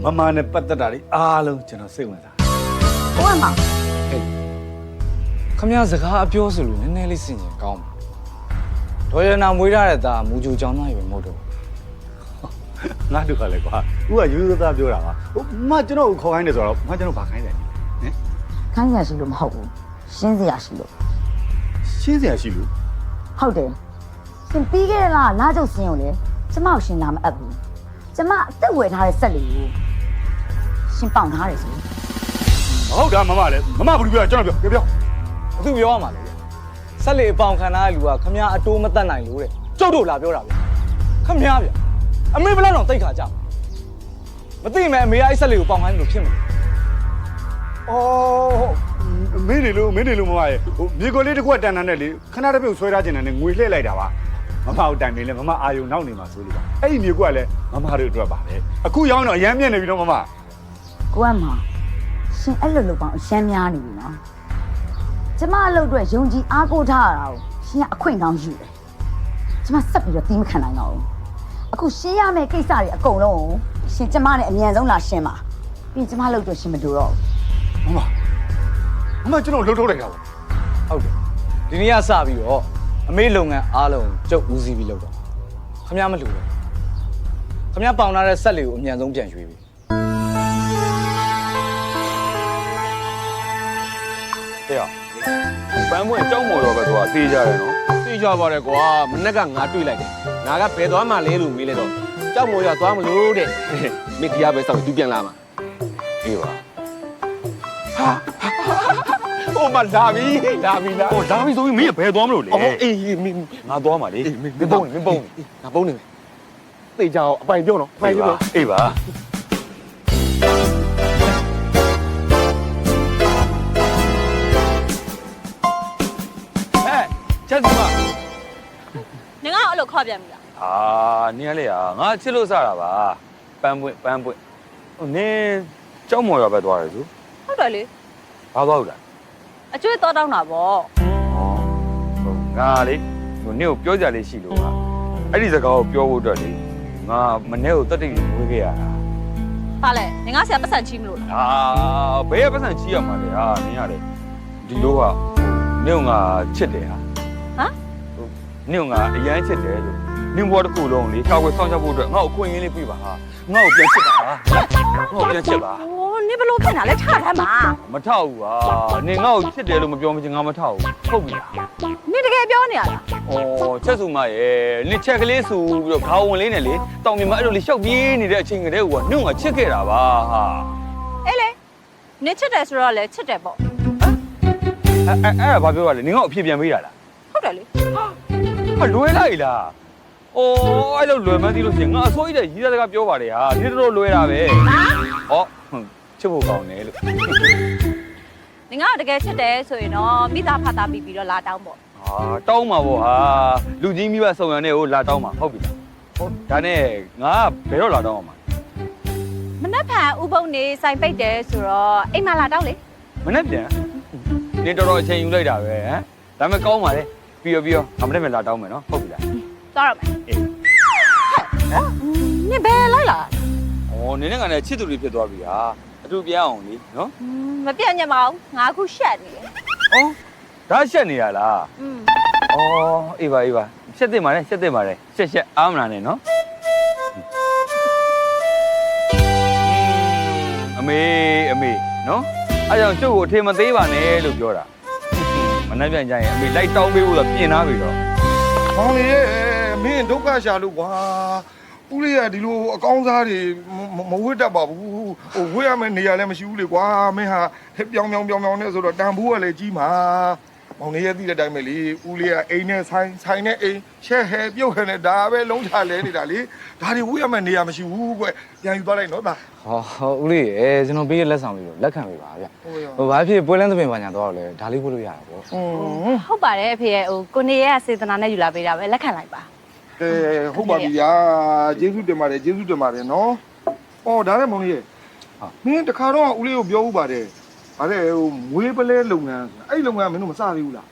ဟိုမမနဲ့ပတ်သက်တာတွေအားလုံးကျွန်တော်စိတ်ဝင်စား ဘိုးကမောင် ခမရစကားအပြောဆိုလို့နည်းနည်းလေးစင်ကြင်ကောင်းပါဒေါ်ရနာမွေးရတဲ့သားမူဂျူကြောင်သားရွယ်မဟုတ်တော့ ငါတို့ကလည်းကွာဦးကရိုးရိုးသားပြောတာပါဟိုမကျွန်တော်ကိုခေါ်ခိုင်းတယ်ဆိုတော့မကျွန်တော်ဘာခိုင်းတယ်ဟင် ခိုင်းရရှိလို့မဟုတ်ဘူးရှင်းစရာရှိလို့ ရှင်းစရာရှိလို့ ဟုတ်တယ်ရှင်ပြီးခဲ့တဲ့လားလာကျုပ်စင်းကိုလေကျမကိုရှင်လာမအပ်ဘူးကျမအသက်ဝယ်ထားတဲ့ဆက်လေးကိုရှင်ပေါင်ထားတယ်ဆို ဟုတ်တာမမလည်းမမဘူးပြောကျွန်တော်ပြော သူပြောရမှာလေဆက်လေအပေါင်ခံထားတဲ့လူကခမရအတိုးမတက်နိုင်လို့တဲ့ကျုပ်တို့လာပြောတာဗျခမရဗျအမေဘလောက်တော့တိတ်ခါကြမသိမဲ့အမေကအဲ့ဆက်လေကိုပေါင်ခိုင်းလို့ဖြစ်မှာ အော်မင်းနေလို့မမရဲ့ဟိုမြေကိုလေးတစ်ခွက်တန်တန်နဲ့လေခဏတစ်ပြုတ်ဆွဲထားခြင်းနဲ့ငွေလှည့်လိုက်တာပါမမကိုတိုင်နေလဲမမအာယုံနောက်နေမှာဆိုလို့ပါအဲ့ဒီမြေကွက်ကလည်းမမတို့အတွက်ပါပဲအခုရောက်တော့အရမ်းမြင့်နေပြီတော့မမ ကိုကမောင်ရှင်အဲ့လိုလုပ်ပေါင်းအရှမ်းများနေပြီနော်ကျမအလုပ်အတွက်ယုံကြည်အားကိုးထားရတာကိုရှင်ကအခွင့်ကောင်းယူတယ်ကျမဆက်ပြီးတော့တီးမခံနိုင်တော့ဘူးအခုရှင်းရမယ့်ကိစ္စတွေအကုန်လုံးကိုရှင်ကျမနဲ့အမြန်ဆုံးလာရှင်းပါပြီးကျမလုပ်တော့ရှင်မတူတော့ဘူး မမကျွန်တော်လှုပ်ထုတ်လိုက်တာပေါ့ ဟုတ်တယ်ဒီနေ့ကစပြီးတော့အမေလုပ်ငန်းအားလုံးကျုပ်ဦးစီးပြီးလုပ်တော့ခမရမလူတော့ခမရပေါင်ထားတဲ့ဆက်လေကိုအမြန်ဆုံးပြန်ရွေးပြီ တဲ့ပန်းပွင့်ကြောက်မော်တော့ပဲသူကသေးကြတယ်နော် သိကြပါတယ်ကွာမနေ့ကငါတွေ့လိုက်တယ်ငါကဘယ်သွားမှလဲလို့မေးလိုက်တော့ကြောက်မော်ရသွားမလို့တဲ့မိတီးရပဲစောက်သူပြန်လာမှာ အေးပါ ဟိုမှာလာပြီလား ဟိုဒါပြီးဆိုပြီးမင်းဘယ်သွားမလို့လဲ အော်အေးမင်း ငါသွားမှာလေမင်းပုံနေ ငါပုံနေမယ်သိကြအောင်အပိုင်ပြောနော်အပိုင်ပြောနော် အေးပါ ချက်စီမ နင်ကအဲ့လိုခေါ်ပြန်ပြီလား အာနင်ကလေငါချစ်လို့စတာပါပန်းပွင့်ဟိုနင်ကြောက်မော်ရပဲသွားတယ်သူ ဟုတ်တယ်လေ ဘာသွားလို့လဲ အကျွေးတော့တောင်းတာပေါ့ ငါလေဟိုနင့်ကိုပြောကြလေးရှိလို့ကအဲ့ဒီစကားကိုပြောဖို့အတွက်လေငါမနေ့ကိုတက်တိမွေးခဲ့ရတာ ဟာလေနင်ကဆရာပတ်စံချီးမလို့လား အာဘယ်ပတ်စံချီးရမှာလဲဟာနင်ကလေဒီလိုကနင့်ကငါချစ်တယ်ဟာ ဟမ် နင့်ကငါအရန်ချစ်တယ်လို့နင့်ဘဝတစ်ခုလုံးလေကာကွယ်ဆောင်ရှောက်ဖို့အတွက်ငါ့ကိုအခွင့်အရေးလေးပြပါဟာငါ့ကိုပြန်ချစ်ပါဟာငါ့ကိုပြန်ချစ်ပါ အိုးနင်ဘလို့ဖြစ်တာလဲထထမ်းပါ မထောက်ဘူးဟာနင်ငါ့ကိုချစ်တယ်လို့မပြောမချင်းငါမထောက်ဘူးဟုတ်ပြီလား နင်တကယ်ပြောနေရလား ဩချက်စုမရဲ့နင်ချက်ကလေးဆိုပြီးတော့ခေါင်းဝင်လေးနဲ့လေတောင်မြင်မအဲ့လိုလေးရှောက်ပြေးနေတဲ့အချိန်ကလေးကနင့်ကချစ်ခဲ့တာပါဟာ အေးလေနင်ချစ်တယ်ဆိုတော့လေချစ်တယ်ပေါ့ အဲ့ဒါဘာပြောရလဲနင်ကအဖြစ်ပြန်ပေးတာလား ဟုတ်တယ်လေ ဟာလွယ်လိုက်လား။အော်အဲ့လိုလွယ်မှန်းသိလို့ရှိရင်ငါအစိုးရတဲ့ရေးတဲ့စကားပြောပါတယ်ဟာဒီတော်တော်လွယ်တာပဲ။ဟောချစ်ဖို့ကောင်းတယ်လို့ နင်ကတကယ်ချစ်တယ်ဆိုရင်တော့မိသားဖသားပြီးတော့လာတောင်းပေါ့ ။ဟာတောင်းမှာပေါ့ဟာလူကြီးမိဘစုံရံနဲ့ကိုလာတောင်းမှာဟုတ်ပြီလား။ဟုတ်ဒါနဲ့ငါဘယ်တော့လာတောင်းအောင်မှာ မနှက်ဖန်ဥပုံနေစိုင်ပိတ်တယ်ဆိုတော့အိမ်မှာလာတောင်းလေ ။မနေ့ပြန်နင်တော်တော်အချိန်ယူလိုက်တာပဲဟမ်။ဒါပေမဲ့ကောင်းပါလေပြီးရောငါမနေ့ပြန်လာတောင်းမယ်နော်ဟုတ်ပြီလား သွားရမယ်အေးဟဲ့နင်ဘယ်လိုက်လာ ။အော်နင်နဲ့ငါနဲ့ချစ်သူတွေဖြစ်သွားပြီဟာအတူပြန်အောင်လေနော် မပြတ်ညမအောင်ငါအခုရှက်နေတယ် ။အော်ဒါရှက်နေရလား။ อืม อ๋อအေးပါရှက်တင်ပါလေရှက်အားမနာနဲ့နော်အမေနော်အဲ့ကြောင့်ကျုပ်ကိုအထင်မသေးပါနဲ့လို့ပြောတာမနှက်ပြန်ကြရင်အမေလိုက်တောင်းပေးဖို့ဆိုပြင်သားပြီတော့ ။မောင်လေးရဲ့မင်းဒုက္ခရှာလို့ကွာ။ဦးလေးကဒီလိုအကောင်းစားတွေမဝတ်တတ်ပါဘူး။ဟိုဝတ်ရမယ့်နေရာလည်းမရှိဘူးလေကွာ။မင်းဟာပြောင်းနဲ့ဆိုတော့တန်ဖိုးကလည်းကြီးမှာ။မောင်လေးရဲ့သိတဲ့အတိုင်းပဲလေဦးလေးကအိမ်နဲ့ဆိုင်နဲ့အိမ်ရှက်ဟဲပြုတ်ဟဲနဲ့ဒါပဲလုံးချလဲနေတာလေ။ဒါတွေဝတ်ရမယ့်နေရာမရှိဘူးကွ။ပြန်ယူသွားလိုက်နော်သား ဟောဦးလေးရေကျွန်တော်ပေးရလက်ဆောင်လေးလို့လက်ခံပေးပါဗျ ။ဟုတ်ရော ဟိုဘာဖြစ်ပွဲလန်းသပင်ပါညာတော့လဲဒါလေးပို့လို့ရတာပေါ့ ဟုတ်ပါတယ်အဖေရဲ့ဟိုကိုနေရဲ့စေတနာနဲ့ယူလာပေးတာပဲလက်ခံလိုက်ပါ ဟုတ်ပါပြီညာကျေးဇူးတင်ပါတယ်နော်။အော်ဒါနဲ့မောင်လေးရဲ့မင်းတခါတော့ဦးလေးကိုပြောဥပါတယ်။ဗါတဲ့ဟိုမွေးပလဲလုပ်ငန်းအဲ့လုပ်ငန်းမင်းတို့မစသေးဘူးလား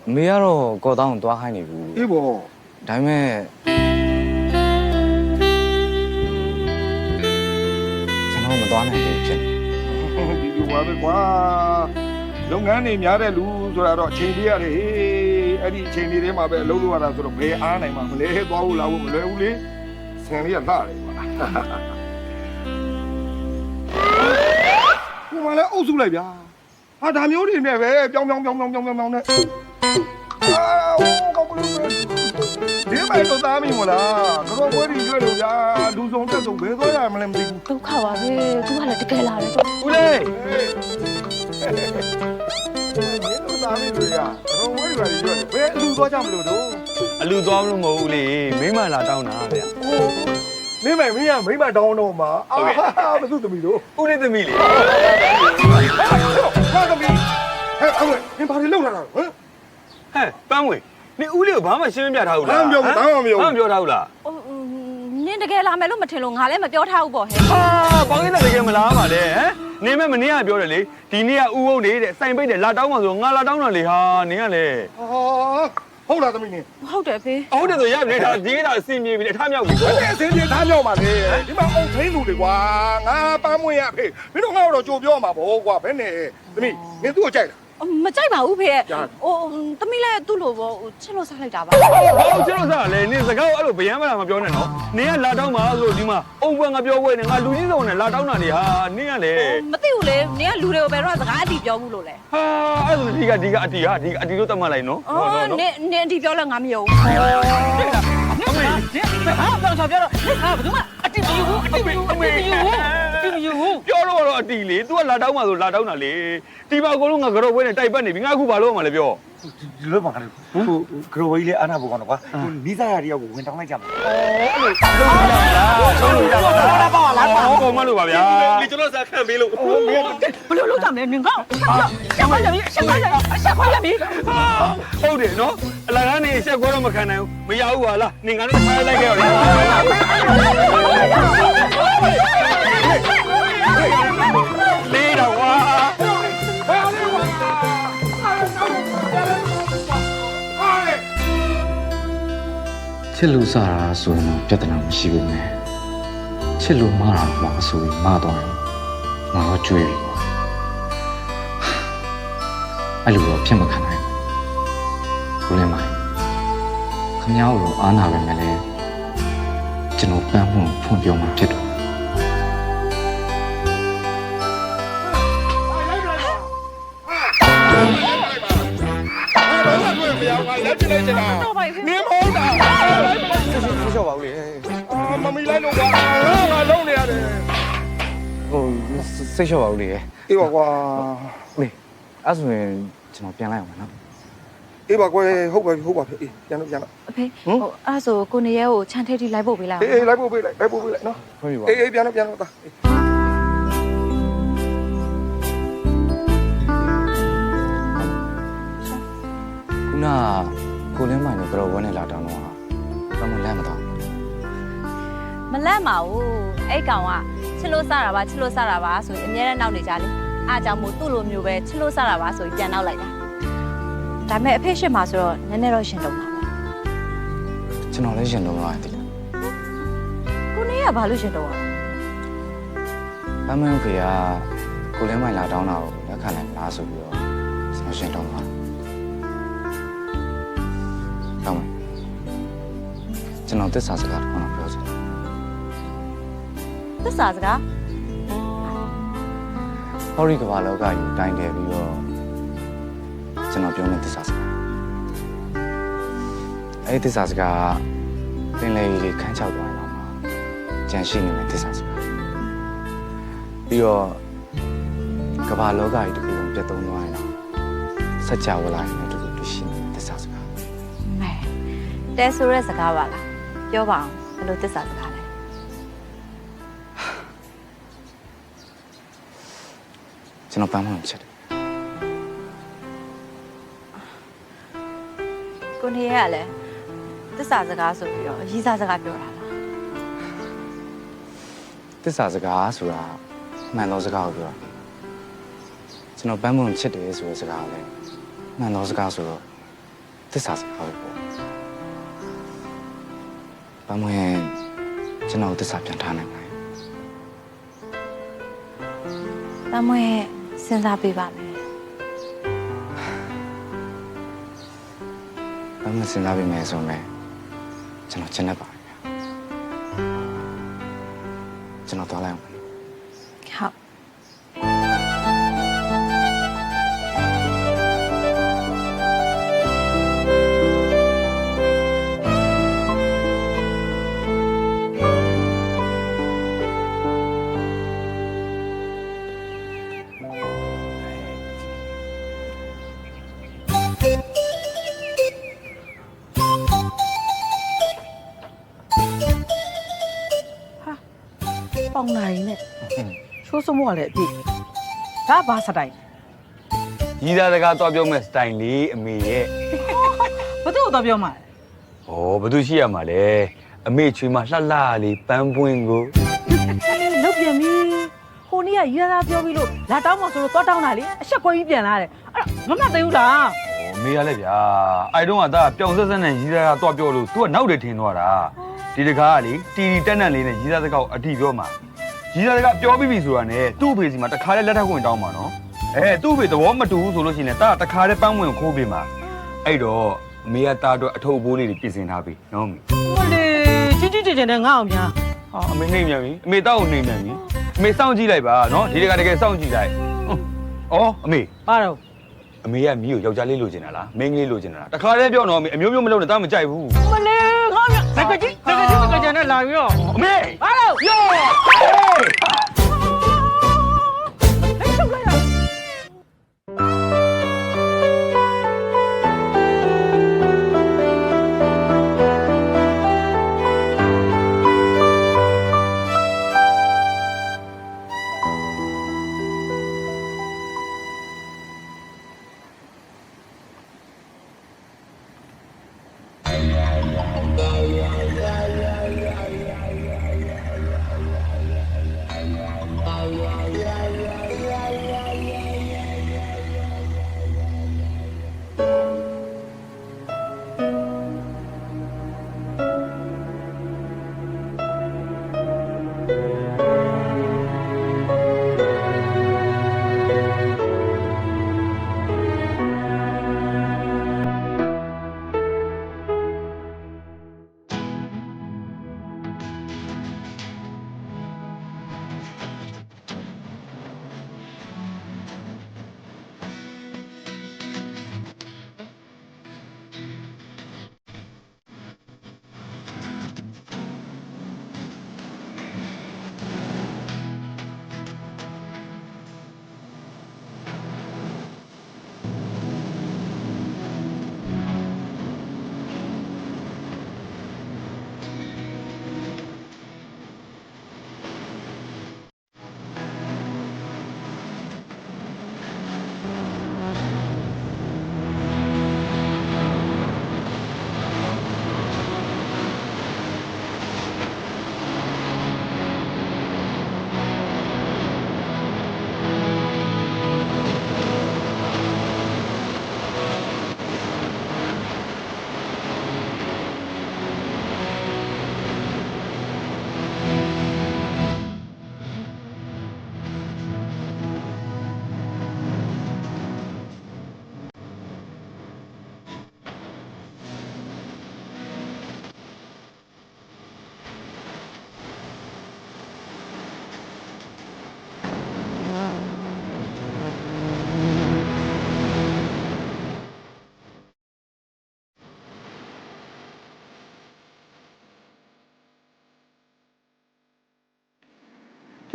အမေကတော့ကော်တောင်းကိုသွားခိုင်းနေဘူး ။အေးပေါ့ ဒါပေမဲ့ကျွန်တော်မသွားနိုင်ဘူးဖြစ် ဒီလိုပါပဲကွာလုပ်ငန်းတွေများတဲ့လူဆိုတာတော့အချိန်လေးရတယ်ဟေးအဲ့ဒီအချိန်လေးထဲမှာပဲအလုပ်လုပ်ရတာဆိုတော့ဘယ်အားနိုင်မှာမလဲသွားဖို့လာဖို့မလွယ်ဘူးလေဆင်လေးကလှတယ်ကွာကိုမလည်းအုပ်စုလိုက်ဗျာဟာဒါမျိုးတွေနဲ့ပဲပြောင်းနဲ့အာကောင်းလို့ဒီမဲ့တော့သားမိမလားကတော့ဘွဲတွေရွက်လို့ဗျာလူဆုံးတက်ဆုံးဘယ်သွားရမလဲမသိဘူး ဒုက္ခပါပဲသူကလည်းတကယ်လာတယ်တော့ ဦးလေး မင်းတို့သားမိတွေကတော့ဘွဲတွေရွက်ဘယ်အလူသွားကြမလို့တော့ အလူသွားလို့မဟုတ်ဘူးလေမိမလာတောင်းတာဗျ မင်းမင်းမတောင်းတော့မှာအာဘယ်သူသမီးတို့ ဦးလေးသမီးလေ ဟာသမီးဟဲ့အောင်မင်းဘာတွေလုပ်လာတာဟမ် ဟဲ့ပန်းဝေနေဦးလေးကိုဘာမှရှင်းမပြထားဘူးလား ဘာမှပြောထားဘူး ဟိုနင်တကယ်လာမယ်လို့မထင်လို့ငါလည်းမပြောထားဘူးပေါ့ဟဲ့ ဟာပေါင်းလေးတကယ်မလားပါလေဟမ်နေမဲ့မနေကပြောတယ်လေဒီနေ့ကဥဟုတ်နေတဲ့စိုင်ပိတ်တယ်လာတောင်းမှာဆိုငါလာတောင်းတာလေဟာနင်ကလေ ဟုတ်လားသမီးနင် ဟုတ်တယ်ဖေး ဟုတ်တယ်ဆိုရပြီဒါဒီကတာအစင်ပြေပြီအထမြောက်ပြီ ဘယ်အစင်းပြေထားမြောက်ပါလေဒီမှာအုံထိန်လူတွေကွာငါပန်းမွေးရဖေးမင်းတို့ငါ့တော့ကြိုပြောမှာပေါ့ကွာဘယ်နဲ့သမီးနင်သူ့ကိုကြိုက်လား မကြိုက်ပါဘူးဖေးရဲ့ဟိုသမီးလည်းသူ့လိုပေါ့ဟိုချစ်လို့စားလိုက်တာပါ ဟုတ်ကျလို့စားလေနေစကားအဲ့လိုဗျမ်းမလာမပြောနဲ့နော်နေကလာတောင်းမှာဆိုဒီမှာအုံပွင့်ငါပြောပွဲနေငါလူကြီးစုံနဲ့လာတောင်းတာနေဟာနေကလေ မသိဘူးလေနင်ကလူတွေကိုဘယ်တော့စကားအတီပြောဘူးလို့လဲ ဟာအဲ့လိုဒီကအတီဟာဒီကအတီလို့တတ်မှတ်လိုက်နော် အော်နင်အတီပြောလဲငါမယုံဘူး ဟာတော့ပြောတော့ဟာဘယ်သူမှအတိမယူဘူးအတိမယူဘူး ပြောတော့အတီလေ तू ကလာတောင်းမှာဆိုလာတောင်းတာလေဒီမှာအကုန်လုံးငါကြော်ပွဲနဲ့တိုက်ပတ်နေပြီငါအခုဘာလို့မှလဲပြော ဒီလိုပါကလေးဟိုဂရိုဝေးလေးအာနာဘောကောင်းတော့ကွာဟိုနီးစားရတယောက်ကိုဝင်တောင်းလိုက်ကြမှာ ဟုတ်ကောမ လို့ပါဗျာ 你就那啥看没了。ဘလို့လောက်ကြမလဲနင်ကောဆက်ခွာရပြီဆက်ခွာရပြီဆက်ခွာရပြီ ဟုတ်တယ်နော်အလကားနေဆက်ခွဲတော့မခံနိုင်ဘူးမရဘူးပါလားနင်ကတော့ထားလိုက်ခဲ့ရောလေးတော့ဝါ ချစ်လို့စားတာဆိုရင်တော့ပြဿနာမရှိဘူးနဲ့ချစ်လို့မှားတာမှာဆိုရင်မှားတော့ရင်ငါတော့ကြွေးပြီပေါ့အဲ့လိုတော့ဖြစ်မခံနိုင်ဘူးလည်းမိုင်းခမ ्या တို့အားနာပဲမဲ့လေကျွန်တော်ပန်းမှုဖွင့်ပြောမှဖြစ်တော့ လက်ပြလိုက်ချင်တာနင်းမဟုတ်တာ 说笑吧，屋里。 မမီလိုက်လို့ကွာငါလုံးနေရတယ် ဟိုစိတ်လျှော့ပါဦးလေ အေးပါကွာ ဦးလေအဲ့ဆိုရင်ကျွန်တော်ပြန်လိုက်အောင်နော် အေးပါကွယ်ဟုတ်ပါပြီအေးပြန်လို့ အဖေဟိုအဲ့ဆိုကိုနေရဲကိုခြံထဲထိလိုက်ဖို့ပေးလိုက် အေးလိုက်ပို့ပေးလိုက်နော် ဖွင့်ပြီပါ အေးပြန်လို့တာ ခုနကိုလင်းမိုင်နဲ့ကြော်ဝဲနဲ့လာတောင်းတော့ဘာမှလမ်းမတော့ မလန့်ပါဘူးအဲ့ကောင်ကချစ်လို့စားတာပါချစ်လို့စားတာပါဆိုရင်အများနဲ့နောက်နေကြလေအားကြောင့်မို့သူ့လိုမျိုးပဲချစ်လို့စားတာပါဆိုရင်ပြန်နောက်လိုက်တာဒါပေမဲ့အဖေရှစ်မှာဆိုတော့နည်းနည်းတော့ရှင်တုံးပါပဲ ကျွန်တော်လည်းရှင်တော့ရတယ်လား ကိုနေရဘာလို့ရှင်တုံးอ่ะ ဘာမှမဖေကကိုလင်းမိုင်လာတောင်းတာကိုလက်ခံနိုင်မလားဆိုပြီးတော့ကျွန်တော်ရှင်တော့ပါတောင်းမယ်ကျွန်တော်သစ္စာစကားတစ်ခုတော့ပြောချင်တယ် သစ္စာစကား ဟောရီကဘာလောကကြီးတိုင်တယ်ပြီးတော့ကျွန်တော်ပြောနေသစ္စာစကားအဲ့ဒီသစ္စာစကားပင်လေကြီးခန်းချောက်သွားတော့မှကြံရှိနေတဲ့သစ္စာစကားပြီးတော့ကဘာလောကကြီးတစ်ခုလုံးပြတ်သုံးသွားရင်တော့စัจ java လာရင်တူတူရှိနေတဲ့သစ္စာစကား မဲတဲဆိုရဲစကားပါလားပြောပါအောင်ဘယ်လိုသစ္စာစကားလဲ ကျွန်တော်ပန်းမလို့ချက်တယ် ကိုနေရကလည်းသစ္စာစကားဆိုပြီးတော့ရည်စားစကားပြောတာလား သစ္စာစကားဆိုတာမှန်သောစကားကိုပြောတာကျွန်တော်ပန်းမလို့ချက်တယ်ဆိုတဲ့စကားလည်းမှန်သောစကားဆိုတော့သစ္စာစကားပဲပေါ့ပန်းမရင်ကျွန်တော်သစ္စာပြန်ထားနိုင်တယ် တမွေစဉ်းစားပေးပါမယ် ပန်းမစဉ်းစားပြီးမယ်ဆိုမယ်ကျွန်တော်ကျန်နေပါဗျာကျွန်တော်သွားလိုက်အောင် ဟုတ် ပေါင်နိုင်နဲ့ချိုးစမိုးကလည်းအပြည့်ဒါဘာစတိုင် ရီးသားစကားတော့ပြောမဲ့စတိုင်လေးအမေရဲ့ ဘသူ့ကိုတော့ပြောမှာ ဩဘာသူရှိရမှာလဲအမေချွေးမလှလှလေးပန်းပွင့်ကို လုတ်ပြန်ပြီဟိုနေ့ကရရပြောပြီးလို့လာတောင်းမှဆိုတော့သွားတောင်းတာလေအဆက်ကွဲကြီးပြန်လာတယ်အဲ့တော့မမသိဘူးလား အမေရလဲဗျာအဲ့တုန်းကဒါပျောင်ဆက်ဆက်နဲ့ရီးသားကတော့ပြောလို့ तू ကနောက်တယ်ထင်သွားတာဒီတကားကလေတီတီတက်တက်လေးနဲ့ရီးသားစကားကိုအတိပြောမှာရီးသားစကားပြောပြီးပြီဆိုတာနဲ့သူ့အဖေစီမှာတခါလဲလက်ထပ်ခွင့်တောင်းမှာနော်သူ့အဖေသဘောမတူဘူးဆိုလို့ရှိရင်လည်းတခါလဲပန်းဝင်ခိုးပေးမှာအဲ့တော့အမေကတာအတွက်အထုပ်အပိုးလေးတွေပြင်ဆင်ထားပြီနော် ဟိုလေကြီးကြီးကျယ်ကျယ်နဲ့ငါ့အောင်များ အမေနှိမ့်မြန်ပြီအမေတောက်ကိုနှိမ့်မြန်ပြီအမေစောင့်ကြည့်လိုက်ပါနော်ဒီတကတကယ်စောင့်ကြည့်လိုက်ဩအမေ ပါတော့ အမေကမီးကိုယောက်ျားလေးလိုချင်တာလားမိန်းကလေးလိုချင်တာလားတခါတည်းပြောတော့အမေအမျိုးမျိုးမလုပ်နဲ့တာမကြိုက်ဘူး မလေးငါ့မြငကကြီးနဲ့လာပြီးတော့ အမေ ပါတော့ ယော ဟ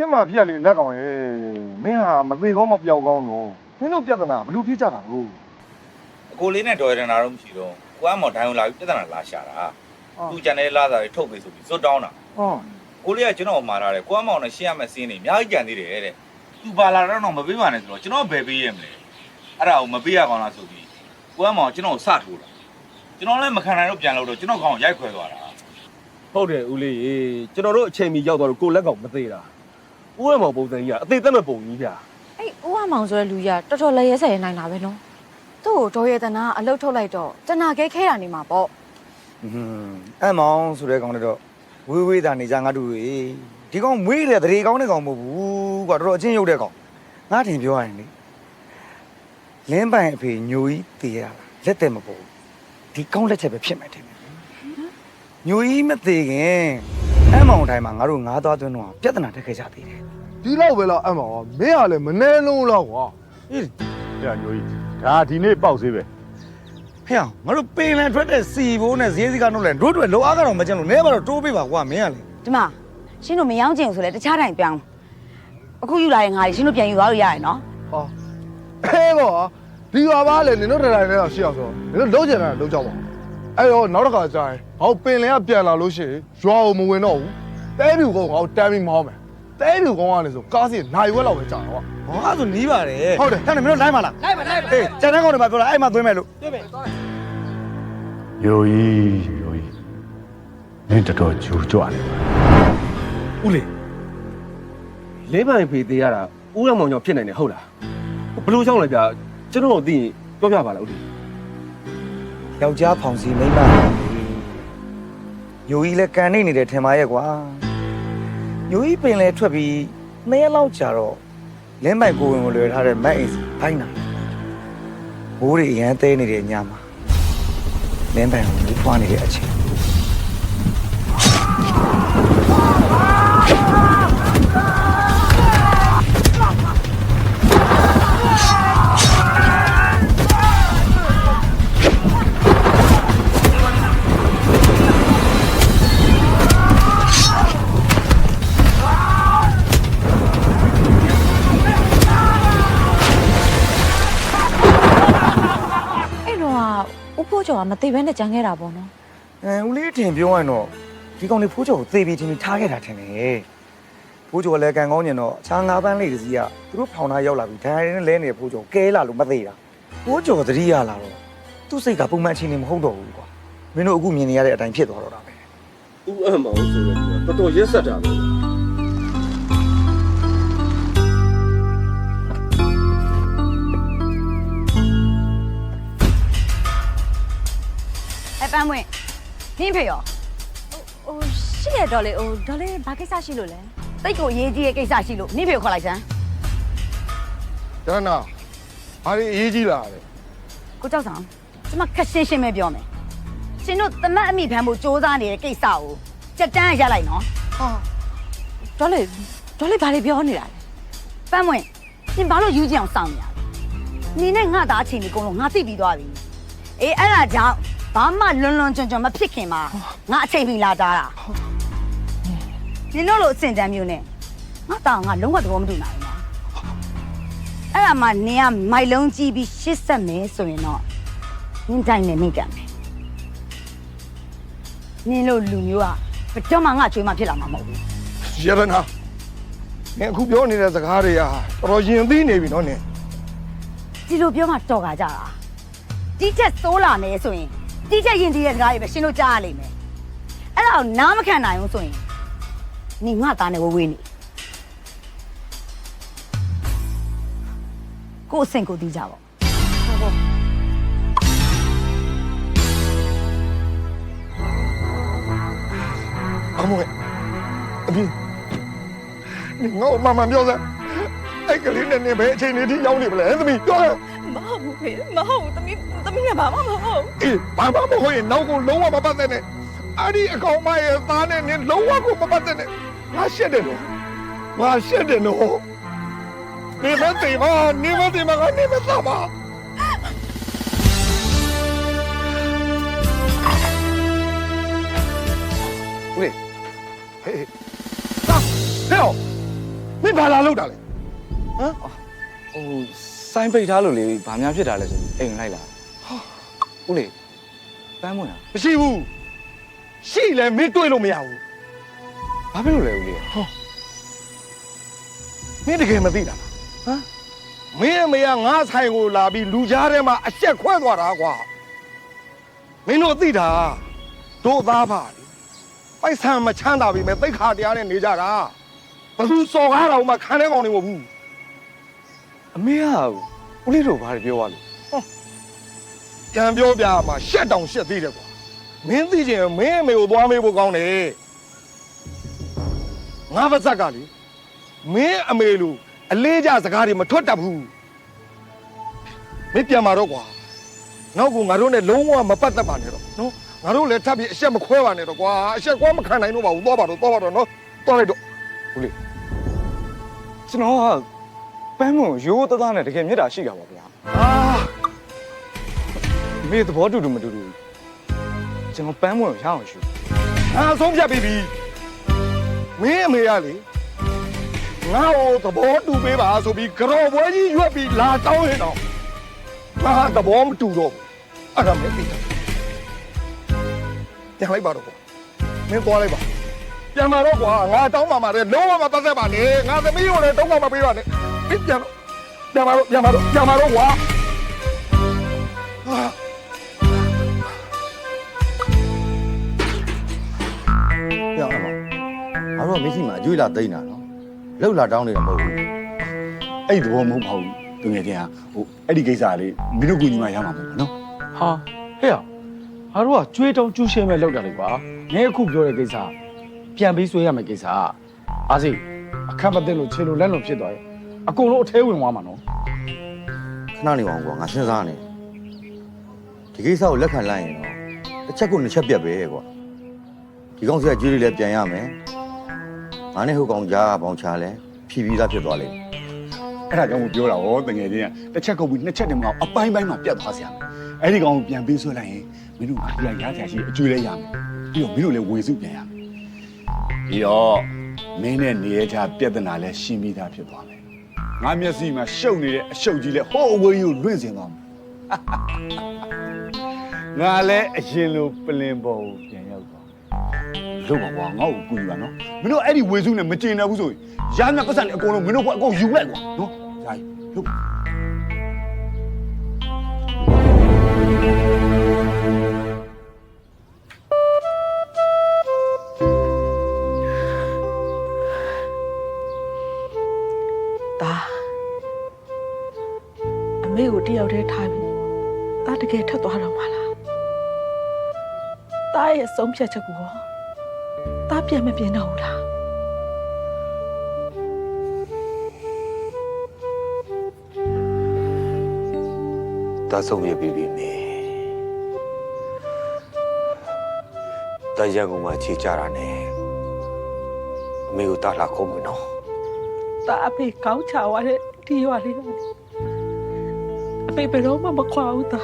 ဖြစ်မှာဖြစ်လေလက်ကောင်ရဲ့မင်းဟာမသေးကောင်းမပြောက်ကောင်းတော့မင်းတို့ပြဿနာဘလို့ဖြစ်ကြတာလို့ အကိုလေးနဲ့ဒေါ်ရတနာတော့မရှိတော့ကိုကမော်ဒိုင်ကိုလာပြီးပြဿနာလာရှာတာသူကျန်တဲ့လာစားတွေထုတ်ပေးဆိုပြီးဇွတ်တောင်းတာ ဟုတ် ကိုလေးကကျွန်တော်မှာထားတယ်ကိုကမောင်နဲ့ရှင်းရမယ့်စင်းတွေအများကြီးကြံသေးတယ်တဲ့သူပါလာတော့မပေးပါနဲ့ဆိုတော့ကျွန်တော်ဘယ်ပေးရမလဲအဲ့ဒါကိုမပေးရကောင်းလားဆိုပြီးကိုကမောင်ကျွန်တော်စထိုးတာကျွန်တော်လည်းမခံနိုင်တော့ပြန်လို့တော့ကျွန်တော်ကောင်ရိုက်ခွဲသွားတာ ဟုတ်တယ်ဦးလေးရေကျွန်တော်တို့အချိန်မီရောက်သွားတော့ကိုလက်ကောင်မသေးတာဦးရမောင်ပုံစံကြီးကအသေးသက်မဲ့ပုံကြီးဗျာ အဲ့ဦးအမောင်ဆိုတဲ့လူကြီးကတော်တော်လက်ရဲဆက်ရဲနိုင်တာပဲနော်သူ့ကိုဒေါ်ရတနာအလုတ်ထုတ်လိုက်တော့တနာခဲခဲတာနေမှာပေါ့ အဲ့မောင်ဆိုတဲ့ကောင်တွေတော့ဝေးဝေးတာနေကြငါတို့တွေဒီကောင်မွေးတဲ့တရေကောင်းတဲ့ကောင်မဟုတ်ဘူးကွာတော်တော်အချင်းရုပ်တဲ့ကောင်ငါထင်ပြောရရင်လေလင်းပိုင်အဖေညိုကြီးတည်ရလက်တယ်မပေါ်ဒီကောင်းလက်ချက်ပဲဖြစ်မှတယ်ညိုကြီးမသေးခင်အဲ့မောင်တိုင်းမှာငါတို့ငါးသွားသွင်းတော့ပြဿနာတက်ခဲ့ကြသေးတယ် ဒီလောက်ပဲလားအမောင်မင်းကလည်းမနှဲလုံးလောက်ကွာ အေးညညိုကြီးဒါဒီနေ့ပေါက်သေးပဲ ဟဲ့ငါတို့ပင်လန်ထွက်တဲ့စီဘိုးနဲ့ဈေးစည်းကတော့လည်းတို့တွေလောအားကတော့မကျန်လို့နဲပါတော့တိုးပေးပါကွာမင်းကလေ ဒီမှာရှင်းတို့မရောင်းချင်ဘူးဆိုလဲတခြားတိုင်းပြောင်းအခုယူလာရင်ငါရှင်းတို့ပြန်ယူသွားလို့ရရနော် ဟောဟဲ့ကောဒီရွာပါလေနင်တို့တိုင်းနဲ့တော့ရှိအောင်ဆိုနင်တို့လုံးချင်တာလုံးကြပါအဲ့တော့နောက်တစ်ခါကြာရင်ဟောပင်လင်ကပြန်လာလို့ရှိရင်ရွာကိုမဝင်တော့ဘူးတဲပြူကောင်ဟောတမ်းပြီးမောင်းမယ်တဲပြူကောင်ကလည်းဆိုကားစီနိုင်ဝက်လောက်ပဲကြာတော့ ဟောအဲ့ဆိုနီးပါတယ် ဟုတ်တယ် အဲ့ဒါမင်းတို့လိုက်ပါလားလိုက်ပါအေးကျန်တဲ့ကောင်တွေပါပြောလားအဲ့မှာသွင်းမယ်လို့ ယိုကြီးနင်းတော်တော်ဂျူကြွတယ် ဦးလေးလေးပိုင်ဖေးသေးရတာဦးရမောင်ကြောင့်ဖြစ်နိုင်တယ်ဟုတ်လားဘလို့ကြောင့်လဲဗျာကျွန်တော်တို့သိရင်ပြောပြပါလားဦးလေး ယောက်ျားဖောင်စီမိန်းမယိုကြီးလည်းကန်နေတယ်ထင်ပါရဲ့ကွာယိုကြီးပင်လည်းထွက်ပြီး2ရက်လောက်ကြာတော့လင်းပိုင်ကိုဝင်ကိုလွယ်ထားတဲ့မက်အိမ်စီဖိုင်းနာဘိုးတွေအရန်သေးနေတဲ့ညမှာလင်းပိုင်ကိုဖွားနေတဲ့အချိန် ဦးဖိုးကျော်ကမသိဘဲနဲ့ကြမ်းခဲ့တာပေါ့နော် ဦးလေးထင်ပြောရင်တော့ဒီကောင်လေးဖိုးကျော်ကိုသေပြီးထင်ပြီးထားခဲ့တာထင်တယ်ဖိုးကျော်လည်းကန်ကောင်းညင်တော့အခြား5ပန်းလေးတစ်စီးကသူတို့ဖောင်သားရောက်လာပြီးဒိုင်နဲ့လဲနေတဲ့ဖိုးကျော်ကဲလာလို့မသေးတာဖိုးကျော်သတိရလာတော့သူ့စိတ်ကပုံမှန်ချင်းနေမဟုတ်တော့ဘူးကွာမင်းတို့အခုမြင်နေရတဲ့အတိုင်းဖြစ်သွားတော့တာပဲ ဦးအမောင်ဆိုတော့တော်တော်ရက်ဆက်တာပဲ ပန်းမွင့်နင်းဖေရော ဟိုရှိရတော့လေဟိုဒေါ်လေးဘာကိစ္စရှိလို့လဲ တိတ်ကိုအရေးကြီးတဲ့ကိစ္စရှိလို့နင်းဖေကိုခေါ်လိုက်စမ်း ကျန်တာဘာလို့အေးကြီးလာလဲ ကိုကြောက်ဆောင်ကျမခက်ရှင်းရှင်းပဲပြောမယ်ရှင်တို့သမတ်အမိဖမ်းဖို့စ조사နေတဲ့ကိစ္စကိုစက်တန်းရလိုက်နော် ဟာဒေါ်လေးဘာတွေပြောနေတာလဲ ပန်းမွင့်နင်ဘာလို့ယူကြည့်အောင်စောင့်နေရလဲနင်နဲ့ငါသားအချိန်ကြီးအကုန်လုံးငါသိပြီးသွားပြီအေးအဲ့ဒါကြောင့်ဘာမှလွန်လွန်ကျွံကျွံမဖြစ်ခင်မှာငါအချိန်ပြီးလာတာနင်တို့လိုအစင်တန်းမျိုးနဲ့ငါတောင်ငါလုံးဝသဘောမတူနိုင်ဘူးနော်အဲ့ဒါမှနင်ကမိုက်လုံးကြီးပြီးရှစ်ဆက်မယ်ဆိုရင်တော့နင်တိုင်းနဲ့နင်ကံမယ်နင်လိုလူမျိုးကဘယ်တော့မှငါချွေးမဖြစ်လာမှာမဟုတ်ဘူး ရတနာနင်အခုပြောနေတဲ့စကားတွေကတော်တော်ရင်သိနေပြီနော်နင် ဒီလိုပြောမှတော်ကားကြတာတီးချက်စိုးလာမယ်ဆိုရင်တီးချက်ရင်တီးတဲ့စကားတွေပဲရှင်းလို့ကြားရလိမ့်မယ်အဲ့ဒါကိုနားမခံနိုင်ဘူးဆိုရင်နင်ငါသားနဲ့ဝေးနေကိုယ်အဆင့်ကိုတီးကြပါအမေအပြင်ငါ့မမပြောစမ်းအဲ့ကလေးနဲ့နင်ဘယ်အချိန်လေးထိရောက်နေပလဲသမီးပြောရ မဟုတ်ဘူးဖေမဟုတ်ဘူးသမီးကဘာမှမဟုတ် အေးဘာမှမဟုတ်ရင်နောက်ကိုလုံးဝမပတ်သက်နဲ့အဲ့ဒီအကောင်မရဲ့သားနဲ့နင်လုံးဝကိုမပတ်သက်နဲ့ငါရှက်တယ်နော်နေမသိမကနေမသိမကနေမသမာဦးလေးဟေးဟဲ့ မင်းဘာလာလောက်တာလဲ ဟိုစိုင်းပိတ်ထားလို့လေဘာများဖြစ်တာလဲဆိုအိမ်လိုက်လာဦးလေးပန်းမွန်းလား မရှိဘူးရှိလဲမင်းတွေ့လို့မရဘူး ဘာဖြစ်လို့လဲဦးလေး မင်းတကယ်မသိတာဟမ်မင်းအမေကငါဆိုင်ကိုလာပြီးလူကြားထဲမှာအချက်ခွဲသွားတာကွာမင်းတို့သိတာတို့သားပါလေပိုက်ဆံမချမ်းသာပြီမဲ့သိခါတရားနဲ့နေကြတာဘသူစော်ကားတော်မှခံတဲ့ကောင်တွေမဟုတ်ဘူး အမေကဦးလေးတို့ဘာပြောရလဲ ကြံပြောပြမှာရှက်တောင်ရှက်သေးတယ်ကွာမင်းသိချင်မင်းအမေကိုသွားမေးဖို့ကောင်းတယ်ငါပါဇက်ကလေမင်းအမေလိုအလေးကြစကားတွေမထွက်တတ်ဘူးမင်းပြန်มาတော့ကွာနောက်ကိုငါတို့နဲ့လုံးဝမပတ်သက်ပါနဲ့တော့နော်ငါတို့လည်းထပ်ပြီးအဆက်မခွဲပါနဲ့တော့ကွာအဆက်ကွာမခံနိုင်တော့ပါဘူးသွားပါတော့နော်သွားလိုက်တော့ ဦးလေးကျွန်တော်ကပန်းမွန်းရိုးသားသားနဲ့တကယ်မြတ်တာရှိတာပါဗျာ အာ မေသဘောတူမတူကျွန်တော်ပန်းမွန်းရအောင်ရှူ ဆုံးဖြတ်ပြီးပြီမင်းအမေကလေငါ့ကိုသဘောတူပေးပါဆိုပြီးကြော်ပွဲကြီးရွက်ပြီးလာတောင်းရင်တော့ငါသဘောမတူတော့ဘူးအဲ့ဒါမင်းသိတယ်ပြန်လိုက်ပါတော့ကွာမင်းသွားလိုက်ပါပြန်มาတော့ကွာငါတောင်းပါမှာလေလုံးဝမပတ်သက်ပါနဲ့ငါသမီးကိုလည်းတောင်းပါမပေးပါနဲ့မင်းပြန်มาတော့ကွာပြောင်းလာပါငါတို့ကမစ္စည်းမှာအကျွေးလာတိန်းတာနော်လောက်လာတောင်းနေတာမဟုတ်ဘူး အဲ့ဒီသဘောမဟုတ်ပါဘူးသူငယ်ချင်းဟိုအဲ့ဒီကိစ္စကလေမင်းတို့ကူညီမှရမှာပေါ့နော် ဟာဟဲ့ငါတို့ကကျွေးတောင်းကျူးရှင်းမဲ့လောက်တာလေကွာငဲအခုပြောတဲ့ကိစ္စပြန်ပြီးဆွဲရမယ့်ကိစ္စအားစိအခက်မသိလို့ခြေလိုလက်လုံးဖြစ်သွားရင်အကုန်လုံးအထဲဝင်သွားမှာနော် ခဏနေပါဦးကွာငါစဉ်းစားနေဒီကိစ္စကိုလက်ခံလိုက်ရင်တော့တစ်ချက်ကိုနှစ်ချက်ပြတ်ပဲကွာဒီကောင်စီကကျွေးလေးလည်းပြန်ရမယ်ငါနဲ့ဟိုကောင်ကြားပေါင်ချလဲဖြီးပြီးသားဖြစ်သွားလိမ့်မယ် အဲ့ဒါကြောင့်ပြောတာဟောတငယ်ချင်းကတစ်ချက်ကုန်ပြီးနှစ်ချက်တည်းမအောင်အပိုင်းပိုင်းမှာပြတ်သွားစရာမယ်အဲ့ဒီကောင်ကိုပြန်ပေးဆွဲလိုက်ရင်မင်းတို့ကဒီကရကြရှိအကျွေးလဲရမယ်ပြီးတော့မင်းတို့လည်းဝေစုပြန်ရမယ်ပြီးတော့မင်းနဲ့နေရကြပြဿနာလဲရှင်းပြီးသားဖြစ်သွားမယ်ငါမျက်စိမှာရှုပ်နေတဲ့အရှုပ်ကြီးလဲဟိုးအဝေးကြီးကိုလွင့်စင်သွားမယ်ငါလည်းအရင်လိုပလင်ပေါ်ကိုပြန်ရောက်သွားလို့ပါကွာငါ့ကိုကူညီပါနော်မင်းတို့အဲ့ဒီဝေစုနဲ့မကျင်တယ်ဘူးဆိုရင်ရမ်းမြတ်ပတ်စံတွေအကုန်လုံးမင်းတို့ကအကုန်ယူလိုက်ကွာနော်ဒါကြီးလို့ ဒါအမေကိုတယောက်တည်းထားပြီးဒါတကယ်ထွက်သွားတော့မှာလားဒါရဲ့ဆုံးဖြတ်ချက်ကိုဒါပြန်မပြင်းတော့ဘူးလား ဒါဆုံးရပြီမေဒါရန်ကုန်မှာခြေကြတာနဲ့အမေကိုတားလာခုံးမယ်နော် ဒါအဖေကောင်းချသွားတဲ့ဒီရွာလေးအဖေဘယ်တော့မှမခွာဘူးဒါ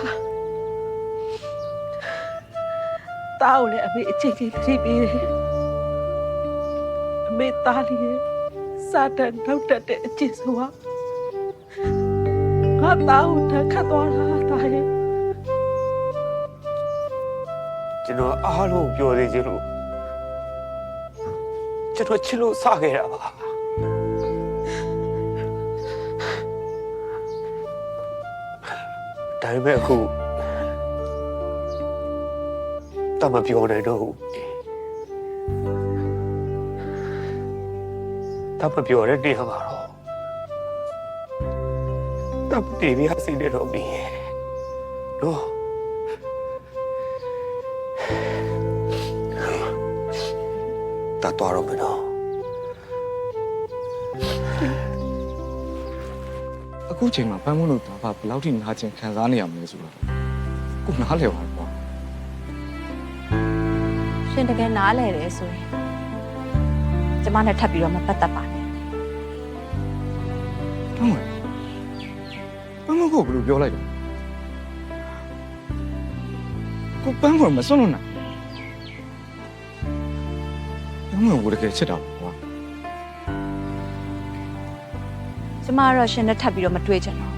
ကိုလည်းအမေအချိန်ချင်းထိပြီးတယ်အမေသားလေးစာတန်နောက်တက်တဲ့အကျင့်ဆိုတာငါသားကိုထခတ်သွားတာဒါရဲ့ ကျွန်တော်အားလုံးပြောသေးချင်လို့ကျွန်တော်ချစ်လို့စခဲ့တာပါဒါပေမဲ့အခုတမပြောနေတော့ဘူးတမပြောတဲ့နေရာမှာတော့တမတီးပြီးစီနေတော့ပြီနော်တတော်တော့မနော် အခုချိန်မှာပန်းမွန်းလို့ဒါဘယ်လောက်ထိနာကျင်ခံစားနေရမလဲဆိုတော့ကိုနားလဲပါကွာ ရှင်တကယ်နားလဲတယ်ဆိုရင်ကျမနဲ့ထပ်ပြီးတော့မပတ်သက်ပါနဲ့ ဟုတ်မယ်ပန်းမွန်းကိုဘယ်လိုပြောလိုက်လဲကိုပန်းမွန်းမစွန့်လို့နိုင်ပန်းမွန်းကိုတကယ်ချစ်တာပေါ့ကွာ ကျမကတော့ရှင်နဲ့ထပ်ပြီးတော့မတွေ့ချင်တော့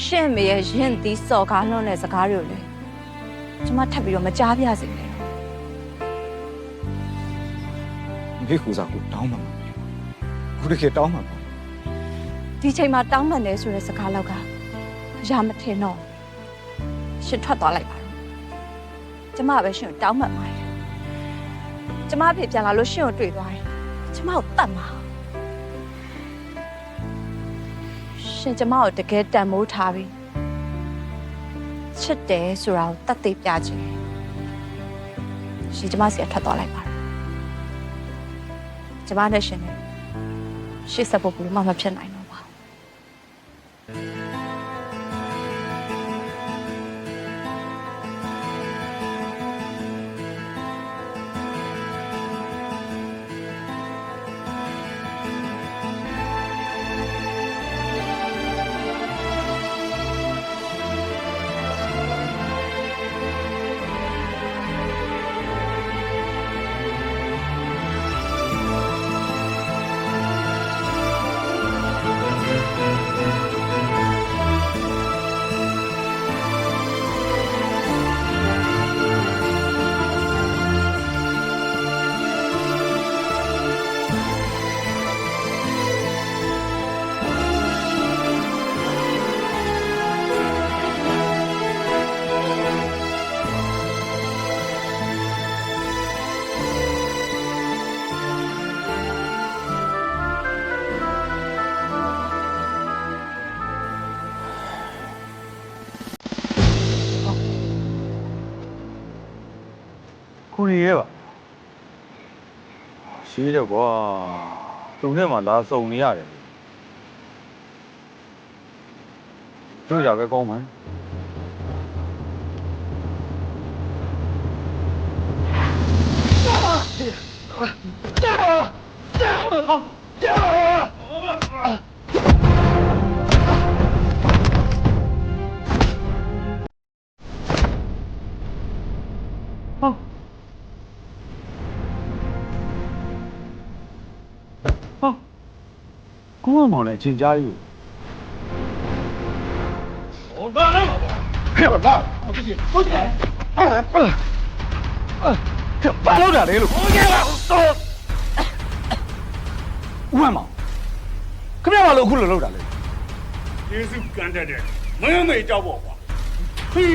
ရှင်မေရဲ့ရင်သီးစော်ကားလွန်းတဲ့စကားတွေကိုလေကျမထပ်ပြီးတော့မကြားပြစေနဲ့ ဖေးကူစားကိုတောင်းမှာခုတကယ်တောင်းမှာပေါ့ ဒီချိန်မှာတောင်းပန်တယ်ဆိုတဲ့စကားလောက်ကရမထင်တော့ရှင်ထွက်သွားလိုက်ပါတော့ကျမပဲရှင်ကိုတောင်းပန်ပါတယ်ကျမအဖေပြန်လာလို့ရှင်ကိုတွေ့သွားတယ်ကျမကိုတတ်မှာရှင်ကျမကိုတကယ်တန်မိုးထားပြီးချစ်တယ်ဆိုတာကိုတတ်သိပြချင်ရှင်ကျမစီထွက်သွားလိုက်ပါတော့ကျမနဲ့ရှင်နဲ့ရှေ့ဆက်ဖို့ဘူးမှမဖြစ်နိုင်တော့ပါခုနေရဲပါရှိတယ်ကွာသူနဲ့မှလာစုံနေရတယ်တွေ့ကြပဲကောင်းမှာကိုမမောင်လည်းအချိန်ကြားယူဟောဒါလည်းဟဲ့ပါဟုတ်ကဲ့ဟုတ်ကဲ့ဘာလို့တာလဲလို့ဟုတ်ကဲ့ပါဦးမမောင်ခင်ဗျားဘာလို့အခုလိုလုပ်တာလဲယေစုကန်တက်တယ်မင်းမေကြောက်ပေါ့ကွာဟီး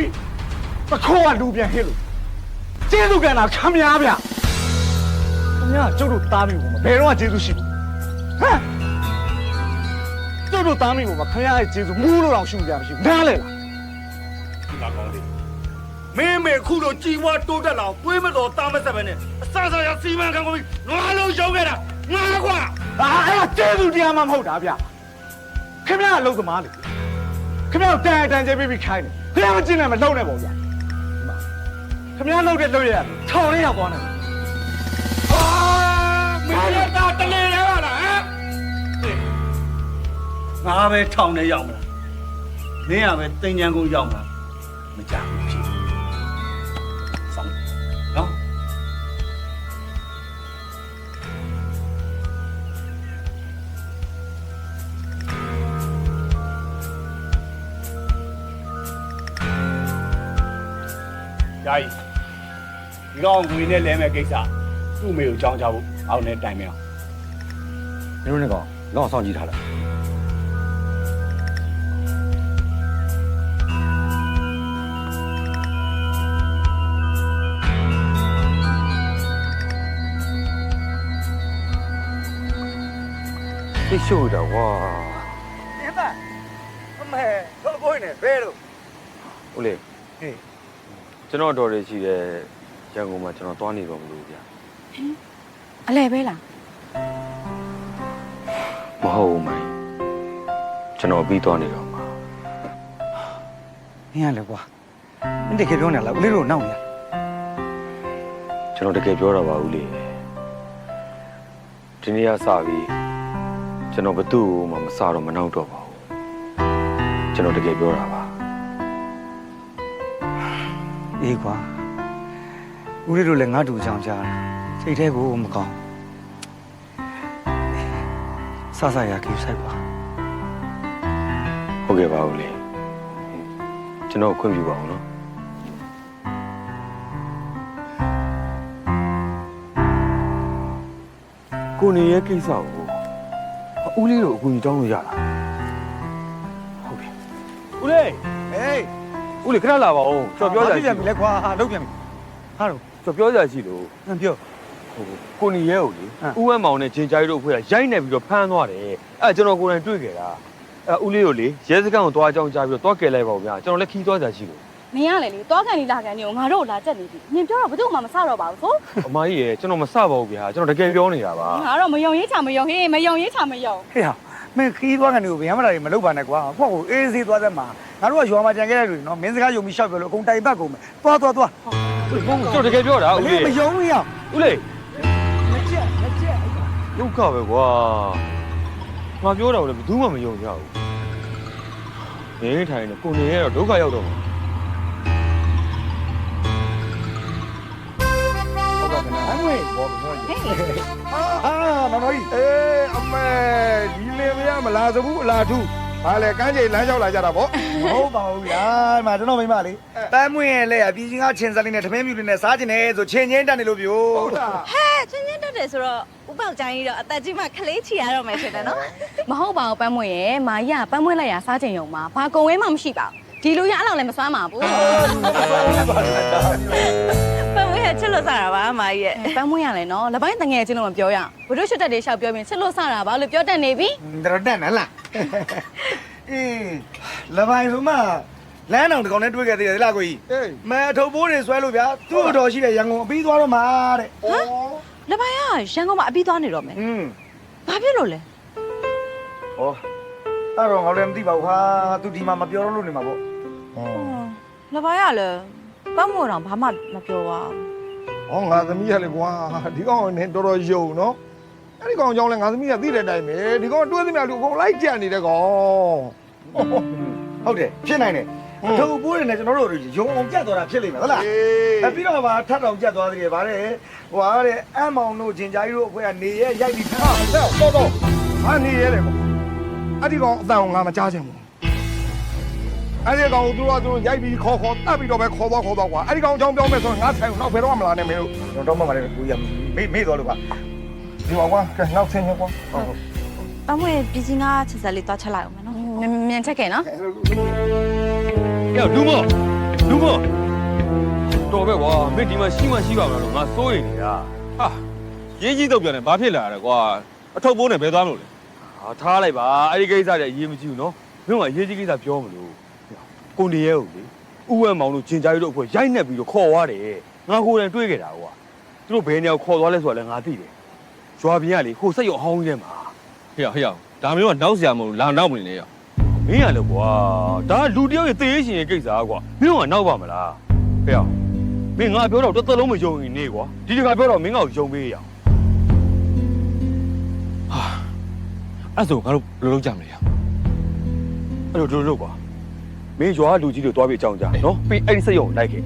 ပခေါ်ကလူပြန်ဟဲ့လို့ကျေးဇူးကန်တာခင်ဗျားဗျခင်ဗျားကျုပ်တို့တားမိဘူးမဘယ်တော့ကျေးဇူးရှိဘူးဟမ်ကျုပ်တို့တားမိဘူးမခင်ဗျားရဲ့ကျေးဇူးမူးလို့တော့ရှုကြမရှိဘူးနားလေလားဒီကကောင်းလေးမင်းမေခုလိုကြည်ဝါတိုးတက်လာအောင်တွေးမတော်တားမဆက်ပဲနဲ့အစစရစီမံခံကုန်ပြီးနွားလုံးရှုံးခဲ့တာငါကွာအဲ့ဒါကျေးဇူးတရားမှမဟုတ်တာဗျခင်ဗျားအလုပ်သမားလေခင်ဗျားတန်တန်ကျပေးပြီးခိုင်းတယ်ခင်ဗျားမကျင့်နဲ့မလုံနဲ့ပေါ့ဗျာခင်ဗျားလုပ်တဲ့လုပ်ရထောင်လေးရောက်သွားတယ်အာမင်းရတာတလေရပါလားဟမ်ငါပဲထောင်ထဲရောက်မလားမင်းကပဲတင်ကြံကုန်ရောက်မလားမကြဘူးဖြစ်ဆောင်နော်ယာယီဒီကောင်ငွေနဲ့လဲမဲ့ကိစ္စသူ့မေကိုကြောင်းကြဖို့အောက်နဲ့တိုင်မအောင်မင်းတို့နဲ့ကောင်လောက်ဆောင်ကြည့်ထားလိုက်သိရှို့တော့ဝါဒီမှာအမေတော့ကိုင်းနေဘယ်လိုဦးလေးဟေးကျွန်တော်တော်ရရှိတဲ့ရန်ကုန်မှာကျွန်တော်သွားနေတော့မလို့ဗျာအလဲပဲလား မဟုတ်ဘူးမိုင်းကျွန်တော်ပြီးသွားနေတော့မှာမင်းရလေကွာမင်းတကယ်ပြောနေလားဦးလေးတို့နောက်နေကျွန်တော်တကယ်ပြောတာပါဦးလေးဒီနေ့ကစပြီးကျွန်တော်ဘသူ့ကိုမှမစားတော့မနောက်တော့ပါဘူးကျွန်တော်တကယ်ပြောတာပါအေးကွာဦးလေးတို့လည်းငါ့တူကြောင်ကြားစိတ်แท้ကိုမကောင်းစ ဆရခီးဆိုင်ပါဟုတ်ကဲ့ပါဦးလေကျွန်တော်ခွင့်ပြုပါအောင်နော်ကိုနေရဲ့ကိစ္စကိုဦးလေးတို့အကူအညီတောင်းလို့ရလားဟုတ်ပြီဦးလေးဟေးဦးလေးခဏလာပါဦးကျွန်တော်ပြောကြပြန်ပြီလေကွာလုတ်ပြန်ပြီဟာတော့ကျွန်တော်ပြောကြရှိလို့ပြောကိုနေရဲ့ကိုလေဦးဝဲမောင်နဲ့ဂျင်ကြိုင်တို့အဖွဲ့ကရိုက်နေပြီးတော့ဖမ်းသွားတယ်အဲကျွန်တော်ကိုယ်တိုင်တွေ့ခဲ့တာအဲဦးလေးကိုလေရဲစခန်းကိုသွားကြောင်းကြားပြီးတော့တွားကယ်လိုက်ပါဦးဗျာကျွန်တော်လည်းခီးသွားကြရှိလို့မင်းရလေလေတွားကန်လေးလာကန်လေးကိုငါတို့လာချက်နေပြီနင်ပြောတော့ဘယ်သူမှမဆတော့ပါဘူးဆိုအမကြီးရဲ့ကျွန်တော်မဆပါဘူးဗျာကျွန်တော်တကယ်ပြောနေတာပါငါတော့မယုံရေးချမယုံဟေးမယုံရေးချမယုံဟေးဟာမင်းခီးသွားကန်တွေကိုဗျာမလာတွေမလုပ်ပါနဲ့ကွာကိုယ့်ကိုအေးစေးသွားတဲ့မှာငါတို့ကရွာမှာကြံခဲ့တဲ့လူနော်မင်းစကားယုံပြီးရှောက်ပြောလို့အကုန်တိုင်ပတ်ကုန်မယ်သွားကျွန်တော်တကယ်ပြောတာဦးလေးမယုံဘူးရဦးလေးဒုက္ခပဲကွာငါပြောတာလည်းဘယ်သူမှမယုံကြဘူးနေထိုင်နေကိုနေရတော့ဒုက္ခရောက်တော့မှာအမွေဘောဘောကြီးဟာမမကြီးအမေဒီလေမရမလာစဘူးအလားထူးဟာလေကန်းကြီးလမ်းလျှောက်လာကြတာဗောမဟုတ်ပါဘူးဗျာဒီမှာကျွန်တော်မိမလေးတမ်းမွေရဲ့လက်အပြည်ချင်းကချင်းစလေးနဲ့တမင်းမြူလေးနဲ့စားကျင်တယ်ဆိုချင်းချင်းတက်နေလို့ပြောဟုတ်လားဟဲ့ချင်းချင်းတက်တယ်ဆိုတော့ဥပောက်ကြိုင်းကြီးတော့အသက်ကြီးမှခလေးချီရတော့မယ်ထင်တယ်နော်မဟုတ်ပါဘူးပန်းမွေရဲ့မာကြီးကပန်းမွေလိုက်ရစားချင်ရုံမှာဘာကုံဝဲမှမရှိပါဘူးဒီလိုရအဲ့လောက်လည်းမစွမ်းပါဘူးပန်းမွေကချစ်လို့စားတာပါမာကြီးရဲ့ပန်းမွေရလဲနော်လက်ပိုင်းတငယ်ချင်းလို့မပြောရဘုဒ္ဓရှုတက်တွေရှောက်ပြောပြီးချစ်လို့စားတာပါလို့ပြောတတ်နေပြီတော်တက်နော်လားအေးလပိုင်းဆိုမှလမ်းအောင်တကောင်နဲ့တွေ့ခဲ့သေးတယ်လားကိုကြီးမဲအထုပ်ပိုးတွေဆွဲလို့ဗျာသူ့တော်ရှိတဲ့ရန်ကုန်အပြီးသွားတော့မှာတဲ့ဟမ်လပိုင်းကရန်ကုန်မှာအပြီးသွားနေတော့မယ်ဘာဖြစ်လို့လဲဩအဲ့တော့ငါလည်းမသိပါဘူးဟာသူဒီမှာမပြောတော့လို့နေမှာပေါ့လပိုင်းကလည်းပတ်မို့တော့ဘာမှမပြောပါဟောငါသမီးရလေကွာဒီကောင်နဲ့တော်တော်ယုံနော်အဲ့ဒီကောင်ကြောင့်လဲငါသမီးကသိတဲ့အတိုင်းပဲဒီကောင်တွေးသမျှလူအကုန်လိုက်ကြနေတဲ့ကောင်ဟုတ်တယ်ဖြစ်နိုင်တယ်အထုပ်ပိုးတွေနဲ့ကျွန်တော်တို့ရုံအောင်ကြက်သွားတာဖြစ်လိမ့်မယ်ဟုတ်လားပြီးတော့ဗာထပ်တောင်ကြက်သွားသေးတယ်ဗါတဲ့ဟွာတဲ့အမ်းမောင်တို့ဂျင်ဂျာကြီးတို့အဖွဲ့ကနေရဲရိုက်ပြီးထားတော့ဟာနေရဲလေကွာအဲ့ဒီကောင်အတန်ကိုငါမကြားချင်ဘူးအဲ့ဒီကောင်သူတို့ရိုက်ပြီးခေါ်တက်ပြီးတော့ပဲခေါ်သွားကွာအဲ့ဒီကောင်အကြောင်းပြောမယ်ဆိုရင်ငါဆိုင်နောက်ဘယ်တော့မှမလာနဲ့မင်းတို့ကျွန်တော်တော့မှလည်းကိုရမေ့သွားလို့ပါဒီမှာကွာကဲနောက်ဆင်းရကွာပန်းမွေပြည်စင်းကချက်စက်လေးတွားချက်လိုက်အောင်မယ်နော်မြန်ချက်ခဲ့နော်ယောလူမောတော်ပဲကွာမင်းဒီမှာရှိမှရှိပါမလားလို့ငါစိုးရိမ်နေတာဟာရင်းကြီးတော့ပြန်တယ်ဘာဖြစ်လာရလဲကွာအထုပ်ပိုးနဲ့ဘယ်သွားမလို့လဲဟာထားလိုက်ပါအဲ့ဒီကိစ္စတွေအရေးမကြီးဘူးနော်မင်းကအရေးကြီးကိစ္စပြောမလို့ကိုနေရဲကိုလေဥဝဲမောင်တို့ဂျင်ကြိုင်တို့အဖွဲ့ရိုက်နှက်ပြီးတော့ခေါ်သွားတယ်ငါကိုယ်တိုင်တွေးခဲ့တာကွာသူတို့ဘယ်နေရာခေါ်သွားလဲဆိုတာလည်းငါသိတယ်ရွာပြင်ကလေဟိုစိတ်ရောအဟောင်းကြီးထဲမှာဟေ့ဒါမျိုးကနောက်စရာမဟုတ်လာနောက်မနေနဲ့ရမင်းရလေကွာဒါလူတယောက်ရဲ့သေရေးရှင်ရဲ့ကိစ္စကွာမင်းကနောက်ပါမလားဟေ့မင်းငါပြောတော့တစ်သက်လုံးမယုံရင်နေကွာဒီတခါပြောတော့မင်းကယုံပေးရအောင်ဟာအဲ့ဆိုငါတို့ဘယ်လိုလုပ်ကြမလဲအဲ့လိုကွာမင်းရွာလူကြီးတွေတွားပြီးအကြောင်းကြားနော်ပြီးအဲ့ဒီစက်ရုံလိုက်ခဲ့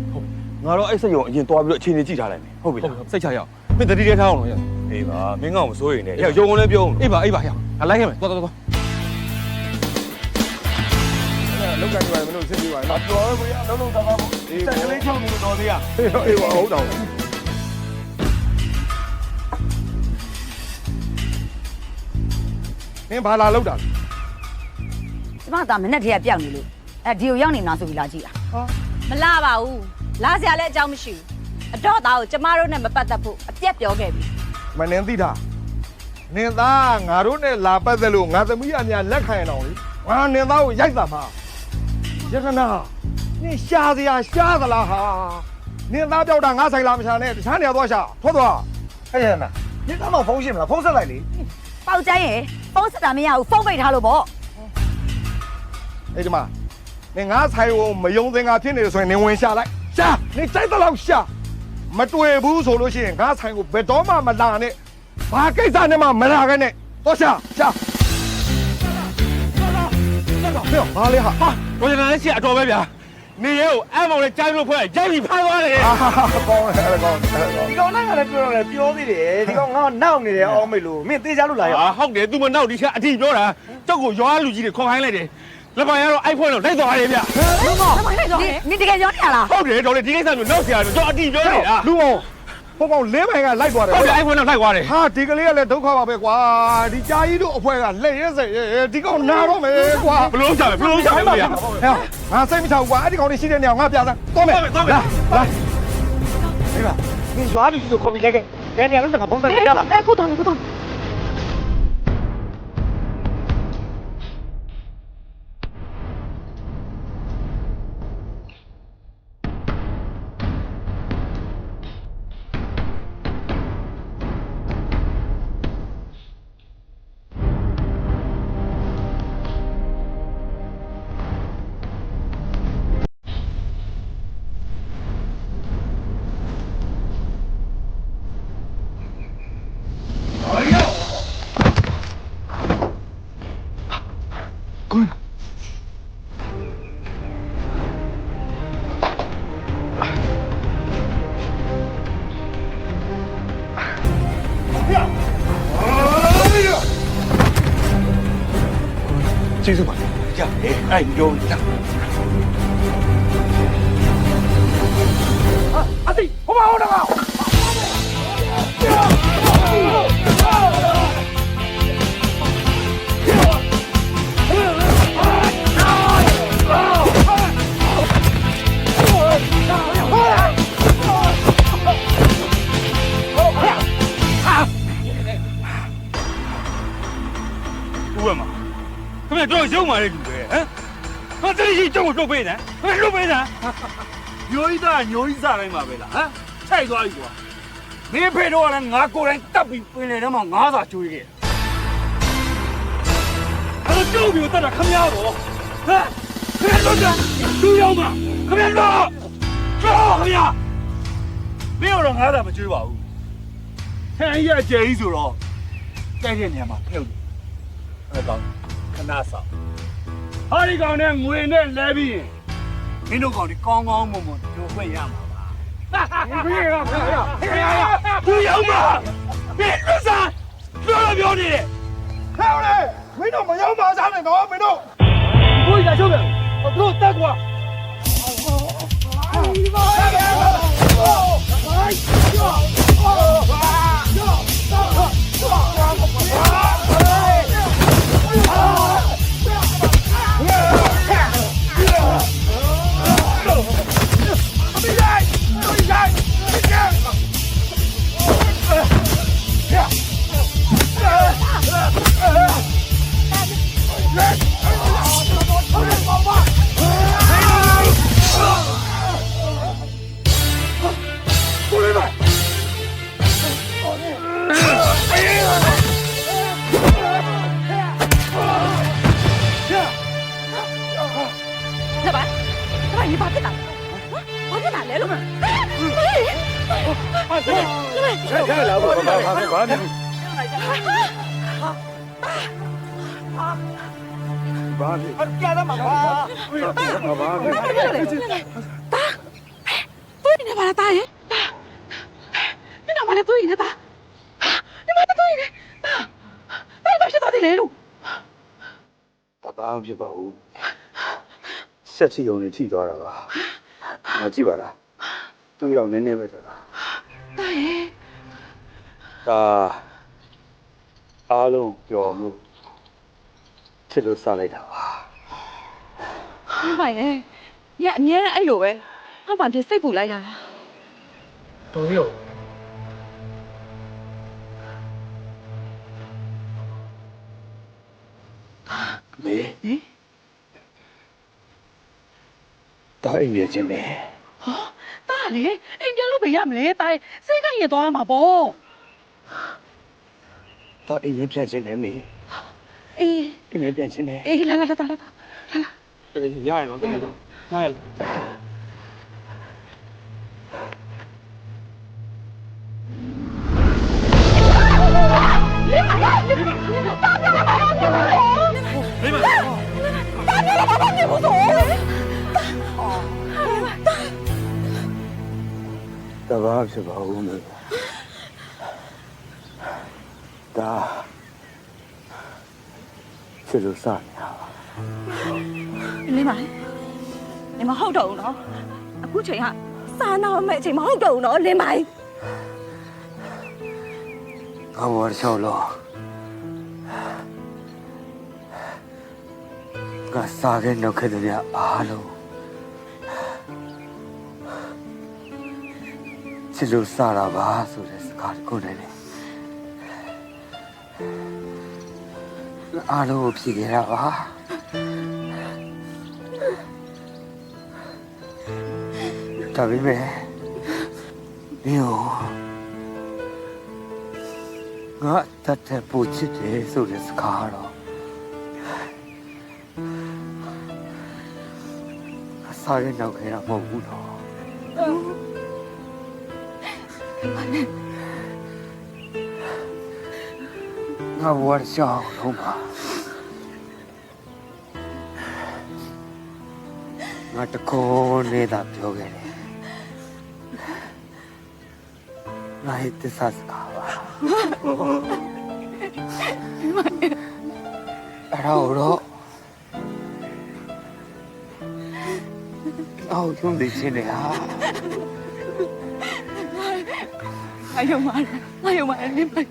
ငါတော့အဲ့စက်ရုံအရင်တွားပြီးတော့အခြေအနေကြည့်ထားလိုက်မယ်ဟုတ်ပြီလားစိတ်ချရအောင်မင်းတတိထဲထားအောင်လို့ရအေးပါမင်းကောင်မစိုးရင်နဲ့ရုံကုန်လည်းပြောအေးပါဟဲ့ငါလိုက်ခဲ့မယ်သွားလောက်ကန်ကြပါမလို့စစ်ပြီးပါလားတော်ပဲကိုရလုံးသားပါပေါ့တက်ကလေးချောင်းနေတော်သေးရအေးပါဟုတ်တော့မင်းဘာလာလောက်တာလဲကျမသားမနဲ့တည်းကပြောက်နေလို့ဒီကိုရောက်နေလားဆိုပြီးလာကြည့်တာမလာပါဘူးလာစရာလည်းအကြောင်းမရှိဘူးအတော့သားကိုကျမတို့နဲ့မပတ်သက်ဖို့အပြက်ပြောခဲ့ပြီမနင်းသိတာနင်းသားငါတို့နဲ့လာပတ်သက်လို့ငါသမီးအများလက်ခံရအောင်လေငါနင်းသားကိုရိုက်တာမှာရတနာနင်းရှာစရာရှာသလားဟာနင်းသားပြောက်တာငါဆိုင်လာမရှာနဲ့တခြားနေရာသွားရှာထွက်သွားဟဲ့ရတနာနင်းသားမဖုန်းရှင်းမလားဖုန်းဆက်လိုက်လေပေါက်ကျိုင်းရယ်ဖုန်းဆက်တာမရဘူးဖုန်းပိတ်ထားလို့ပေါ့အေးဒီမှာနင်ငါဆိုင်ကိုမယုံသင်္ကာဖြစ်နေတယ်ဆိုရင်နင်ဝင်ရှာလိုက်ရှာနင်ကြိုက်တဲ့လောက်ရှာမတွေ့ဘူးဆိုလို့ရှိရင်ငါဆိုင်ကိုဘယ်တော့မှမလာနဲ့ဘာကိစ္စနဲ့မှမလာခဲ့နဲ့တော့ရှာဘာလဲဟာတော့ကျွန်တော်လည်းရှေ့အတော်ပဲဗျာ နေရဲကိုအမောင်နဲ့ကြားလို့ဖွဲ့ရိုက်ပြီးဖမ်းသွားတယ် ဒီကောင်နိုင်ကလည်းပြောတယ်ပြောသေးတယ်ဒီကောင်ငါနောက်နေတယ်အောင်မေလို့မင်းသေးချလို့လာရော ဟုတ်တယ် तू မနောက်ဒီကအထီပြောတာကြောက်ကိုရွာလူကြီးတွေခေါ်ခိုင်းလိုက်တယ်လက်ပိုင်ကတော့အိုက်ဖုန်းတော့လိုက်သွားတယ်ဗျ လူမောနင်တကယ်ပြောနေရလား ဟုတ်တယ်တော်လေဒီကိစ္စမျိုးနောက်ဆရာတို့ကြောက်အထီပြောနေတာ လူအောင်ဟိုကောင်လေးပိုင်ကလိုက်သွားတယ် ဟုတ်တယ်အိုက်ဖုန်းတော့လိုက်သွားတယ် ဟာဒီကလေးကလည်းဒုက္ခပါပဲကွာဒီကြာကြီးတို့အဖွဲကလက်ရဲစဲဒီကောင်နာတော့မယ်ကွာ ဘလို့ချမယ်ဗျာ ဟဲ့ငါစိတ်မချဘူးကွာအဲ့ဒီကောင်လေးရှိတဲ့နေရာငါပြစမ်းသွားမယ်လာလာ မင်းရွာလူကြီးကိုခေါ်ပြီးလိုက်ခဲ့ခဲနေရလို့ငါဖုန်းဆက်ရလား ခုတောင်းခုတောင်း ကျေးဇူးပါရအဲ့ပြောနေတာ အတိဟိုမှာဟိုတော့ဦးမခင်ဗျတော့ရုံမာလေးလူပဲဟမ်ဟာတတိရှိကြောက်ကိုထုတ်ပေးနေခင်ဗျလွတ်ပေးတာညိုကြီးသားညိုကြီးစားတိုင်းပါပဲလားဟမ်ချိုက်သွားပြီကွာမင်းဖေတော့လည်းငါကိုယ်တိုင်တပ်ပြီးပင်လေထဲမှာငါးစာကျွေးခဲ့အဲ့တော့ကြောက်ပြီးတော့တတ်တာခင်ဗျားတော့ဟမ်ခင်ဗျလွတ်တာသူ့ရောက်မှာခင်ဗျလွတ်ကြောက်ခင်ဗျာမင်းတော့ငါးစာမကျွေးပါဘူးဟဲ့ရကြဲကြီးဆိုတော့တိုက်တဲ့နေရာမှာပြုတ်အဲ့တော့ခဏဆောင်ဟာဒီကောင်နဲ့ငွေနဲ့လဲပြီးရင်မင်းတို့ကောင်ဒီကောင်းကောင်းမွန်မွန်တို့ခွင့်ရမှာပါဘယ်ရောသူရောက်မှာဘယ်လိုစားပြောနေတယ် ဟဲ့လေမင်းတို့မရောက်ပါစားနဲ့တော့မင်းတို့ ဘိုးကြီးကချုပ်တယ်တို့တက်ကွာ လက်ပါလက်ပါ你ဘာဖြစ်တာဘာဖြစ်တာလဲလို့ရလာဘာဖြစ်ဘာဖြစ်အကြမ်းမှာပါဘာဖြစ်တွေ့နေပါလားတာရဲ့မင်းတော့မလည်းတွေ့နေတာ你妈的တွေ့နေတာဘာဖြစ်တော့ဒီလေလို့ ဘာမှဖြစ်ပါဘူးဆက်စီုံနဲ့ထိသွားတာပါငါကြည့်ပါလားသူ့ရောက်နည်းနည်းပဲထွက်တာ တာရဲ့ ဒါအားလုံးပြောမှုချစ်လို့စလိုက်တာပါ မပါရဲ့ညအမြဲအဲ့လိုပဲဟာဘာဖြစ်စိတ်ပူလိုက်တာတော်ရောမေတာအိမ်ရချင်းမေ ဟာတာလေအိမ်ပြန်လို့ပဲရမလဲတာစိတ်ကရင်သွားမှာပေါ့ တာအိမ်ရပြန်ချင်းတယ်မေ အေး အိမ်ရပြန်ချင်းတယ် အေးလာတာရရင်တော့တကယ်ငါရလာ ဖြစ်ပါဘူးမေဒါချစ်လို့စနေတာပါ လင်းပါလင်းမဟုတ်တော့ဘူးနော်အခုချိန်ကစားနာမဲ့အချိန်မဟုတ်တော့ဘူးနော်လင်းပါ ငါဘောချောလို့ငါစားခဲ့နောက်ခဲ့တဲ့အားလုံးချစ်လို့စတာပါဆိုတဲ့စကားကိုလည်းအားလုံးကိုဖြေခဲ့တာပါဒါပေမဲ့ငါတတ်တဲ့ပူချစ်တယ်ဆိုတဲ့စကားတော့အစားရနောက်ခဲ့တာမဟုတ်ဘူးတော့ငါဘဝရှောင်းလုံးပါငါတကောနေတာပြောခဲ့တယ်ငါရဲ့သစ္စာစကားပါအဲ့တော့အော်ရုံးနေချင်းနေဟာ哎呦妈呀！哎呦妈呀！你们，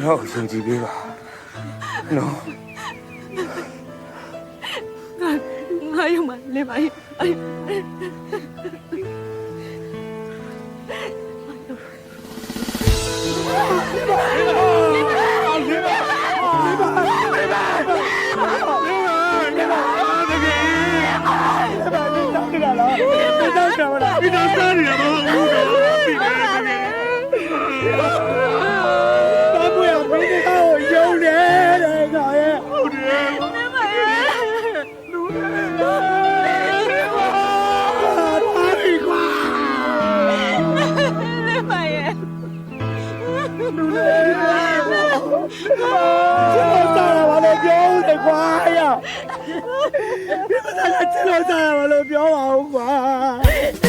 老兄弟别吧，老，哎呦妈！你们，哎呦，ပြောပါဦးကွာ